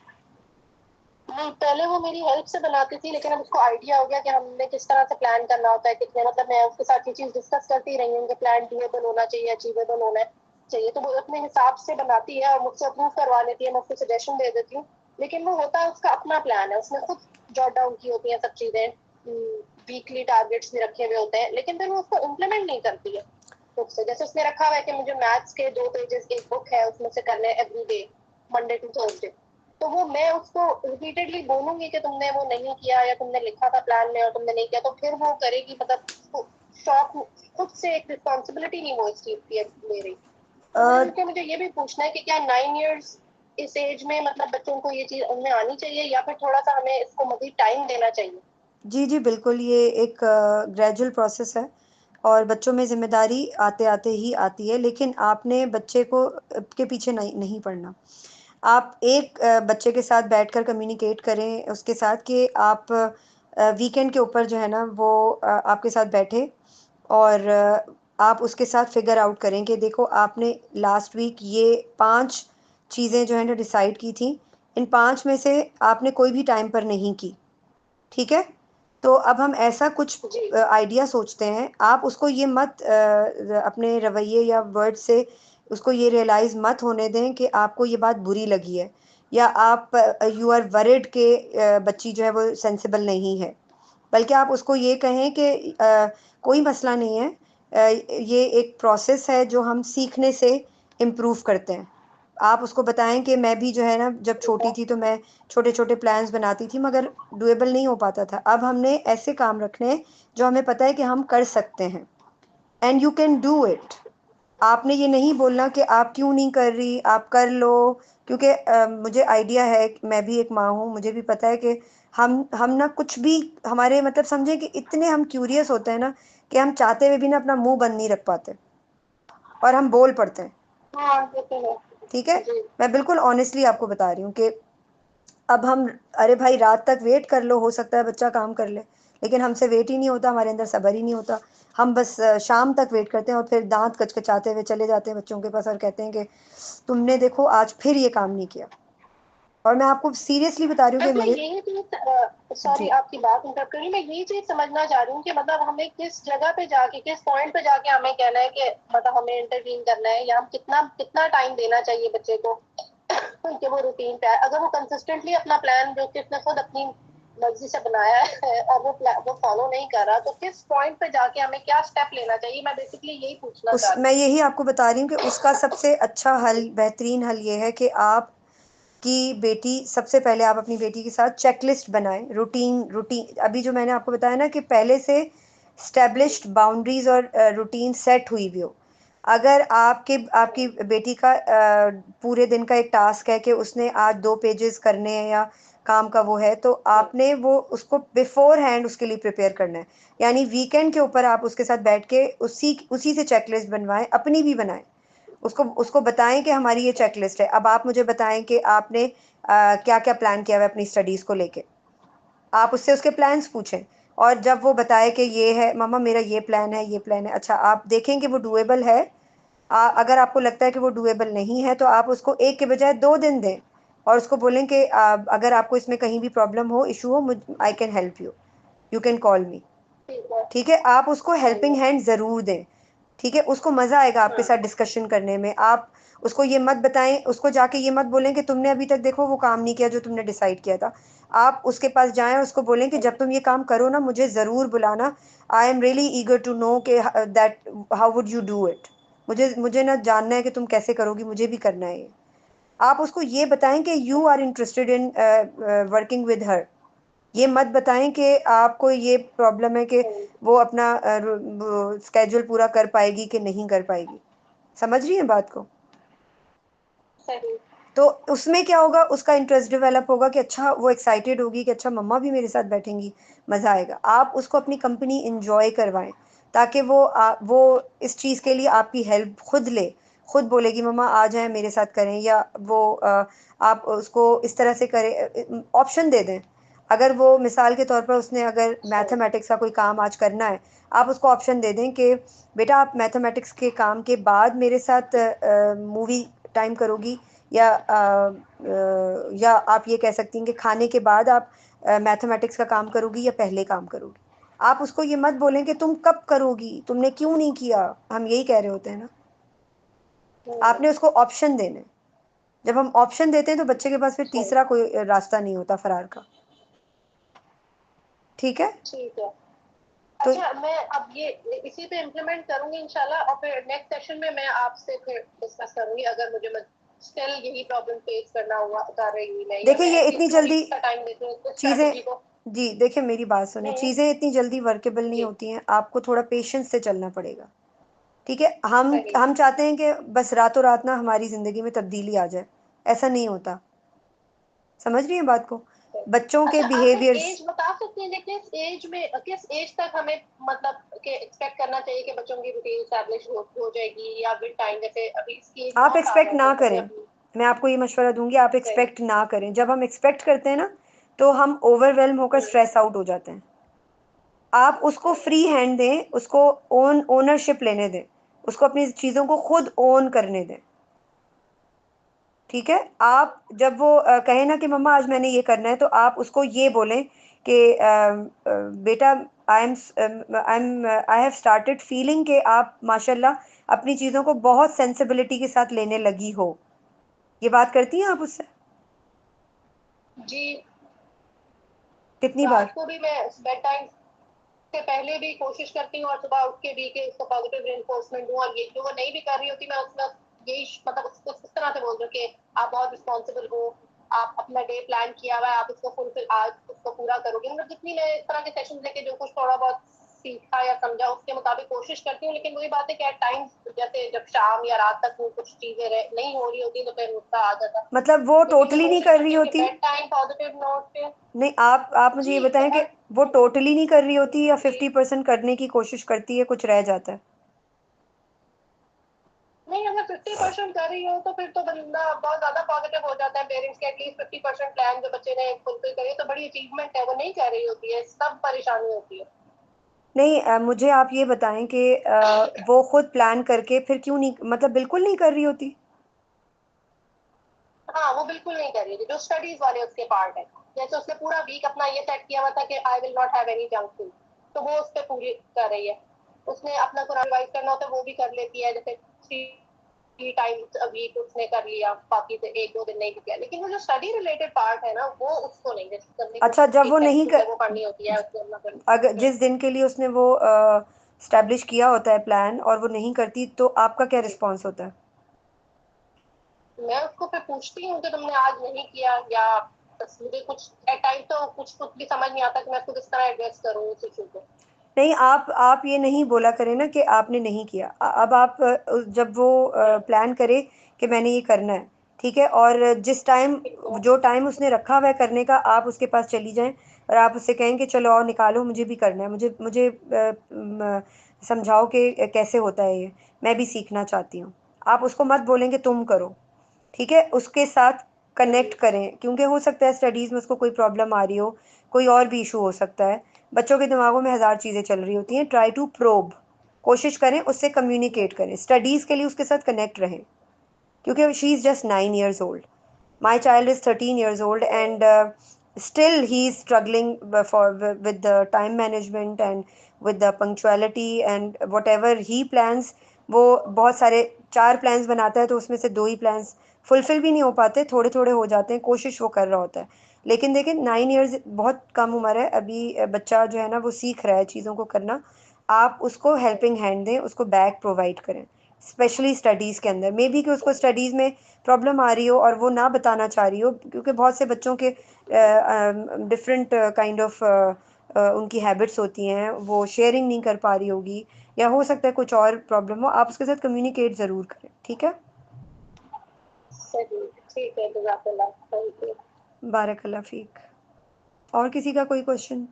नहीं, पहले वो मेरी हेल्प से बनाती थी, लेकिन अब उसको आइडिया हो गया कि हमने किस तरह से प्लान करना होता है, कितने, मतलब मैं उसके साथ ये चीज डिस्कस करती रही हूँ कि प्लान डूएबल होना चाहिए, अचीवेबल होना चाहिए, तो वो अपने हिसाब से बनाती है और मुझसे अप्रूव करवा लेती है, मैं उसको सजेशन दे देती हूँ। लेकिन वो होता है उसका अपना प्लान है, उसने खुद जॉट डाउन की होती है सब चीजें, वीकली टारगेट्स भी रखे हुए होते हैं, लेकिन फिर वो उसको इम्प्लीमेंट नहीं करती है खुद से। जैसे उसने रखा हुआ है कि मुझे मैथ्स के 2 पेजेस एक बुक है उसमें से करने every day, Monday to Thursday, तो वो मैं उसको रिपीटेडली बोलूंगी कि तुमने वो नहीं किया या तुमने लिखा था प्लान में और तुमने नहीं किया, तो फिर वो करेगी, मतलब शौक, खुद से एक रिस्पॉन्सिबिलिटी नहीं वो इस चीज की ले रही। तो मुझे ये भी पूछना है कि क्या 9 years इस एज में मतलब बच्चों को ये चीज उनमें आनी चाहिए या फिर थोड़ा सा हमें इसको मजीद टाइम देना चाहिए? जी जी बिल्कुल, ये एक ग्रेजुअल प्रोसेस है और बच्चों में जिम्मेदारी आते आते ही आती है, लेकिन आपने बच्चे को के पीछे नहीं पड़ना। आप एक बच्चे के साथ बैठकर कम्युनिकेट करें उसके साथ कि आप वीकेंड के ऊपर जो है ना वो आपके साथ बैठे और आप उसके साथ फिगर आउट करें कि देखो आपने लास्ट वीक ये 5 चीज़ें जो है ना डिसाइड की थी, इन 5 में से आपने कोई भी टाइम पर नहीं की। ठीक है, तो अब हम ऐसा कुछ जी आइडिया सोचते हैं, आप उसको ये मत अपने रवैये या वर्ड से उसको ये रियलाइज़ मत होने दें कि आपको ये बात बुरी लगी है, या आप यू आर वरिड के बच्ची जो है वो सेंसिबल नहीं है, बल्कि आप उसको ये कहें कि कोई मसला नहीं है, ये एक प्रोसेस है जो हम सीखने से इम्प्रूव करते हैं। आप उसको बताएं कि मैं भी जो है ना जब ठीक छोटी है। थी तो मैं छोटे छोटे प्लान्स बनाती थी मगर डुएबल नहीं हो पाता था, अब हमने ऐसे काम रखने हैं जो हमें पता है कि हम कर सकते हैं, and you can do it. आपने ये नहीं बोलना कि आप क्यों नहीं कर रही, आप कर लो, क्योंकि मुझे आइडिया है, मैं भी एक माँ हूँ, मुझे भी पता है कि हम ना कुछ भी, हमारे मतलब समझे कि इतने हम क्यूरियस होते हैं ना कि हम चाहते हुए भी ना अपना मुंह बंद नहीं रख पाते और हम बोल पड़ते हैं। हाँ ये तो है। ठीक है, जी मैं बिल्कुल ऑनेस्टली आपको बता रही हूँ कि अब हम, अरे भाई रात तक वेट कर लो, हो सकता है बच्चा काम कर ले, लेकिन हमसे वेट ही नहीं होता, हमारे अंदर सब्र ही नहीं होता। हम बस शाम तक वेट करते हैं और फिर दांत कचकचाते हुए चले जाते हैं बच्चों के पास और कहते हैं कि तुमने देखो आज फिर ये काम नहीं किया। और मैं आपको सीरियसली बता रही हूँ कि बस मैं मेरे, यही चीज, सॉरी जी आपकी बात इंटरप्ट करी, मैं यही चीज समझना चाह रही हूँ कि मतलब हमें किस जगह पे जाके, किस पॉइंट पे जाके हमें कहना है कि मतलब हमें इंटरवीन करना है, या हम कितना कितना टाइम देना चाहिए बच्चे को कि वो रूटीन पे आए। अगर वो कंसिस्टेंटली अपना प्लान जो कि उसने खुद अपनी मर्जी से बनाया है और वो फॉलो नहीं कर रहा, तो किस पॉइंट पे जाके हमें क्या स्टेप लेना चाहिए, मैं बेसिकली यही पूछना उस चाह रही मैं यही आपको बता रही हूँ कि उसका सबसे अच्छा हल, बेहतरीन हल ये है कि आप कि बेटी, सबसे पहले आप अपनी बेटी के साथ चेकलिस्ट बनाएं, रूटीन रूटीन अभी जो मैंने आपको बताया ना कि पहले से स्टैब्लिश्ड बाउंड्रीज और रूटीन सेट हुई भी हो। अगर आपकी बेटी का पूरे दिन का एक टास्क है कि उसने आज 2 पेजेस करने हैं या काम का वो है, तो हूँ। आपने वो उसको बिफोर हैंड उसके लिए प्रिपेयर करना है, यानी वीकेंड के ऊपर आप उसके साथ बैठ के उसी उसी से चेकलिस्ट बनवाएं, अपनी भी बनाएं, उसको उसको बताएं कि हमारी ये चेकलिस्ट है, अब आप मुझे बताएं कि आपने क्या क्या प्लान किया हुआ है अपनी स्टडीज़ को लेके। आप उससे उसके प्लान्स पूछें, और जब वो बताए कि ये है मम्मा मेरा ये प्लान है, ये प्लान है, अच्छा आप देखें कि वो डूएबल है। अगर आपको लगता है कि वो डूएबल नहीं है तो आप उसको एक के बजाय 2 दिन दें, और उसको बोलें कि अगर आपको इसमें कहीं भी प्रॉब्लम हो, इशू हो, I can help you, you can call मी। ठीक है। ठीक है, आप उसको हेल्पिंग हैंड ज़रूर दें। ठीक है, उसको मज़ा आएगा आपके साथ हाँ डिस्कशन करने में। आप उसको ये मत बताएं, उसको जाके ये मत बोलें कि तुमने अभी तक देखो वो काम नहीं किया जो तुमने डिसाइड किया था। आप उसके पास जाएं और उसको बोलें कि जब तुम ये काम करो ना मुझे ज़रूर बुलाना, I am really eager to know कि that how would you do it, मुझे मुझे ना जानना है कि तुम कैसे करोगी, मुझे भी करना है ये। आप उसको ये बताएं कि you are interested in working with her. ये मत बताएं कि आपको ये प्रॉब्लम है कि वो अपना स्केड्यूल पूरा कर पाएगी कि नहीं कर पाएगी। समझ रही हैं बात को? सही। तो उसमें क्या होगा, उसका इंटरेस्ट डेवलप होगा कि अच्छा, वो एक्साइटेड होगी कि अच्छा मम्मा भी मेरे साथ बैठेंगी, मज़ा आएगा। आप उसको अपनी कंपनी इंजॉय करवाएं, ताकि वो इस चीज़ के लिए आपकी हेल्प खुद ले, खुद बोलेगी मम्मा आ जाए मेरे साथ करें, या वो आप उसको इस तरह से करें, ऑप्शन दे दें। अगर वो मिसाल के तौर पर उसने अगर मैथमेटिक्स का कोई काम आज करना है, आप उसको ऑप्शन दे दें कि बेटा आप मैथमेटिक्स के काम के बाद मेरे साथ मूवी टाइम करोगी, या आप ये कह सकती हैं कि खाने के बाद आप मैथमेटिक्स का काम करोगी या पहले काम करोगी। आप उसको ये मत बोलें कि तुम कब करोगी, तुमने क्यों नहीं किया, हम यही कह रहे होते हैं ना। आपने उसको ऑप्शन देने, जब हम ऑप्शन देते हैं तो बच्चे के पास फिर तीसरा कोई रास्ता नहीं होता फरार का। ठीक है, ठीक है। तो अच्छा, मैं अब ये इसी पे इम्प्लीमेंट करूंगी इंशाल्लाह, और फिर नेक्स्ट सेशन में मैं आपसे फिर डिस्कस करूंगी अगर मुझे स्टिल यही प्रॉब्लम फेस करना हुआ कर रही हूँ मैं, या देखिए मैं ये इतनी एटलीस्ट 2 जल्दी वीक्स का टाइम देती हूँ इस चीज़ें, स्ट्रेटजी को। जी देखिए मेरी बात सुने, चीज़ें इतनी जल्दी वर्केबल नहीं जी होती हैं, आपको थोड़ा पेशेंस से चलना पड़ेगा। ठीक है, हम सही। हम चाहते हैं कि बस रातों रात ना हमारी ज़िंदगी में तब्दीली आ जाए, ऐसा नहीं होता। समझ रही हैं बात को? सही। बच्चों के अच्छा, आप एक बिहेवियर्स, एज बता सकते हैं कि किस एज तक हमें मतलब के एक्सपेक्ट करना चाहिए कि बच्चों की रूटीन एस्टैब्लिश हो जाएगी, या विद टाइम, जैसे अभी इसकी एज आप 9 साल एक्सपेक्ट है ना तो मुझे करें। अभी। मैं आपको ये मशवरा दूंगी, आप सही। एक्सपेक्ट ना करें। जब हम एक्सपेक्ट करते हैं ना तो हम ओवरवेलम होकर स्ट्रेस आउट हो जाते हैं। आप उसको फ्री हैंड दें, उसको ओनरशिप लेने दें, उसको अपनी चीज़ों को खुद ओन करने दें। ठीक है, आप जब वो कहे ना कि मम्मा आज मैंने ये करना है, तो आप उसको ये बोलें कि बेटा आई हैव स्टार्टेड फीलिंग कि आप माशाल्लाह अपनी चीज़ों को बहुत सेंसिबिलिटी के साथ लेने लगी हो। ये बात करती हैं आप उससे जी, कितनी बार? रात को भी मैं बेड टाइम से पहले भी कोशिश करती हूँ और सुबह उठ के भी कि उसको पॉजिटिव रेनफोर्समेंट दूँ, और ये जो वो नहीं भी कर रही होती मैं उसमें यही मतलब उसको इस तरह से बोल दूँ कि आप बहुत रिस्पॉन्सिबल हो, आप अपना डे प्लान किया हुआ है, आप उसको फुलफिल आज उसको पूरा करोगे। मतलब जितनी मैं इस तरह के सेशन लेके जो कुछ थोड़ा बहुत सीखा या समझा उसके मुताबिक कोशिश करती हूँ, लेकिन वही बात है कि एट टाइम्स जैसे जब शाम या रात तक वो कुछ चीजें नहीं हो रही होती तो फिर गुस्सा आ जाता है। मतलब वो लेकिन मैं टोटली नहीं कोशिश कर रही करती हूँ कि होती? बेड टाइम पॉजिटिव नोट पे। नहीं, आप मुझे ये जी बताएं कि वो टोटली नहीं कर रही होती या जी 50% करने की कोशिश करती है, कुछ रह जाता है? नहीं, अगर 50% कर रही हो तो फिर तो बंदा बहुत ज्यादा पॉजिटिव हो जाता है। पेरेंट्स के एटलीस्ट 50% प्लान जो बच्चे ने फुलफिल करे तो बड़ी अचीवमेंट है। वो नहीं कर रही होती है, सब परेशानी होती है। नहीं, मुझे आप ये बताएं कि वो खुद प्लान करके फिर क्यों नहीं, मतलब बिल्कुल नहीं कर रही होती? हाँ, वो बिल्कुल नहीं कर रही थी। जो स्टडीज वाले उसके पार्ट है, जैसे उसने पूरा वीक अपना ये सेट किया हुआ था कि I will not have any junk food, तो वो उस पर पूरी कर रही है। उसने अपना कुरान रिवाइज करना होता है वो भी कर लेती है, जैसे 3 टाइम्स अ वीक उसने कर लिया, बाकी से 1-2 दिन नहीं किया। लेकिन वो जो स्टडी रिलेटेड पार्ट है ना, वो उसको नहीं, जैसे करने अच्छा, कुछ जब एक वो टेक्स्ट नहीं बुक है कर, वो पढ़नी होती है उसको अपना अगर जिस दिन के लिए उसने वो स्टैब्लिश किया होता है प्लान और वो नहीं करती, तो आपका क्या जी। रिस्पॉन्स होता है? मैं उसको फिर पूछती हूँ कि तुमने आज नहीं किया, या बस मुझे कुछ एट टाइम तो कुछ भी समझ नहीं आता कि मैं उसको किस तरह एड्रेस करूँ उस इशू को। नहीं, आप ये नहीं बोला करें ना कि आपने नहीं किया। अब आप जब वो प्लान करे कि मैंने ये करना है, ठीक है, और जिस टाइम, ठीक है। जो टाइम उसने रखा हुआ है करने का, आप उसके पास चली जाएं और आप उससे कहें कि चलो और निकालो, मुझे भी करना है, मुझे मुझे समझाओ कि कैसे होता है ये, मैं भी सीखना चाहती हूँ। आप उसको मत बोलेंगे तुम करो, ठीक है? उसके साथ कनेक्ट करें, क्योंकि हो सकता है स्टडीज़ में उसको कोई प्रॉब्लम आ रही हो, कोई और भी इशू हो सकता है। बच्चों के दिमागों में हज़ार चीज़ें चल रही होती हैं। ट्राई टू प्रोब, कोशिश करें उससे कम्युनिकेट करें, स्टडीज़ के लिए उसके साथ कनेक्ट रहें, क्योंकि she is just 9 years old. My child is 13 years old, and still he is struggling with the time management and with the punctuality and whatever he plans. वो बहुत सारे 4 plans बनाता है तो उसमें से 2 ही plans फुलफिल भी नहीं हो पाते, थोड़े थोड़े हो जाते हैं, कोशिश वो कर रहा होता है। लेकिन देखिए 9 years बहुत कम उम्र है अभी, बच्चा जो है ना वो सीख रहा है चीज़ों को करना। आप उसको हेल्पिंग हैंड दें, उसको बैक प्रोवाइड करें, स्पेशली स्टडीज़ के अंदर। मे बी कि उसको स्टडीज़ में प्रॉब्लम आ रही हो और वो ना बताना चाह रही हो, क्योंकि बहुत से बच्चों के डिफरेंट काइंड ऑफ उनकी हैबिट्स होती हैं, वो शेयरिंग नहीं कर पा रही होगी, या हो सकता है कुछ और प्रॉब्लम हो। आप उसके साथ कम्युनिकेट ज़रूर करें, ठीक है? सही, ठीक है, जज़ाकल्लाह, थैंक यू। बारकल्ला फीक। और किसी का कोई क्वेश्चन?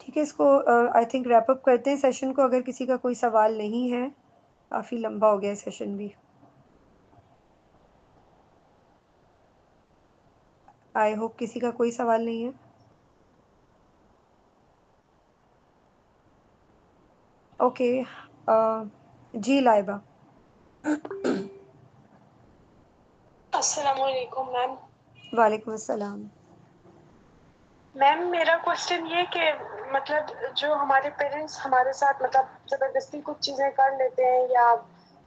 ठीक है, इसको आई थिंक रैप अप करते हैं सेशन को, अगर किसी का कोई सवाल नहीं है। काफ़ी लंबा हो गया सेशन भी। आई होप किसी का कोई सवाल नहीं है। ओके, जी लाइबा। अस्सलाम वालेकुम मैम। वालेकुम अस्सलाम। मैम मेरा क्वेश्चन ये कि मतलब जो हमारे पेरेंट्स हमारे साथ मतलब ज़बरदस्ती कुछ चीज़ें कर लेते हैं या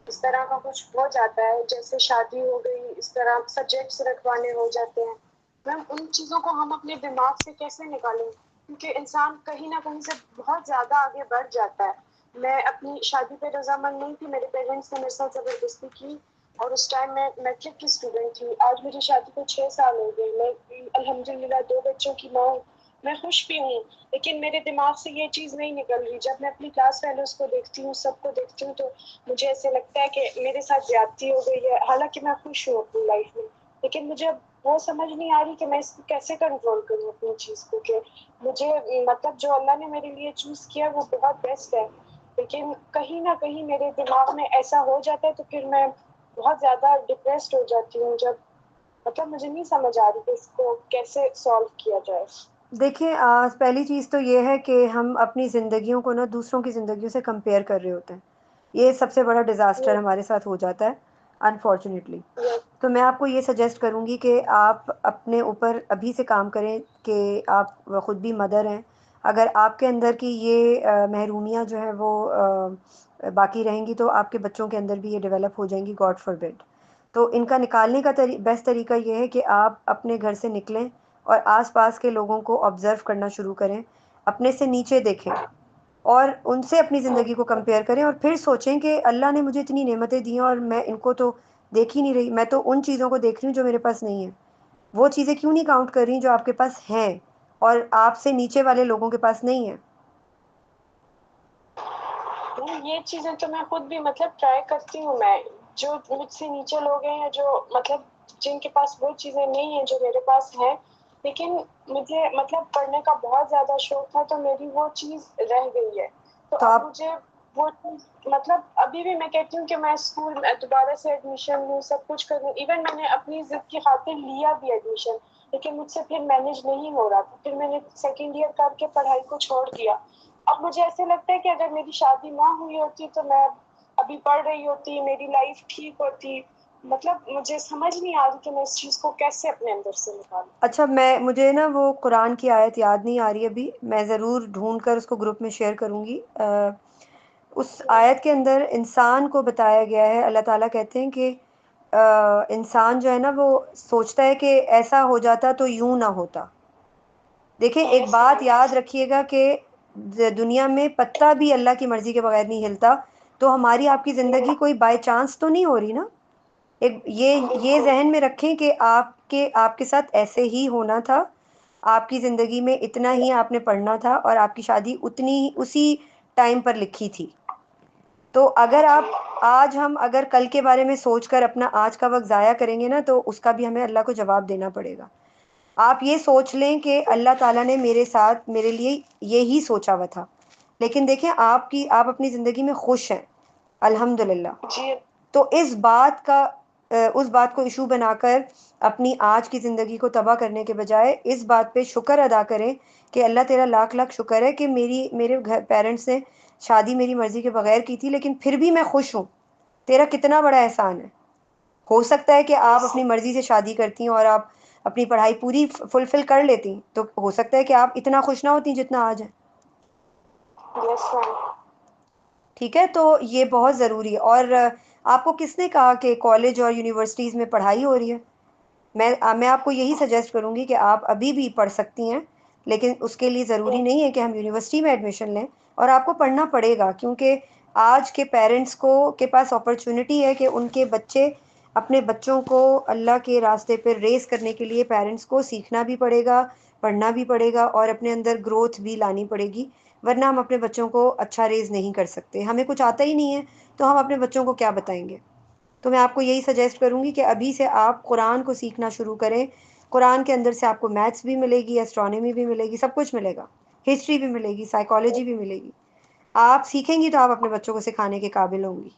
इस तरह का कुछ हो जाता है, जैसे शादी हो गई, इस तरह सब्जेक्ट्स रखवाने हो जाते हैं, मैम उन चीज़ों को हम अपने दिमाग से कैसे निकालें? क्योंकि इंसान कहीं ना कहीं से बहुत ज़्यादा आगे बढ़ जाता है। मैं अपनी शादी पे रजामंद नहीं थी, मेरे पेरेंट्स ने मेरे साथ ज़बरदस्ती की और उस टाइम मैं मैट्रिक की स्टूडेंट थी। आज मेरी शादी को 6 साल हो गए, मैं अल्हम्दुलिल्लाह 2 बच्चों की माँ हूँ, मैं खुश भी हूँ, लेकिन मेरे दिमाग से ये चीज़ नहीं निकल रही। जब मैं अपनी क्लास फेलोज़ को देखती हूँ, सबको देखती हूँ, तो मुझे ऐसे लगता है कि मेरे साथ ज्यादती हो गई है। हालांकि मैं खुश हूँ अपनी लाइफ में, लेकिन मुझे अब वो समझ नहीं आ रही कि मैं इसको कैसे कंट्रोल करूँ अपनी चीज़ को, कि मुझे मतलब जो अल्लाह ने मेरे लिए चूज़ किया वो बहुत बेस्ट है, लेकिन कहीं ना कहीं मेरे दिमाग में ऐसा हो जाता है तो फिर मैं बहुत ज़्यादा डिप्रेस्ड हो जाती हूँ। जब मतलब मुझे नहीं समझ आ रही कि इसको कैसे सॉल्व किया जाए। देखिए, पहली चीज़ तो ये है कि हम अपनी ज़िंदगियों को ना दूसरों की ज़िंदगियों से कंपेयर कर रहे होते हैं। ये सबसे बड़ा डिज़ास्टर हमारे साथ हो जाता है, अनफॉर्चुनेटली। तो मैं आपको ये सजेस्ट करूँगी कि आप अपने ऊपर अभी से काम करें, कि आप ख़ुद भी मदर हैं। अगर आपके अंदर की ये महरूमियाँ जो है वो बाकी रहेंगी, तो आपके बच्चों के अंदर भी ये डेवलप हो जाएंगी, गॉड फॉरबिड। तो इनका निकालने का बेस्ट तरीका ये है कि आप अपने घर से निकलें और आसपास के लोगों को ऑब्ज़र्व करना शुरू करें, अपने से नीचे देखें और उनसे अपनी ज़िंदगी को कंपेयर करें, और फिर सोचें कि अल्लाह ने मुझे इतनी नेमतें दी हैं और मैं इनको तो देख ही नहीं रही। मैं तो उन चीज़ों को देख रही हूँ जो मेरे पास नहीं है। वो चीज़ें क्यों नहीं काउंट कर रही जो आपके पास हैं और आपसे नीचे वाले लोगों के पास नहीं है? ये चीजें तो मैं खुद भी मतलब ट्राई करती हूँ। मैं जो मुझसे नीचे लोग हैं या जो मतलब जिनके पास वो चीजें नहीं है जो मेरे पास है, लेकिन मुझे मतलब पढ़ने का बहुत ज्यादा शौक था, तो मेरी वो चीज रह गई है। तो तो अब आप मुझे वो चीज मतलब अभी भी मैं कहती हूँ कि मैं स्कूल में दोबारा से एडमिशन लूँ, सब कुछ करूँ। इवन मैंने अपनी जिद की खातिर लिया भी एडमिशन, लेकिन मुझसे फिर मैनेज नहीं हो रहा था। फिर मैंने सेकेंड ईयर करके पढ़ाई को छोड़ दिया। अब मुझे ऐसे लगता है कि अगर मेरी शादी ना हुई होती तो मैं अभी पढ़ रही होती, मेरी लाइफ ठीक होती। मतलब मुझे समझ नहीं आ रही कि मैं इस चीज को कैसे अपने अंदर से निकालूं। अच्छा, मुझे ना वो कुरान की आयत याद नहीं आ रही अभी, मैं ज़रूर ढूंढ कर उसको ग्रुप में शेयर करूँगी। उस आयत के अंदर इंसान को बताया गया है, अल्लाह ताला कहते हैं कि इंसान जो है ना वो सोचता है कि ऐसा हो जाता तो यूं ना होता। देखिए, एक बात याद रखिएगा कि दुनिया में पत्ता भी अल्लाह की मर्ज़ी के बगैर नहीं हिलता। तो हमारी आपकी ज़िंदगी कोई बाय चांस तो नहीं हो रही ना। एक ये जहन में रखें कि आपके साथ ऐसे ही होना था। आपकी ज़िंदगी में इतना ही आपने पढ़ना था और आपकी शादी उतनी ही उसी टाइम पर लिखी थी। तो अगर हम अगर कल के बारे में सोचकर अपना आज का वक्त ज़ाया करेंगे ना, तो उसका भी हमें अल्लाह को जवाब देना पड़ेगा। आप ये सोच लें कि अल्लाह ताला ने मेरे साथ मेरे लिए ये ही सोचा हुआ था, लेकिन देखें आप अपनी ज़िंदगी में खुश हैं, अल्हम्दुलिल्लाह। जी तो उस बात को इशू बनाकर अपनी आज की ज़िंदगी को तबाह करने के बजाय इस बात पे शुक्र अदा करें कि अल्लाह तेरा लाख लाख शुक्र है कि मेरे घर पेरेंट्स ने शादी मेरी मर्ज़ी के बगैर की थी, लेकिन फिर भी मैं खुश हूँ। तेरा कितना बड़ा एहसान है। हो सकता है कि आप अपनी मर्ज़ी से शादी करती हैं और आप अपनी पढ़ाई पूरी फुलफिल कर लेती, तो हो सकता है कि आप इतना खुश ना होती जितना आज है। Yes ma'am. ठीक है, तो ये बहुत ज़रूरी है। और आपको किसने कहा कि कॉलेज और यूनिवर्सिटीज़ में पढ़ाई हो रही है? मैं आपको यही सजेस्ट करूँगी कि आप अभी भी पढ़ सकती हैं, लेकिन उसके लिए ज़रूरी नहीं है कि हम यूनिवर्सिटी में एडमिशन लें। और आपको पढ़ना पड़ेगा, क्योंकि आज के पेरेंट्स के पास अपॉर्चुनिटी है कि उनके बच्चे अपने बच्चों को अल्लाह के रास्ते पर रेस करने के लिए पेरेंट्स को सीखना भी पड़ेगा, पढ़ना भी पड़ेगा और अपने अंदर ग्रोथ भी लानी पड़ेगी। वरना हम अपने बच्चों को अच्छा रेज़ नहीं कर सकते। हमें कुछ आता ही नहीं है, तो हम अपने बच्चों को क्या बताएंगे? तो मैं आपको यही सजेस्ट करूँगी कि अभी से आप कुरान को सीखना शुरू करें। कुरान के अंदर से आपको मैथ्स भी मिलेगी, एस्ट्रोनॉमी भी मिलेगी, सब कुछ मिलेगा। हिस्ट्री भी मिलेगी, साइकोलॉजी भी मिलेगी। आप सीखेंगी तो आप अपने बच्चों को सिखाने के काबिल होंगी।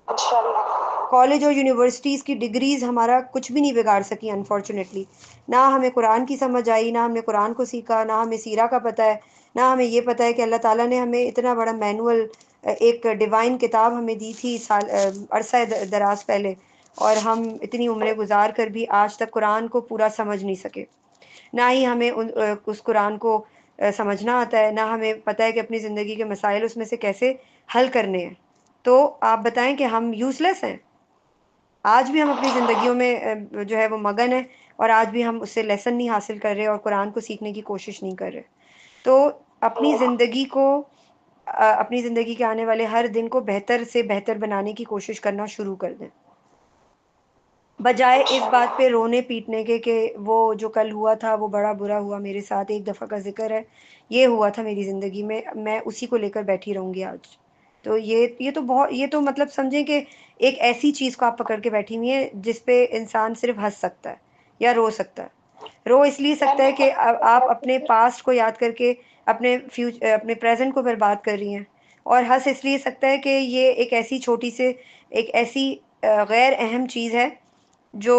इंशाल्लाह। कॉलेज और यूनिवर्सिटीज़ की डिग्रीज़ हमारा कुछ भी नहीं बिगाड़ सकी अनफॉर्चुनेटली। ना हमें कुरान की समझ आई, ना हमने कुरान को सीखा, ना हमें सीरा का पता है, ना हमें ये पता है कि अल्लाह ताला ने हमें इतना बड़ा मैनुअल, एक डिवाइन किताब हमें दी थी अरसा दराज पहले, और हम इतनी उम्रें गुजार कर भी आज तक कुरान को पूरा समझ नहीं सके। ना ही हमें उस कुरान को समझना आता है, ना हमें पता है कि अपनी ज़िंदगी के मसाइल उसमें से कैसे हल करने हैं। तो आप बताएं कि हम यूज़लेस हैं? आज भी हम अपनी ज़िंदगियों में जो है वो मगन है, और आज भी हम उससे लेसन नहीं हासिल कर रहे और कुरान को सीखने की कोशिश नहीं कर रहे। तो अपनी ज़िंदगी को अपनी ज़िंदगी के आने वाले हर दिन को बेहतर से बेहतर बनाने की कोशिश करना शुरू कर दें, बजाय इस बात पे रोने पीटने के कि वो जो कल हुआ था वो बड़ा बुरा हुआ मेरे साथ। एक दफ़ा का जिक्र है, ये हुआ था मेरी ज़िंदगी में, मैं उसी को लेकर बैठी रहूँगी आज। तो ये तो मतलब समझें कि एक ऐसी चीज़ को आप पकड़ के बैठी हुई हैं जिस पे इंसान सिर्फ हंस सकता है या रो सकता है। रो इसलिए सकता है कि आप अपने पास्ट को याद करके अपने प्रेजेंट को बर्बाद कर रही हैं, और हंस इसलिए सकता है कि ये एक ऐसी छोटी से एक ऐसी गैर अहम चीज़ है जो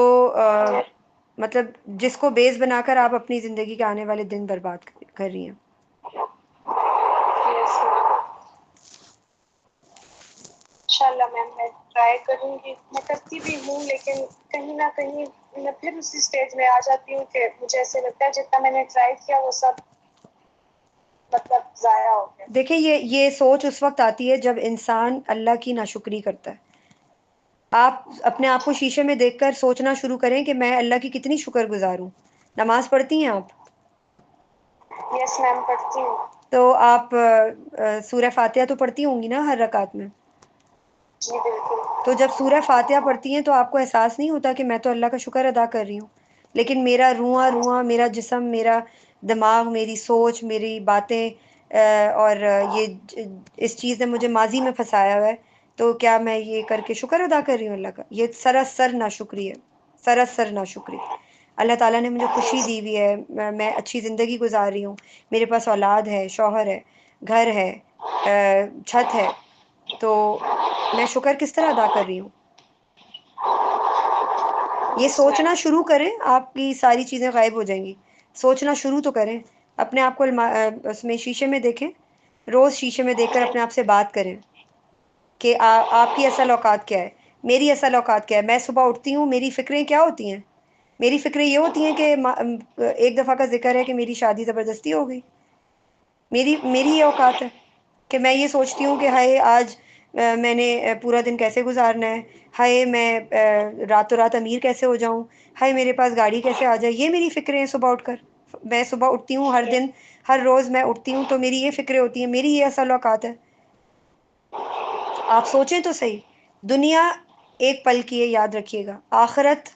मतलब जिसको बेस बनाकर आप अपनी ज़िंदगी के आने वाले दिन बर्बाद कर रही हैं। Yes ma'am. इंशाल्लाह मैम, मैं ट्राई करूंगी। मैं करती भी हूँ, लेकिन कहीं ना कहीं मैं फिर उसी स्टेज में आ जाती हूँ कि मुझे ऐसे लगता है जितना मैंने ट्राई किया वो सब मतलब जाया हो गया। देखिए, ये सोच उस वक्त आती है जब इंसान अल्लाह की नाशुक्री करता है। आप अपने आप को शीशे में देखकर सोचना शुरू करें कि मैं अल्लाह की कितनी शुक्रगुजार हूँ। नमाज पढ़ती हैं आप? यस मैम, पढ़ती हूँ। तो आप सूरह फातिहा तो पढ़ती होंगी ना हर रकात में? जी बिल्कुल। तो जब सूरह फातिहा पढ़ती हैं तो आपको एहसास नहीं होता कि मैं तो अल्लाह का शुक्र अदा कर रही हूँ, लेकिन मेरा रुआं रुआं, मेरा जिस्म, मेरा दिमाग, मेरी सोच, मेरी बातें और इस चीज़ ने मुझे माजी में फंसाया हुआ है। तो क्या मैं ये करके शुक्र अदा कर रही हूँ अल्लाह का? ये सरासर नाशुक्री है, सरासर नाशुक्री। अल्लाह ताला ने मुझे खुशी दी हुई है, मैं अच्छी ज़िंदगी गुजार रही हूँ, मेरे पास औलाद है, शौहर है, घर है, छत है, तो मैं शुक्र किस तरह अदा कर रही हूँ? ये सोचना शुरू करें, आपकी सारी चीज़ें गायब हो जाएंगी। सोचना शुरू तो करें। अपने आप को उसमें शीशे में देखें, रोज़ शीशे में देखकर अपने आप से बात करें कि आपकी असल औकात क्या है, मेरी असल औकात क्या है। मैं सुबह उठती हूँ, मेरी फ़िक्रें क्या होती हैं? मेरी फ़िक्रें ये होती हैं कि एक दफ़ा का जिक्र है कि मेरी शादी ज़बरदस्ती हो गई। मेरी मेरी ये औकात है कि मैं ये सोचती हूँ कि हाय आज मैंने पूरा दिन कैसे गुजारना है, हाय मैं रातों रात अमीर कैसे हो जाऊँ, हाय मेरे पास गाड़ी कैसे आ जाए। ये मेरी फ़िक्रें हैं सुबह उठकर। मैं सुबह उठती हूँ हर दिन, हर रोज़ मैं उठती हूँ तो मेरी ये फ़िक्रें होती हैं, मेरी ये असल औकात है। आप सोचें तो सही, दुनिया एक पल की है, याद रखिएगा, आखिरत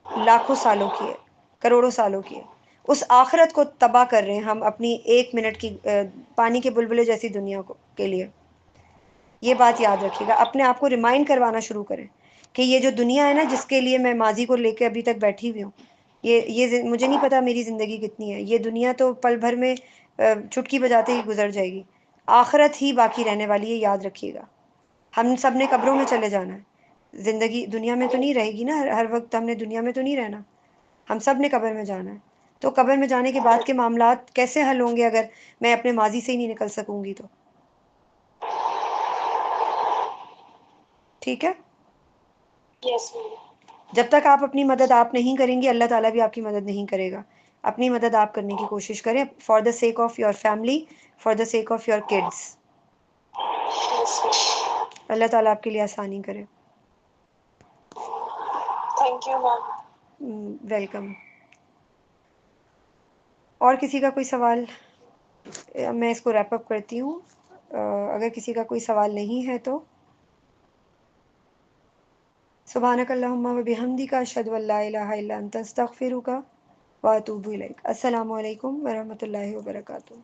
लाखों सालों की है, करोड़ों सालों की है। उस आखिरत को तबाह कर रहे हैं हम अपनी एक मिनट की पानी के बुलबुले जैसी दुनिया को के लिए। ये बात याद रखिएगा, अपने आप को रिमाइंड करवाना शुरू करें कि ये जो दुनिया है ना, जिसके लिए मैं माजी को लेके अभी तक बैठी हुई हूँ, मुझे नहीं पता मेरी ज़िंदगी कितनी है। ये दुनिया तो पल भर में चुटकी बजाते ही गुजर जाएगी। आखिरत ही बाकी रहने वाली है, याद रखिएगा। हम सब ने कब्रों में चले जाना है, ज़िंदगी दुनिया में तो नहीं रहेगी ना, हर वक्त हमने दुनिया में तो नहीं रहना, हम सब ने कब्र में जाना है। तो कब्र में जाने के बाद के मामलात कैसे हल होंगे अगर मैं अपने माजी से ही नहीं निकल सकूंगी तो? ठीक है। यस। जब तक आप अपनी मदद आप नहीं करेंगी, अल्लाह ताला भी आपकी मदद नहीं करेगा। अपनी मदद आप करने की कोशिश करें, for the sake of your family, for the sake of your kids. अल्लाह ताला आपके लिए आसानी करे। Thank you ma'am. वेलकम। और किसी का कोई सवाल? मैं इसको रैप अप करती हूँ। अगर किसी का कोई सवाल नहीं है तो सुब्हानकल्लाहुम्मा व बिहम्दिका अशहदु अल्ला इलाहा इल्ला अंता अस्तगफिरुका व अतूबु इलैक। अस्सलामु अलैकुम व रहमतुल्लाहि व बरकातुहू।